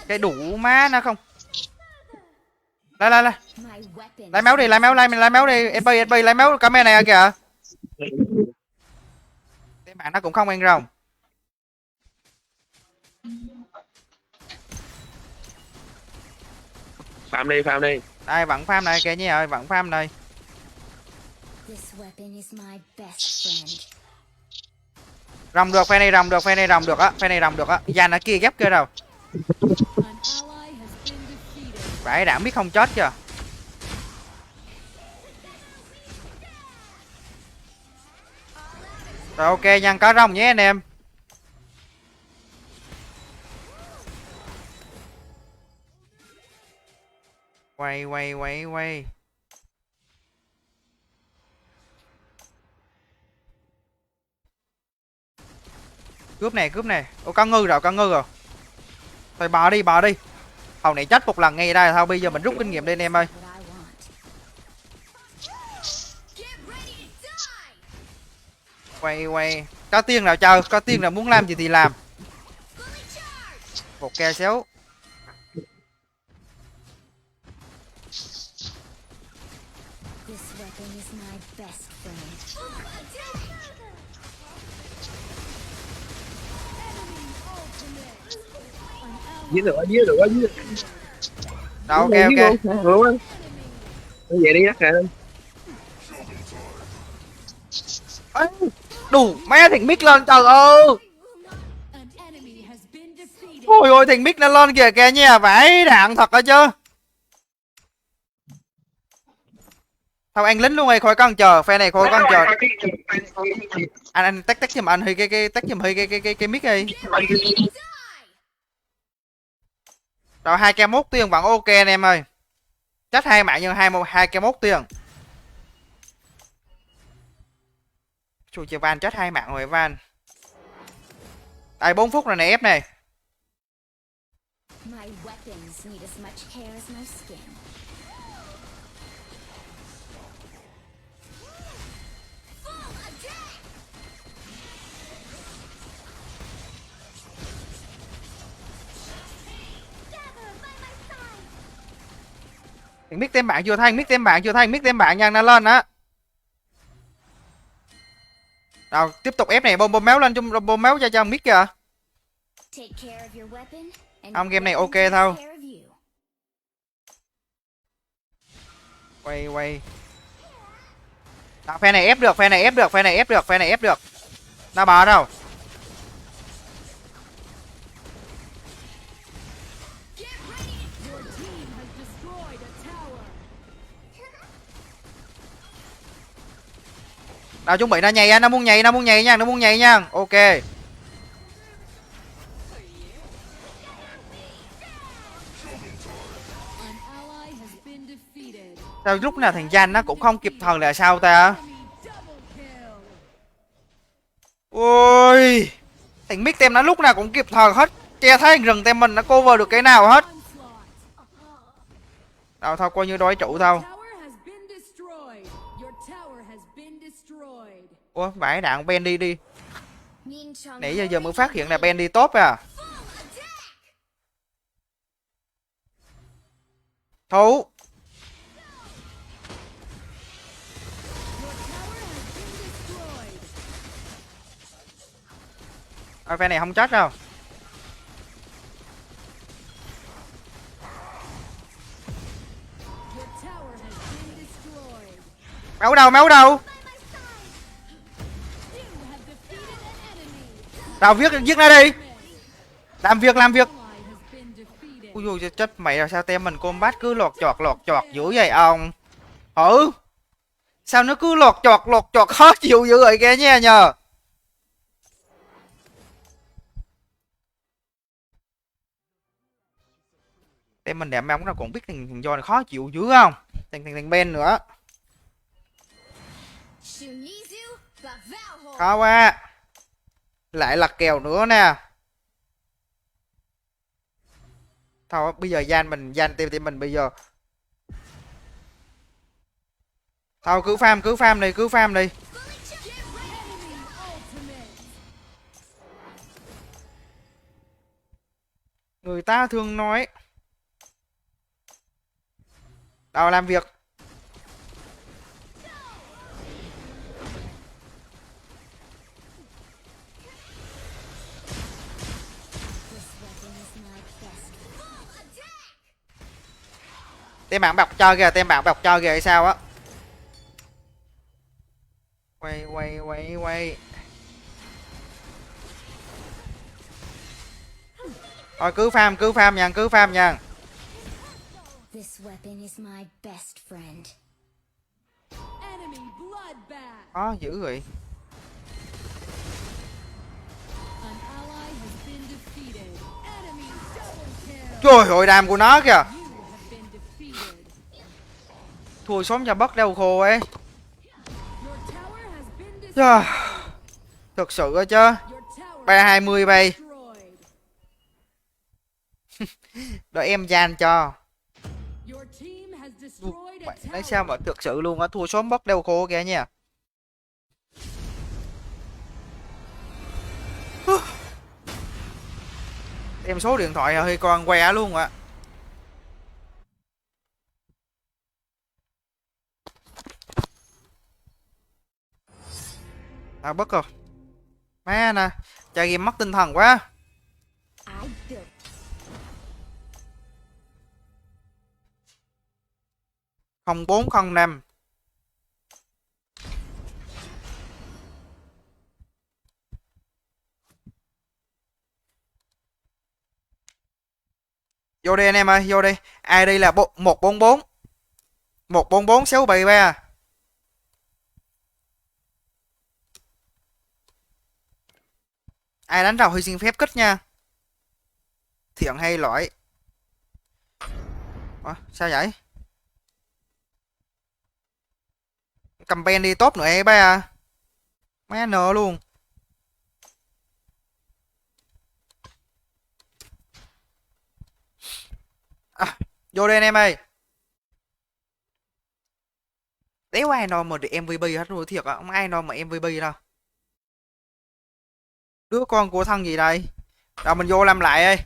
Cái đủ má nó không. Đây. Lấy máu đi, lấy máu đi. SP lấy máu camera này kìa. Cái bạn nó cũng không ăn rồng.
Farm đi.
Đây vẫn farm này kìa nha ơi, vẫn farm này. Rồng được, phe này rồng được á. Gian ở kia gấp kia rồi.
An ally has been defeated.
Phải đảm biết không chết chưa. Rồi ok nha, có rồng nhé anh em. Quay. Cướp này. Ô con ngư rồi. Thôi bò đi. Hầu này chết một lần ngay đây thôi, bây giờ mình rút kinh nghiệm đi anh em ơi. Quay có tiên nào chơi, có tiên nào muốn làm gì thì làm. Một ke xéo.
Dưới được.
Đâu, ok.
Vậy đi nhắc lên.
Đủ mẹ thằng mic lên trời ơi.
An enemy has been defeated.
Ôi ôi thằng mic nó lên kìa kìa nha, vãi đạn thật hả chứ. Thôi anh lính luôn rồi, khỏi con chờ, phe này khỏi con chờ. Anh tách giùm anh hơi cái tách giùm hơi cái mic đi. Rồi 2k1 tiền vẫn ok anh em ơi. Chết hai mạng nhưng 2k1 tiền. Chùi chờ Van chết hai mạng rồi Van. Đây 4 phút rồi này ép này.
My weapons need as much care as my skin.
Thằng mic tem bạn chưa thay, mic tem bạn nha, nó lên á. Rồi tiếp tục ép này, bom máu lên, bom máu cho mic kìa. Ông game này ok thôi. Quay. Đó, phe này ép được. Nó bò đâu. Nào chuẩn bị nó nhảy, nó muốn nhảy nha. Ok. Sao lúc nào thằng Jan nó cũng không kịp thời là sao ta? Ôi, thằng mic tem nó lúc nào cũng kịp thời hết. Che thấy rừng tem mình nó cover được cái nào hết. Đâu thôi coi như đối trụ thôi. Ủa vãi đạn Ben đi. Nãy giờ mới phát hiện là Ben đi tốt à. Thú. Phe này không chết đâu. Máu đâu. Nào viết nó đi. Làm việc. Ui dồi chết mày là sao tem mình combat cứ lọt chọt dữ vậy ông. Sao nó cứ lọt chọt khó chịu dữ vậy kìa nha nhờ. Tem mình đẹp mong nó còn biết thằng do này khó chịu dữ không. Thằng Ben nữa. Khó quá. Lại lật kèo nữa nè. Thôi bây giờ gian team mình bây giờ. Thôi cứ farm đi. Người ta thường nói. Đâu làm việc. Tem bạn bọc cho kìa hay sao á. Quay. Thôi cứ farm nha.
This weapon is my best friend.
Enemy bloodbath.
Khó dữ vậy.
An ally has been defeated. Enemy double kill.
Trời ơi đam của nó kìa.
You have been defeated.
Thua sống cho bất đau khô ấy.
Your tower has been destroyed.
Thực sự á chứ.
Your tower
320 bay.
destroyed.
Đợi em gian cho.
Your team has destroyed a
Nói sao mà
tower.
thực sự luôn á, thua sớm bớt đeo khô kìa nha. Em số điện thoại hơi con que luôn ạ. À bất rồi. Má nè, chơi game mất tinh thần quá.
I did.
Không 4 không 5. Vô đi anh em ơi, vô đi. Ai đây là 144. 144 673. Ai đánh đầu hy sinh phép kích nha. Thiện hay lỗi. Sao vậy? Cầm pen đi tốt nữa ấy ba à. Má nợ luôn. À, vô đây anh em ơi. Đéo ai nào mà được MVP hết rồi thiệt á, không ai nào mà MVP đâu. Đứa con của thằng gì đây? Rồi mình vô làm lại ơi.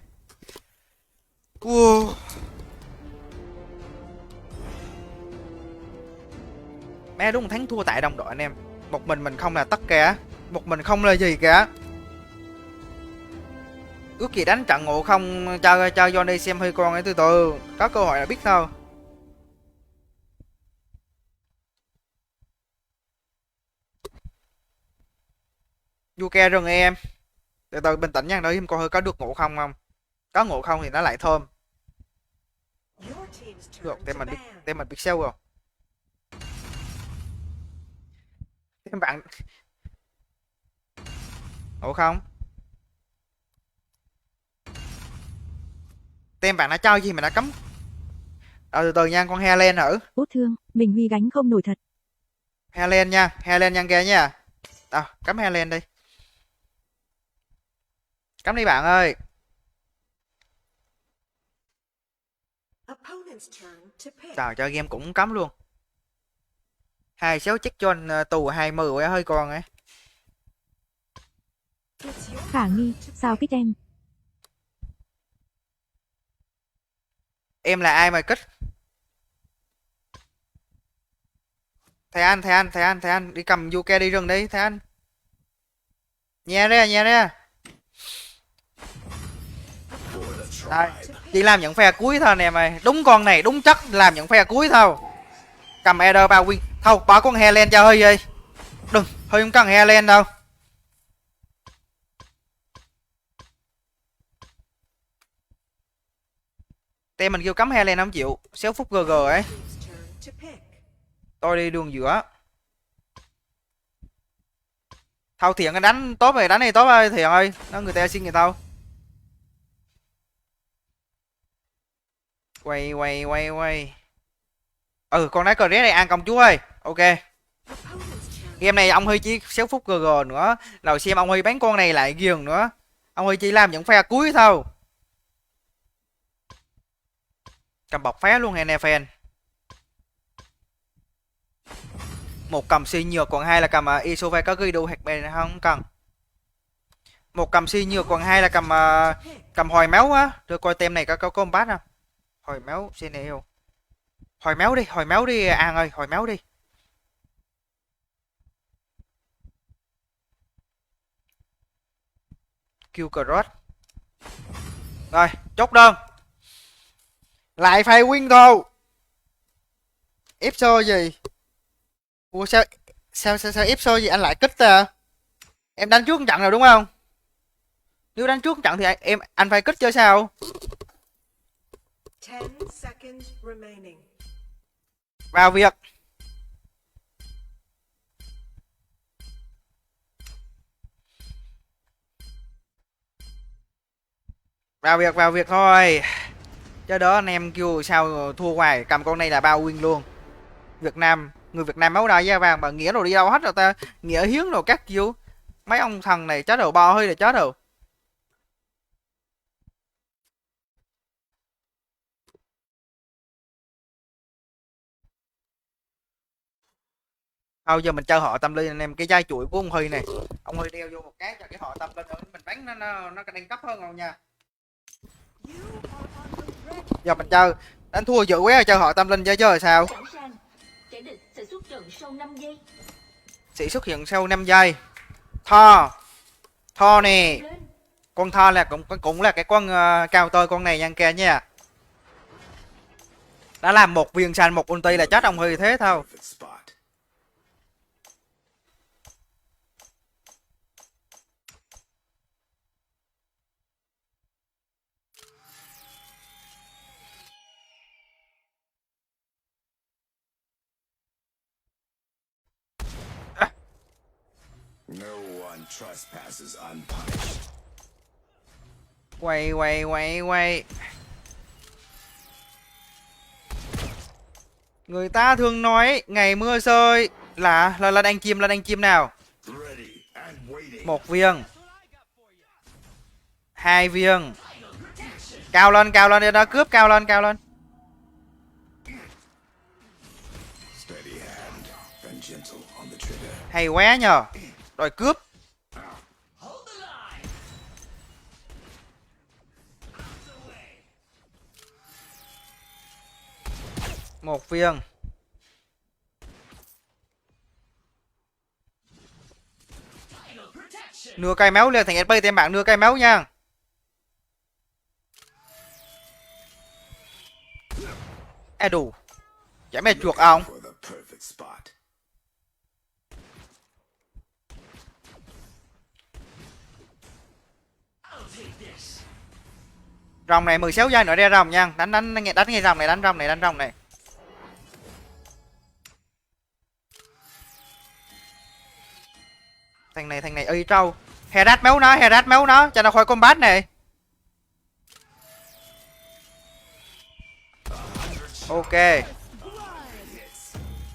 Má đúng thắng thua tại đồng đội anh em. Một mình không là tất cả. Một mình không là gì cả. Ước gì đánh trận ngộ không cho Johnny xem hơi con ấy từ từ. Có cơ hội là biết thôi. Yuka rừng em. Từ từ bình tĩnh nha, đợi em coi hơi có được ngộ không không. Có ngộ không thì nó lại thơm.
Your team's
Được,
turn to ban.
tem mình biết sâu rồi. Tem bạn ngộ không? Tem bạn đã cho gì mà đã cấm. Từ từ nha, con Helen thử.
Út thương, mình Huy gánh không nổi thật.
Helen nha, Helen nha kìa nha. Đâu, cắm Helen đi. Cắm đi bạn ơi.
Opponent's turn to pick.
Trời, chơi game cũng cắm luôn. 26 check cho anh tù 20 quá hơi còn ấy.
It's your
Khả nghi,
turn to
sao
pick.
kích em?
Em là ai mà kích? Thầy anh đi cầm Yuka đi rừng đi thầy anh. Nhà ra. Đây, chỉ làm những phe cuối thôi anh em ơi. Đúng con này đúng chất làm những phe cuối thôi. Cầm Eder bao win. Thôi bỏ con Helen cho hơi đi. Đừng, hơi không cần Helen đâu. Tem mình kêu cấm Helen không chịu. 6 phút GG ấy.
Team's turn to pick.
Tôi đi đường giữa. Thâu Thiện cái đánh tốt rồi, đánh này tốt ơi Thiện ơi. Nó người ta xin người tao. Quay. Con đá cờ rét này ăn công chúa ơi. Ok.
Opponent's turn.
Game này ông Huy chỉ 6 phút GG nữa. Rồi xem ông Huy bán con này lại ghiền nữa. Ông Huy chỉ làm những phe cuối thôi. Cầm bọc phá luôn NFL. Một cầm xi nhược còn hai là cầm Isove có ghi đủ hạt bè này không cần. Một cầm xi nhược còn hai là cầm hồi máu á. Rồi coi tem này có combat không? Hồi máu xin yêu. Hồi máu đi An ơi, hồi máu đi. Kill cross. Rồi, chốt đơn. Lại phải win thôi. Ép xô gì? Ủa sao ép xô gì anh lại kích ta? Em đánh trước trận rồi đúng không? Nếu đánh trước trận thì anh phải kích chứ sao?
10 seconds remaining.
Vào việc. Vào việc thôi. Chứ đó anh em kêu sao thua hoài, cầm con này là bao win luôn. Người Việt Nam máu đai da vàng mà Nghĩa rồi đi đâu hết rồi ta. Nghĩa hiến rồi các kiểu. Mấy ông thằng này chết đầu bo hơi là chết rồi. Thôi giờ mình chơi họ tâm linh anh em, cái dây chuỗi của ông Huy này. Ông Huy đeo vô một cái cho cái họ tâm linh nữa, mình bắn nó nâng cấp hơn không nha. Giờ mình chơi đánh thua dữ quá chơi họ tâm linh chơi rồi sao?
Sẵn sàng. Kẻ địch sẽ xuất trận sau 5 giây.
Sẽ xuất hiện sau 5 giây. Thor nè.
Lên.
Con Thor là cũng là cái con cao tôi con này nha kìa nha. Đã làm một viên xanh một ulti là chết ông Huy thế thôi.
Perfect spot. No one trespasses unpunished.
Quay. Người ta thường nói ngày mưa rơi là anh chim nào.
Ready and waiting.
1 viên. 2 viên. Cao lên để nó cướp cao lên.
Steady hand and gentle on the trigger.
Hay quá nhờ. Rồi cướp. Một viên. Nửa cây máu lên thằng SP tem bạn nửa cây máu nha. Đủ. Chả mẹ chuột ông.
For the perfect spot.
Rồng này 16 giây nữa ra rồng nha. Đánh ngay rồng này. Thằng này y trâu. Herald máu nó cho nó khỏi combat này. Ok.
An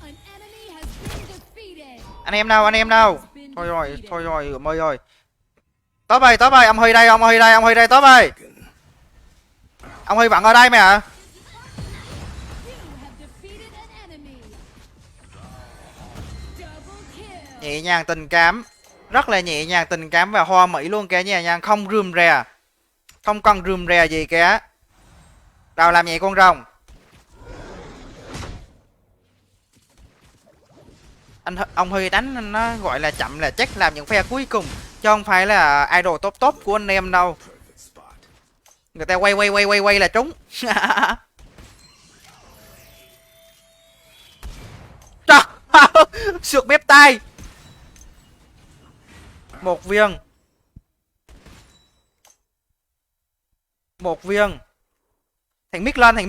enemy has been defeated.
Anh em đâu? Thôi rồi, ơi ơi. Top ơi, ông Huy đây, top ơi. Ông Huy vẫn ở đây mày ạ.
You have defeated an enemy. Double kill.
Nhẹ nhàng tình cảm. Rất là nhẹ nhàng tình cảm và hoa mỹ luôn kìa nha, không rườm rè. Không cần rườm rè gì kìa. Đâu làm nhẹ con rồng. Ông Huy đánh nó gọi là chậm là chắc làm những phe cuối cùng chứ không phải là idol top của anh em đâu.
Perfect spot.
Người ta quay là trúng. Trời, sượt bếp tay. 1 viên. 1 viên. Thằng mid lên.
An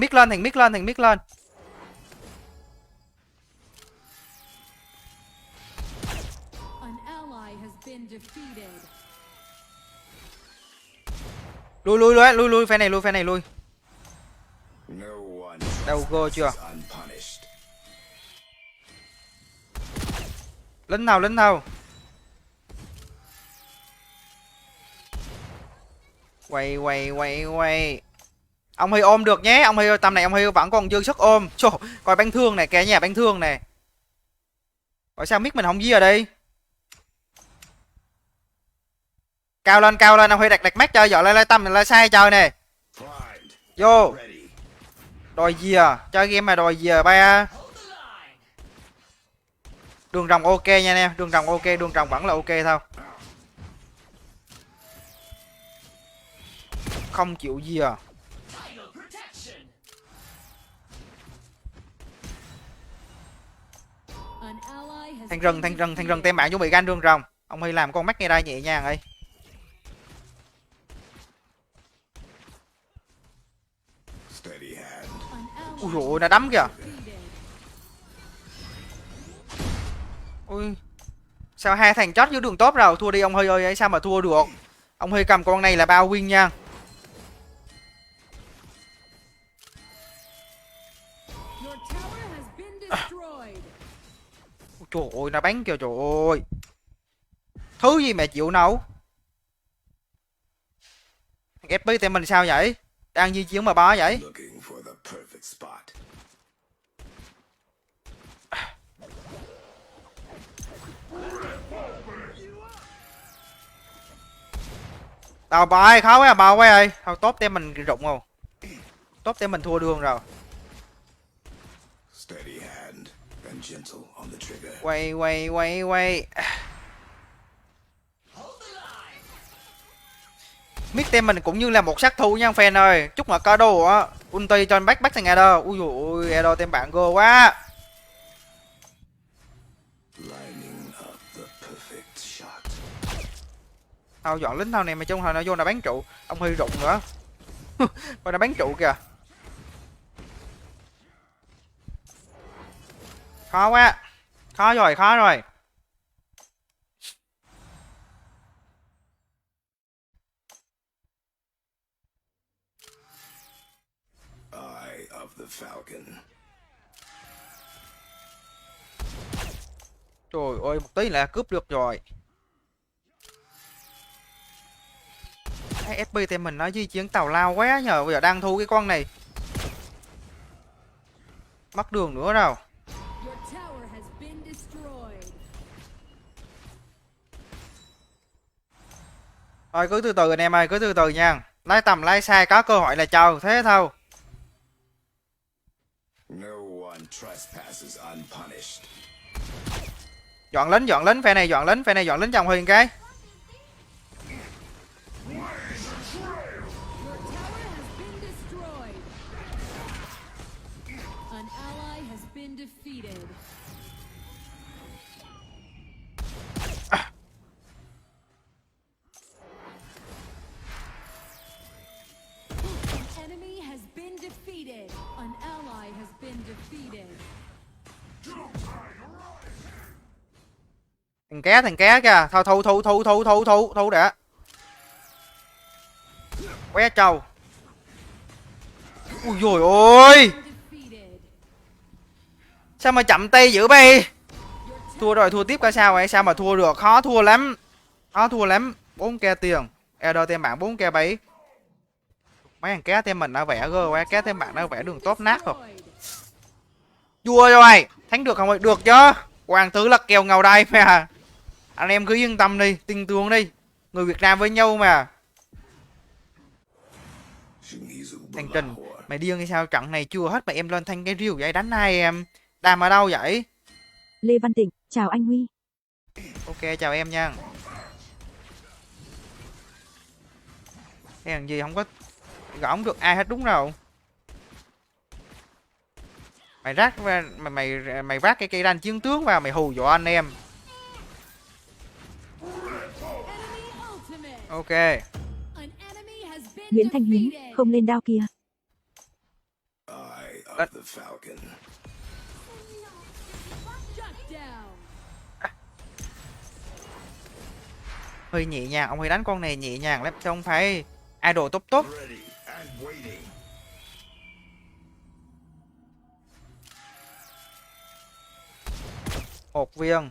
ally has been defeated.
Lui phe này lui.
No one
Đâu go chưa?
trespasses unpunished.
Lính nào. Quay. Ông Huy ôm được nhé, ông Huy tầm này ông Huy vẫn còn dư sức ôm. Trời, coi bánh thương này, kìa nhà bánh thương này. Tại sao mic mình không ghi ở đây? Cao lên, ông Huy đặt mắt chơi, dọn lên tâm là sai chơi nè.
Primed.
Vô.
Ready.
Đòi gì à? Chơi game mà đòi gì à ba? Đường rồng ok nha anh em, đường rồng vẫn là ok thôi. Không chịu gì à?
An ally has
Thằng
been
rừng
defeated.
tem bạn chuẩn bị gan đường rồng. Ông Huy làm con mắt ngay đây nhẹ nhàng ấy.
Steady hand.
An ally
Ui dồi ôi, nó đấm kìa.
defeated.
Ui. Sao hai thằng chót dưới đường top rồi, thua đi ông Huy ơi, sao mà thua được. Ông Huy cầm con này là bao win nha.
Your tower has been destroyed.
Trời ơi, nó bắn kìa, trời ơi. Thứ gì mẹ chịu nấu. Thằng FP tên mình sao vậy? Đang di chuyển mà bó vậy?
Looking for the perfect spot.
Tao bài khó quá à, bao quá ơi. Thôi tốt tem mình rụng rồi. Tốt tem mình thua đường rồi.
Steady hand and gentle on the trigger.
Quay. Mid tem mình cũng như là một sát thủ nha fan ơi. Chúc mà có đồ á. Ulti cho anh bắt thằng Ado. Ui dồi ôi, Ado tem bạn go quá.
Lining up the perfect shot.
Tao dọn lính tao này mà trông hồi nó vô là bán trụ. Ông Huy rụng nữa. Coi nó bán trụ kìa. Khó quá. Khó rồi.
Eye of the Falcon.
Trời ơi, một tí là cướp được rồi. Cái SP tem mình nó di chuyển tào lao quá nhờ. Bây giờ đang thu cái con này. Mất đường nữa đâu.
Your tower has been destroyed.
Thôi cứ từ từ anh em ơi, cứ từ từ nha. Lái tầm lái sai có cơ hội là chờ thế thôi.
No one trespasses unpunished.
Dọn lính phe này dọn lính chồng Huyền cái.
Your tower has been destroyed. An ally has been defeated. An enemy has been defeated. An ally has been defeated.
Thằng ké kìa. Thôi thu đã. Qué trâu. Ui dồi ôi.
Defeated.
Sao mà chậm tay dữ bay. Thua rồi, thua tiếp cả sao vậy? Sao mà thua được? Khó thua lắm. 4k tiền. Eder tem bạn 4k bấy. Mấy thằng ké tem mình đã vẽ gơ quá. Ké tem bạn đã vẽ đường top nát rồi. Vua rồi. Thắng được không? Được chứ. Hoàng tử lật kèo ngầu đây mà. Anh em cứ yên tâm đi. Tin tưởng đi. Người Việt Nam với nhau mà. Thằng Trình, mày điên hay sao? Trận này chưa hết mà em lên thanh cái rìu vậy đánh hai em. Đàm ở đâu vậy?
Lê Văn Tịnh, chào anh Huy.
Ok, chào em nha. Cái thằng gì không có gõ không được ai hết đúng rồi. Mày rác mày vác cái cây đanh chiến tướng vào mày hù dọa anh em.
Enemy ultimate.
Ok.
An enemy has been
Nguyễn Thanh Hiến,
defeated.
không lên đao kia.
Eye of the Falcon.
Shut down.
Hơi nhẹ nhàng, ông Huy đánh con này nhẹ nhàng lắm chứ không phải idol tốt.
Ready and waiting.
Một viên.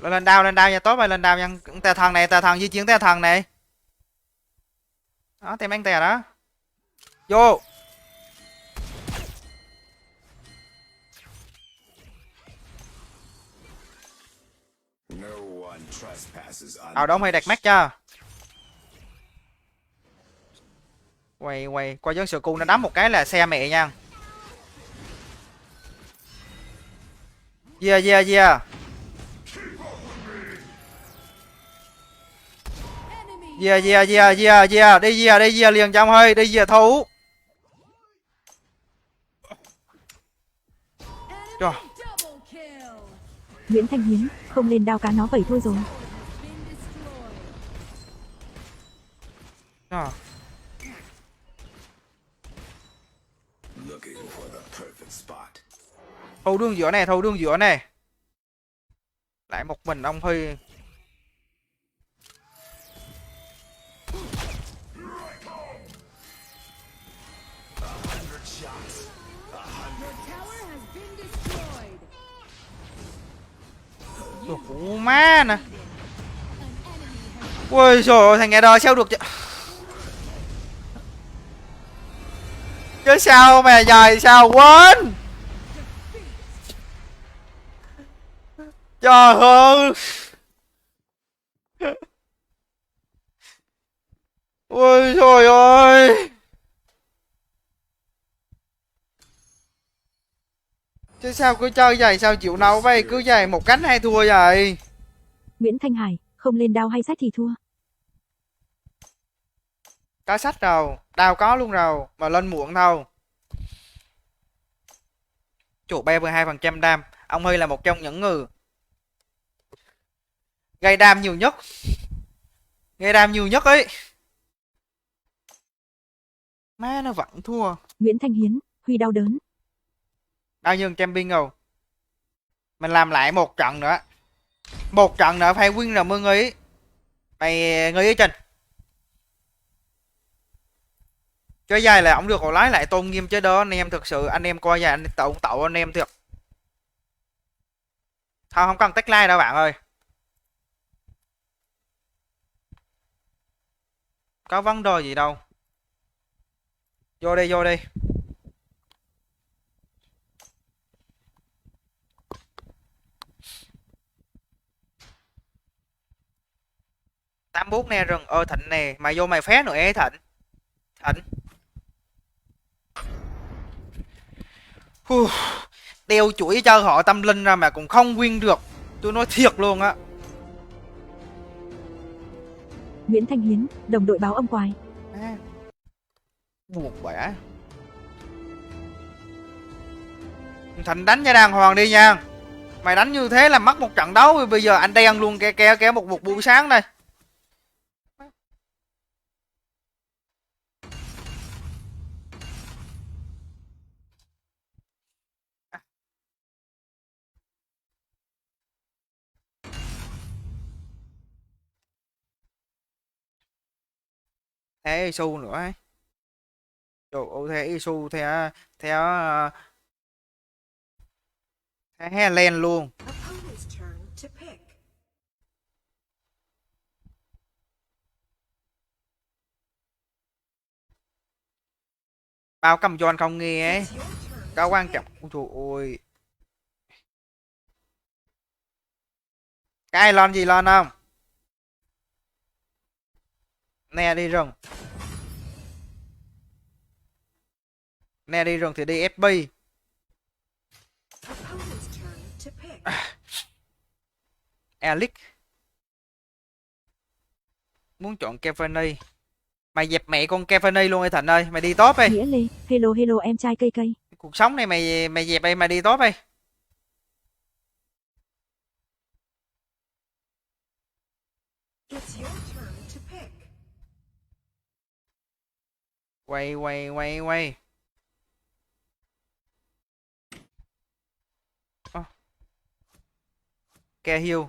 Lên đao nha, tốt rồi, lên đao nha. Tà thần di chuyển tà thần này. Đó, tem anh tè đó. Vô.
No one trespasses
Đó ông Huy đặt mắt cho. Quay, qua dân sự cu nó đấm một cái là xe mẹ nha. Yeah. Yeah. Đi liền trong hơi, đi về thú. Trời.
Double kill.
Nguyễn Thanh Hiến, không lên đao cá nó vậy thôi rồi.
Been destroyed.
Trời.
looking for the perfect spot.
Thâu đường giữa này. Lại một mình ông Huy.
Your tower has been destroyed.
Ủa má nè.
An enemy has
Ôi trời ơi, thằng nghe đờ sao được chứ. Chứ sao mà dài sao quên. Trời ơi. Ôi trời ơi. Chứ sao cứ chơi vậy, sao chịu nấu vậy, cứ vậy một cánh hai thua vậy.
Nguyễn Thanh Hải, không lên đao hay sách thì thua.
Có sách rồi, đao có luôn rồi, mà lên muộn thôi. Chủ 32% đam, ông Huy là một trong những người gây đam nhiều nhất. Gây đam nhiều nhất ấy. Má nó vẫn thua.
Nguyễn Thanh Hiến, Huy đau đớn.
Bao nhiêu trăm pin rồi. Mình làm lại một trận nữa. Một trận nữa phải win rồi mới nghĩ. Mày nghĩ ý Trình. Chơi dài là ông được còn lái lại tôn nghiêm chứ đó anh em, thực sự anh em coi dài anh tậu anh em thiệt. Thôi không cần tách like đâu bạn ơi. Có vấn đề gì đâu. Vô đi, vô đi. Tám bút nè rừng ơi Thịnh nè, mày vô mày phé nữa ấy Thịnh. Thịnh. Đeo chuỗi cho họ tâm linh ra mà cũng không win được. Tôi nói thiệt luôn á.
Nguyễn Thanh Hiến, đồng đội báo ông quài.
Buồn bã. Thịnh đánh cho đàng hoàng đi nha. Mày đánh như thế là mất một trận đấu. Bây giờ anh đen luôn kéo một buổi sáng đây. Thế Isu nữa ấy. Trời ơi, thế Isu theo Helen luôn.
Opponent's turn to pick.
Bao cầm John không nghe ấy.
It's your turn
Có
to
quan
pick.
trọng. Ôi trời ơi. Cái ai lon gì lon không? Nè đi rừng. Nè đi rừng thì đi FB.
Opponent's turn to pick.
Alex. Muốn chọn Cavani. Mày dẹp mẹ con Cavani luôn ơi Thịnh ơi. Mày đi top đi.
Nghĩa Lê, hello hello em trai cây cây.
Cuộc sống này mày dẹp đi, mày đi top đi.
It's your turn to pick.
Quay. Cahill.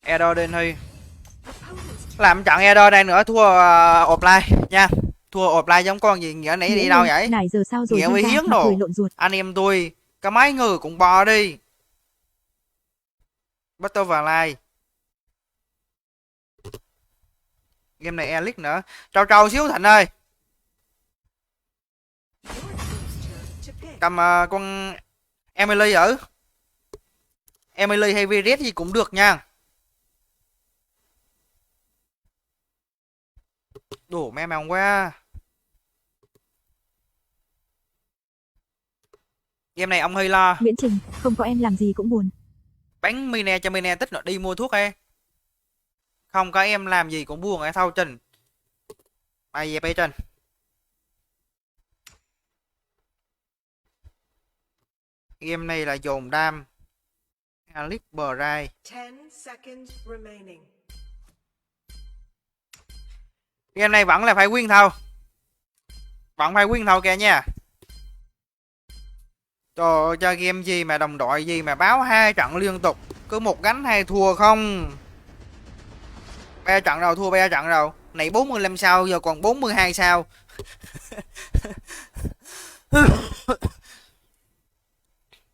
Edo đến Huy. Làm trận Edo đây nữa thua offline nha. Thua offline giống con gì nghĩa nãy đi đâu vậy?
Nãy giờ sao rồi
Nghĩa với Hiến
mà
đồ.
cười lộn ruột.
Anh em tôi có mấy người cũng bò đi. Battle và like. Game này Alex nữa. Trâu xíu Thịnh ơi.
Your team's turn to pick.
Cầm con Emily ở. Emily hay Viret gì cũng được nha. Đổ mẹ mèo quá. Game này ông hơi lo.
Nguyễn Trình, không có em làm gì cũng buồn.
Bánh mine cho mine tích nó đi mua thuốc ấy. Không có em làm gì cũng buồn ấy thâu Trình. Mày dẹp đi Trình. Game này là dồn đam. Alex Bray.
10 seconds remaining.
Game này vẫn là phải win thôi. Vẫn phải win thôi kìa nha. Trời ơi, chơi game gì mà đồng đội gì mà báo 2 trận liên tục. Cứ một gánh 2 thua không. 3 trận rồi thua 3 trận rồi. Này 45 sao giờ còn 42 sao.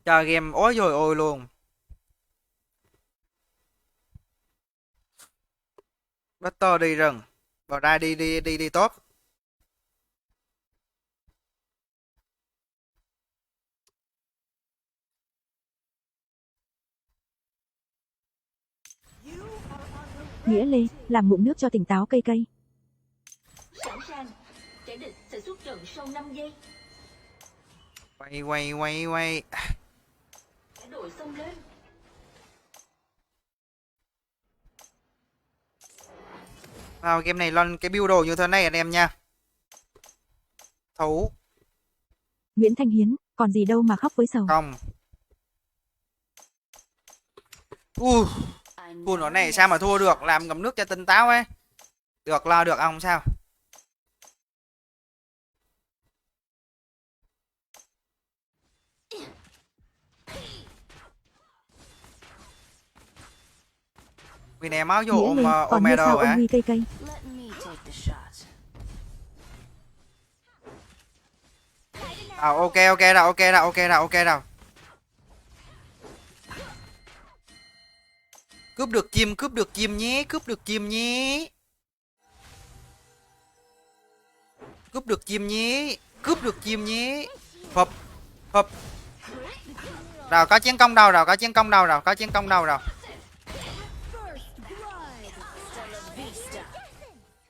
Chơi game ối rồi ôi luôn. Butter đi rừng. Vào ra đi top.
You are on the
Nghĩa Lê, làm ngụm nước cho tỉnh táo cây cây.
Sẵn sàng. Kẻ địch sẽ xuất trận sau 5 giây.
Quay.
Cả đội xông lên.
Vào game này lên cái build đồ như thế này anh em nha. Thấu.
Nguyễn Thanh Hiến, còn gì đâu mà khóc với sầu.
Không. Full nó này sao mà thua được, làm ngậm nước cho tinh táo ấy. Được, lo được ông sao. Vì nè máu vô
Nghĩa Lê, còn như sao ông Huy cây cây.
Ok đâu. Cướp được chim nhé. Cướp được chim nhé. Hộp. Rồi có chiến công đâu rồi.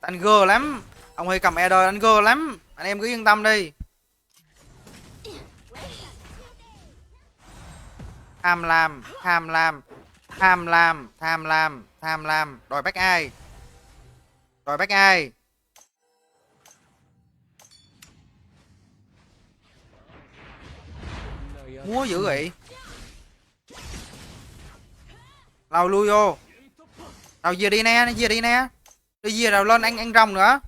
Anh gơ lắm. Ông Huy cầm Eder anh gơ lắm. Anh em cứ yên tâm đi. Tham lam. Đòi bách ai. Múa dữ vậy. Nào lui vô. Nào về đi nè. Đi về nào lên ăn rồng nữa.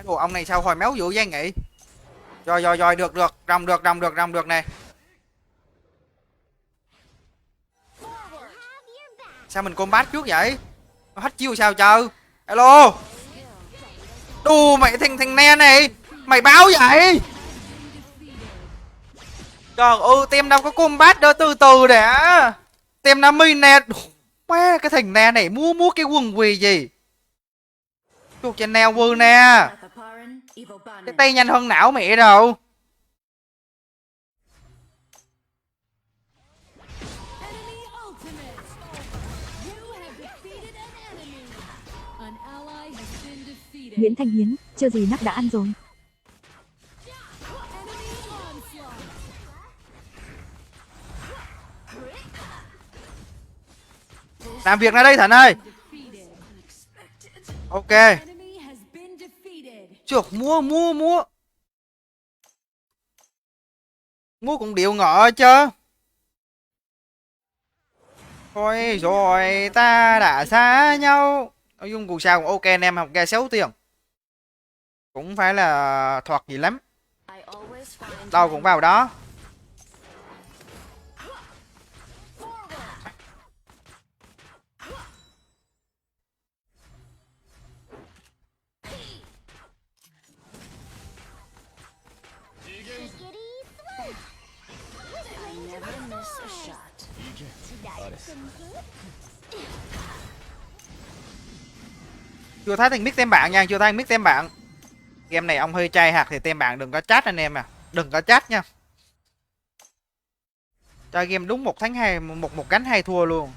Đồ ông này sao hồi méo dữ vậy nghỉ. Rồi được. Rồng được nè. Sao mình combat trước vậy? Nó hết chiêu sao chờ? Hello. Đù mày thằng ne này. Mày báo vậy? Trời ơi, tem đâu có combat đâu, từ từ đã. Tem nó mi nè. Má cái thằng ne này múa cái quần quỳ gì? Chuột trên neo vư nè. Cái tay nhanh hơn não mẹ rồi.
Nguyễn Thanh Hiến, chưa gì nắp đã ăn rồi.
Làm việc ra đây Thành ơi. Ok. Chuột múa. Múa cũng điệu ngọ chứ. Thôi rồi ta đã xa nhau. Nói chung cuộc sao cũng ok anh em, học ra 6 tiền. Cũng phải là thoạt gì lắm. Đâu cũng vào đó. Chưa thấy thằng mic tem bạn nha, Game này ông hơi trai hạt thì tem bạn đừng có chat anh em à. Đừng có chat nha. Chơi game đúng 1 tháng 2, một gánh 2 thua luôn.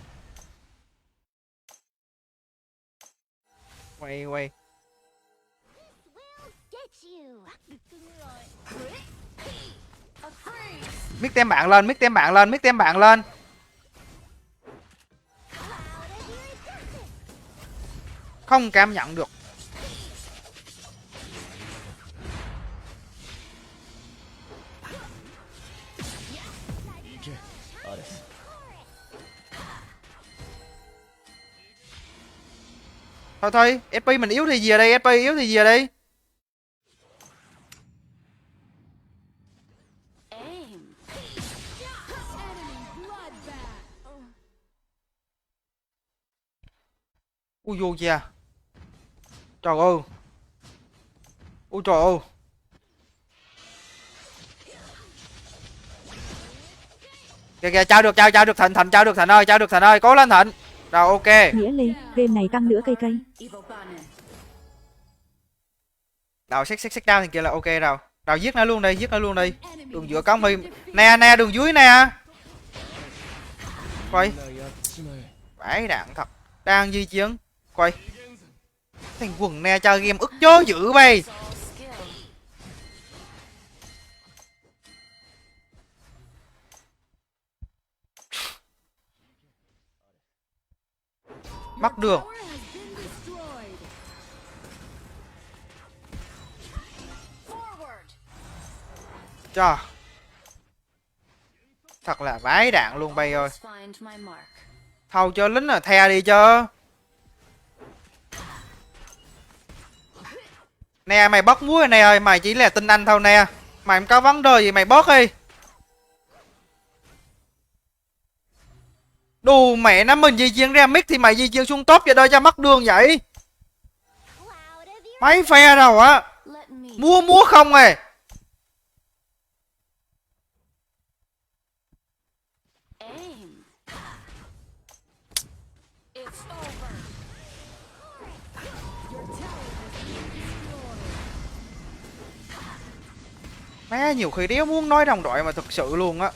Quay. Mic tem bạn lên. Không cảm nhận được. Thôi, SP mình yếu thì gì ở đây, Ui vô kìa. Trời ơi. Ui trời ơi. Kìa trao được Thịnh ơi, cố lên Thịnh. Rồi ok.
Nghĩa Lê, game này căng nữa cây cây.
Đào xích down thì kia là ok rồi. Đào giết nó luôn đi. Đường giữa có mi. Nè đường dưới nè. Quay. vãi đạn thật. Đang di chiến. Quay. Thằng quần nè chơi game ức chớ dữ bay. Mắc đường.
Tower has been destroyed.
Cho. Thật là vãi đạn luôn bay ơi. Thâu cho lính là the đi chứ. Nè mày bóc muối này ơi, mày chỉ là tin anh thôi nè. Mày không có vấn đề gì mày bớt đi. Đù mẹ nó, mình di chuyển ra mid thì mày di chuyển xuống top vậy đâu cho mất đường vậy. Mấy phe đâu á. Múa không à. Má nhiều khi đéo muốn nói đồng đội mà thực sự luôn á.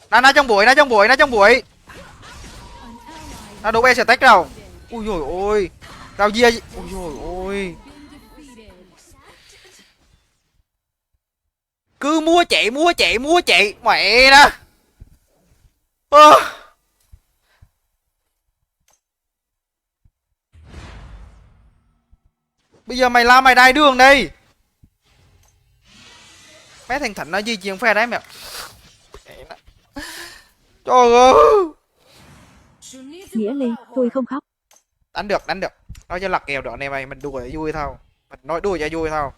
Nó trong bụi, nó trong bụi, nó trong bụi. Nó đủ be tách đâu. Ui dồi ôi. Tao dê. Ui dồi ôi. Cứ mua chạy. Mẹ đó. Bây giờ mày la mày đai đường đi. Mấy thằng Thịnh nó di chuyển phe đấy mẹ. Trời ơi.
Nghĩa Lê, tôi không khóc.
Đánh được. Nói cho lật kèo đoạn này mày, mình đùa cho vui thôi. Mình nói đùa cho vui thôi.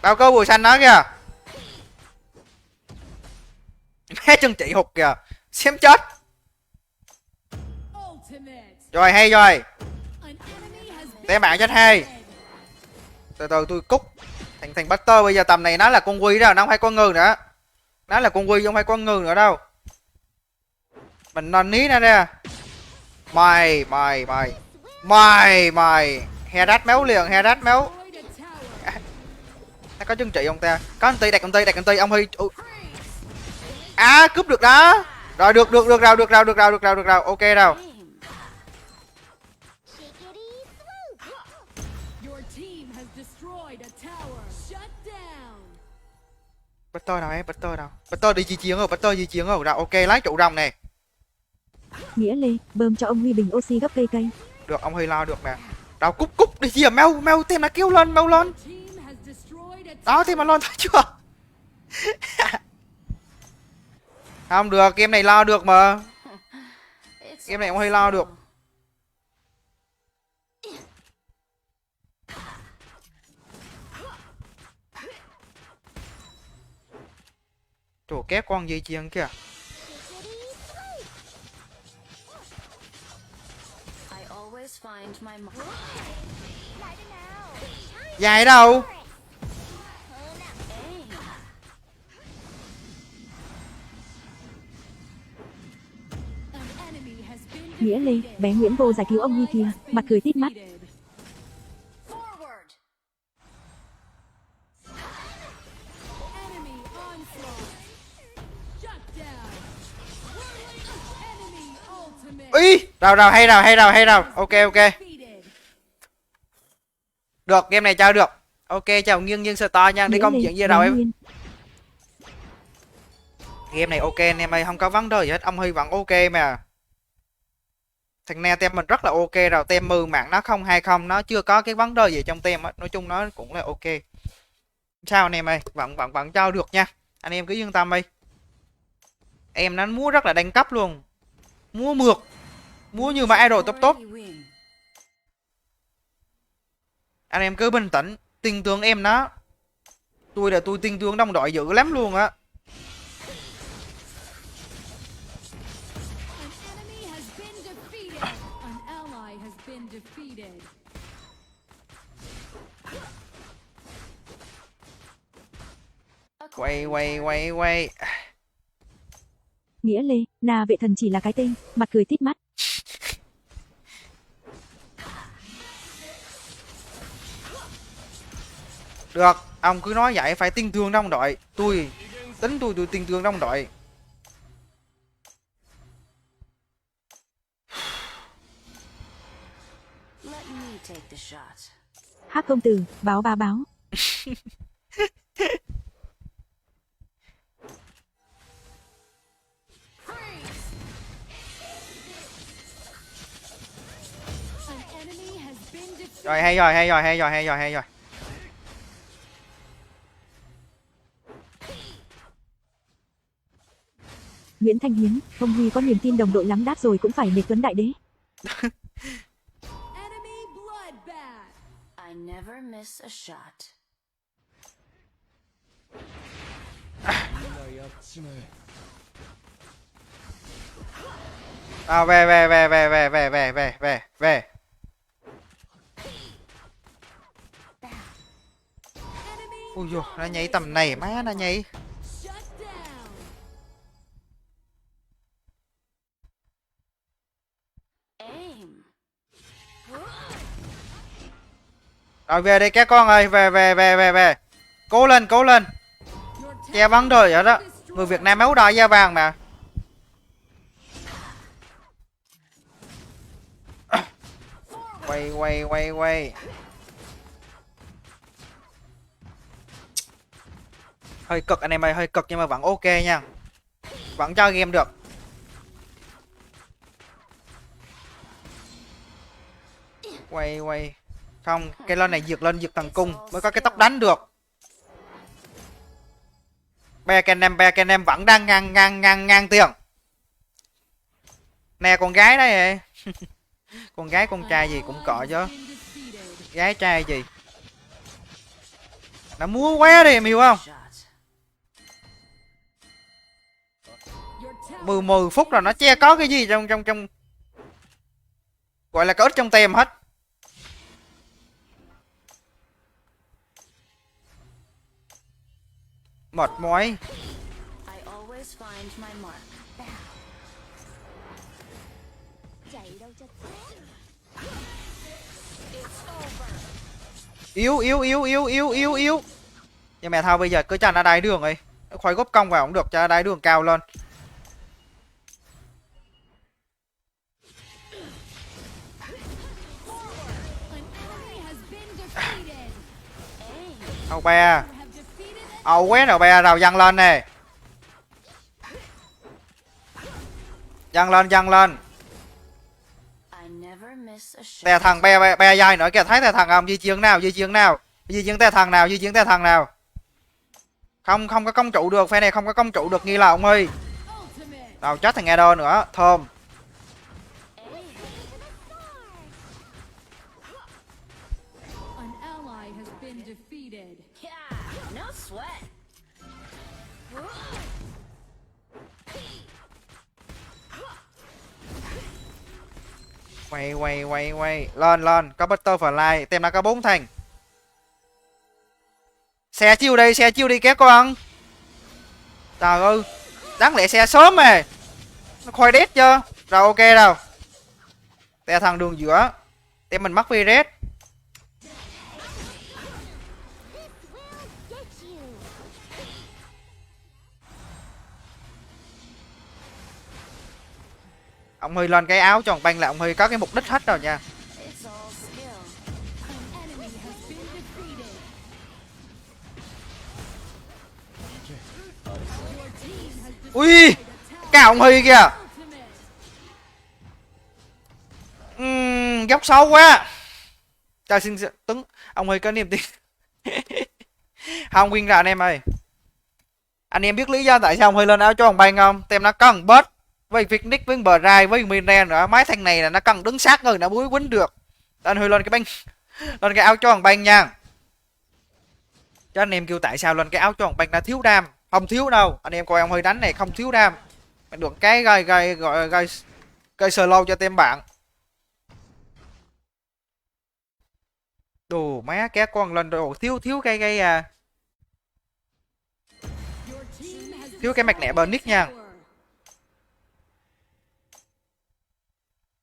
Bao cơ bùi xanh đó kìa. Mẹ chân chị hụt kìa. Xem chết. Rồi hay rồi. Tem bạn chết hay. Từ từ tôi cút. Thằng Buster bây giờ tầm này nó là con quy đó, nó không phải con ngư nữa. Nó là con quy không phải con ngư nữa đâu. Mình nên ní nó ra. Mày. He đát máu liền, máu. Nó có chân trị không ta? Có anh đặt công ty, ông Huy. Cướp được đó. Rồi được rồi. Ok đâu. Butter nào em, Butter đi di chiến rồi. Rồi ok, lái trụ rồng nè.
Nghĩa Lê, bơm cho ông Huy bình oxy gấp cây.
Được, ông Huy lo được nè. Đâu cút đi gì mau thêm nó kêu lên, mau lên. Đó thêm mà lên thấy chưa? Không được, game này lo được mà. Game này ông Huy lo được. Trời, kép con dây chiên kìa. Dài đâu.
Nghĩa Lê, bé Nguyễn Vô giải cứu ông Huy kia, mặt cười tít mắt.
Ý, rồi hay rồi. Ok. Được, game này chơi được. Ok, chào Nghiêng Star nha, đi công chuyện gì đâu em. Game này ok anh em ơi, không có vấn đề gì hết, ông Huy vẫn ok mà. Thằng này tem mình rất là ok rồi, tem mư mạng nó 020, nó chưa có cái vấn đề gì trong tem á, nói chung nó cũng là ok. Sao anh em ơi, vẫn cho được nha. Anh em cứ yên tâm đi. Em nó múa rất là đẳng cấp luôn. Múa mượt. Múa như mà idol top. Anh em cứ bình tĩnh, tin tưởng em nó. Tôi tin tưởng đồng đội dữ lắm luôn á. Quay.
Nghĩa Lê, Na Vệ Thần chỉ là cái tên, mặt cười tít mắt.
Được, ông cứ nói vậy, phải tin tưởng đồng đội. Tôi tin tưởng đồng đội.
take the shot.
Hắc công tử, báo báo báo.
An enemy has been defeated.
Rồi hay rồi, hay rồi, hay rồi, hay rồi, hay rồi.
Nguyễn Thanh Hiến, ông Huy có niềm tin đồng đội lắm đát rồi cũng phải nể Tuấn Đại Đế.
Enemy bloodbath.
I never miss a shot.
À, về. Ui dồi, nó nhảy tầm này má, nó nhảy.
Shut down.
Aim.
Rồi về đây các con ơi, về. Cố lên.
Your
Che bắn rồi vậy đó. Người Việt Nam máu đỏ da vàng mà. Quay. Hơi cực anh em ơi, hơi cực nhưng mà vẫn ok nha. Vẫn cho game được. Quay. Không, cái lên này lên giật thần cung mới có cái tốc đánh được. Be Ken Em vẫn đang ngang tiền. Nè con gái đấy. Con gái con trai gì cũng cọ chứ. Gái trai gì. Nó múa quá đi em hiểu không? 10 phút rồi nó che có cái gì trong gọi là có ít trong tem hết. Mệt mỏi.
I always find my mark.
Yếu. Nhưng mà thôi bây giờ cứ cho nó đáy đường đi. Khoai góp công vào cũng được, cho nó đáy đường cao lên. Âu ba. Âu quét rồi ba rào dăng lên nè. Dăng lên. Tè thằng be dai nữa kìa, thấy tè thằng không? Di chuyển tè thằng nào. Không có công trụ được, phe này không có công trụ được nghi là ông ơi. Đâu chết thằng nghe đô nữa, thơm.
An ally has been defeated.
Yeah, no sweat.
Quay. Lên, có butterfly, tem nó có 4 thành. Xe chiêu đi các con. Trời ơi, đáng lẽ xe sớm mà. Nó khoai đét chưa? Rồi ok đâu. Tè thằng đường giữa. Tem mình mắc virus. Ông Huy lên cái áo tròn banh là ông Huy có cái mục đích hết rồi nha. Ui, cái ông Huy kìa. Dốc xấu quá. Trời xin Tuấn, ông Huy có niềm tin. Không win ra anh em ơi. Anh em biết lý do tại sao ông Huy lên áo tròn banh không? Tem nó cần bớt. Với Phoenix, với bờ rai, với Miren nữa, mấy thằng này là nó cần đứng sát người nó mới quýnh được. Anh Huy lên cái banh, lên cái áo tròn banh nha. Cho anh em kêu tại sao lên cái áo tròn banh nó thiếu đam, không thiếu đâu. Anh em coi ông Huy đánh này không thiếu đam. Mình được cái gây slow cho tem bạn. Đồ má cái con lên đồ thiếu cái thiếu cái mạch nẹ Bernick nha.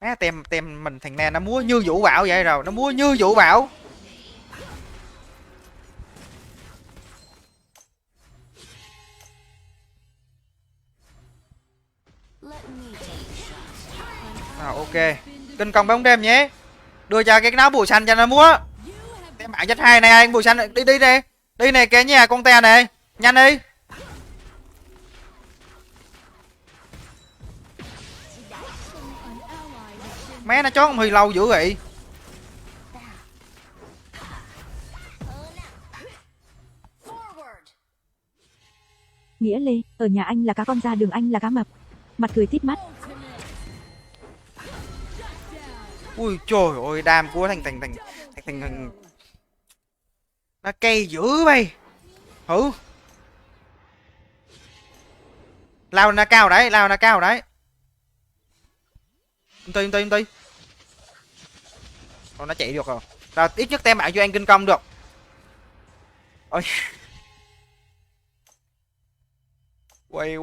Má tem mình thằng này nó múa như Vũ Bảo vậy rồi, nó múa như Vũ Bảo. Ok. Kinh công bóng đêm nhé. Đưa cho cái náo bùa xanh cho nó múa. Tem bạn chết hai này anh bùa xanh đi đi đi. Đi này cái nhà con te này. Nhanh đi. Mé nó chó hơi lâu dữ vậy.
Nghĩa Lê, ở nhà anh là cá con, ra đường anh là cá mập. Mặt cười tít mắt.
Ui trời ơi, đam của thành nó cây dữ bay. Hử. Lao nó cao đấy, lao nó cao đấy. Im ti. Còn nó chạy được rồi. Rồi ít nhất tem bạn cho anh kinh công được. Ôi. Quay.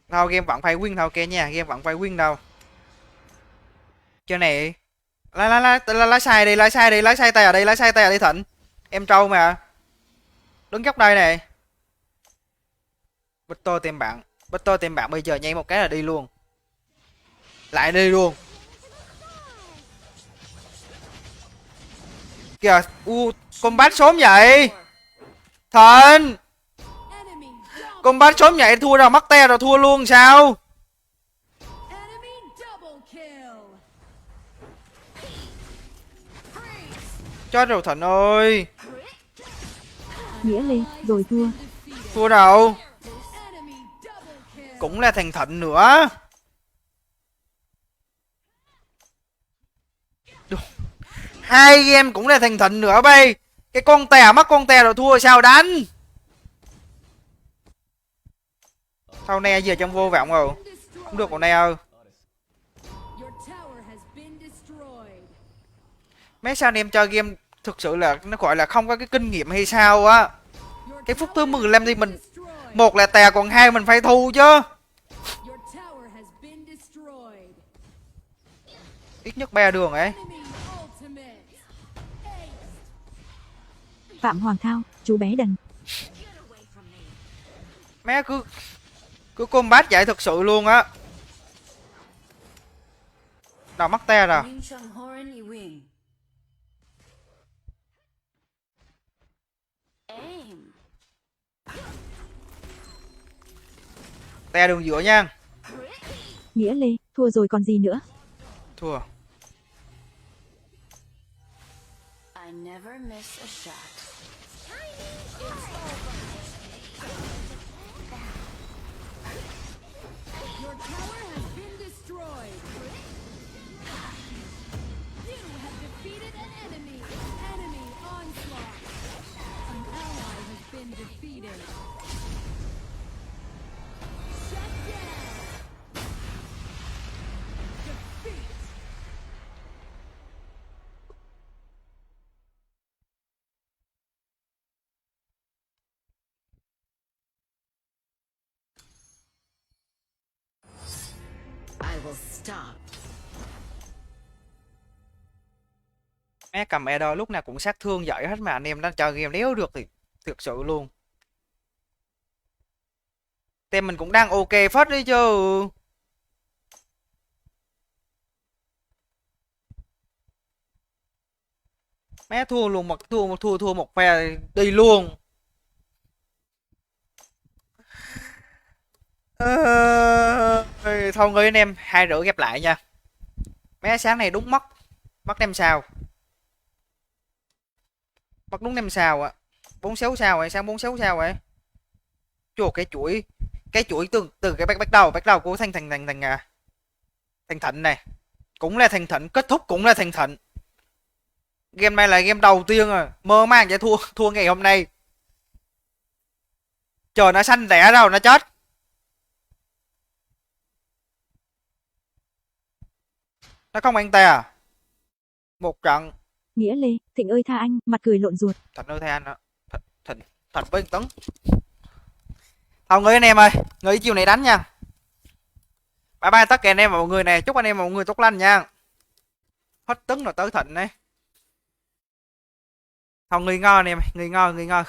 Thôi game vẫn phải win thôi kia nha, game vẫn phải win đâu. Chơi này. Lái sai đi, lái sai tay ở đây Thịnh. Em trâu mà. Đứng góc đây này. Victor tìm bạn bây giờ nhảy một cái là đi luôn. Lại đi luôn. Kìa, combat sớm vậy. Thịnh. Combat sớm vậy thua rồi, mắc te rồi thua luôn sao? Chết rồi Thịnh ơi.
Nghĩa Lê, rồi thua.
Thua đâu? Cũng là thằng Thịnh nữa. Hai game cũng là thằng Thịnh nữa bay. Cái con tè mắc con tè rồi thua sao đánh? Sau này giờ trong vô vọng rồi. Không được còn này ơi. Mấy sao anh em chơi game thực sự là nó gọi là không có cái kinh nghiệm hay sao á. Cái phút thứ 15 thì mình một là tè còn hai mình phải thu chứ. Ít nhất 3 đường ấy.
Phạm Hoàng Thao, chú bé đần.
Mẹ cứ combat vậy thực sự luôn á. Nào mắc te rồi. Te đường giữa nha.
Nghĩa Lê, thua rồi còn gì nữa.
Thua.
I never miss a shot.
Your tower has been destroyed. You have defeated an enemy. Enemy onslaught. An ally has been defeated. Shut down. Defeat.
I will stop.
Mẹ cầm Edo lúc nào cũng sát thương giỏi hết mà anh em đang chơi game đéo được thì thực sự luôn. Tem mình cũng đang ok phết đấy chứ. Mẹ thua luôn một thua một phe đi luôn. Thôi người anh em 2 rưỡi ghép lại nha. Mẹ sáng này đúng mất 5 sao. Mất đúng 5 sao ạ. 46 sao vậy, sáng 46 sao vậy. Chùa cái chuỗi từ cái bắt đầu của thằng Thịnh này. Cũng là thằng Thịnh, kết thúc cũng là thằng Thịnh. Game này là game đầu tiên rồi, mơ màng sẽ thua ngày hôm nay. Trời nó xanh rẻ đâu nó chết. Nó không ăn tè à? Một trận.
Nghĩa Lê, Thịnh ơi tha anh, mặt cười lộn ruột.
Thịnh ơi tha anh đó. Thịnh với Tấn. Thôi người anh em ơi, người chiều này đánh nha. Bye bye tất cả anh em và mọi người này, chúc anh em và mọi người tốt lành nha. Hết Tấn rồi tới Thịnh đấy. Thôi người ngon anh em, người ngon.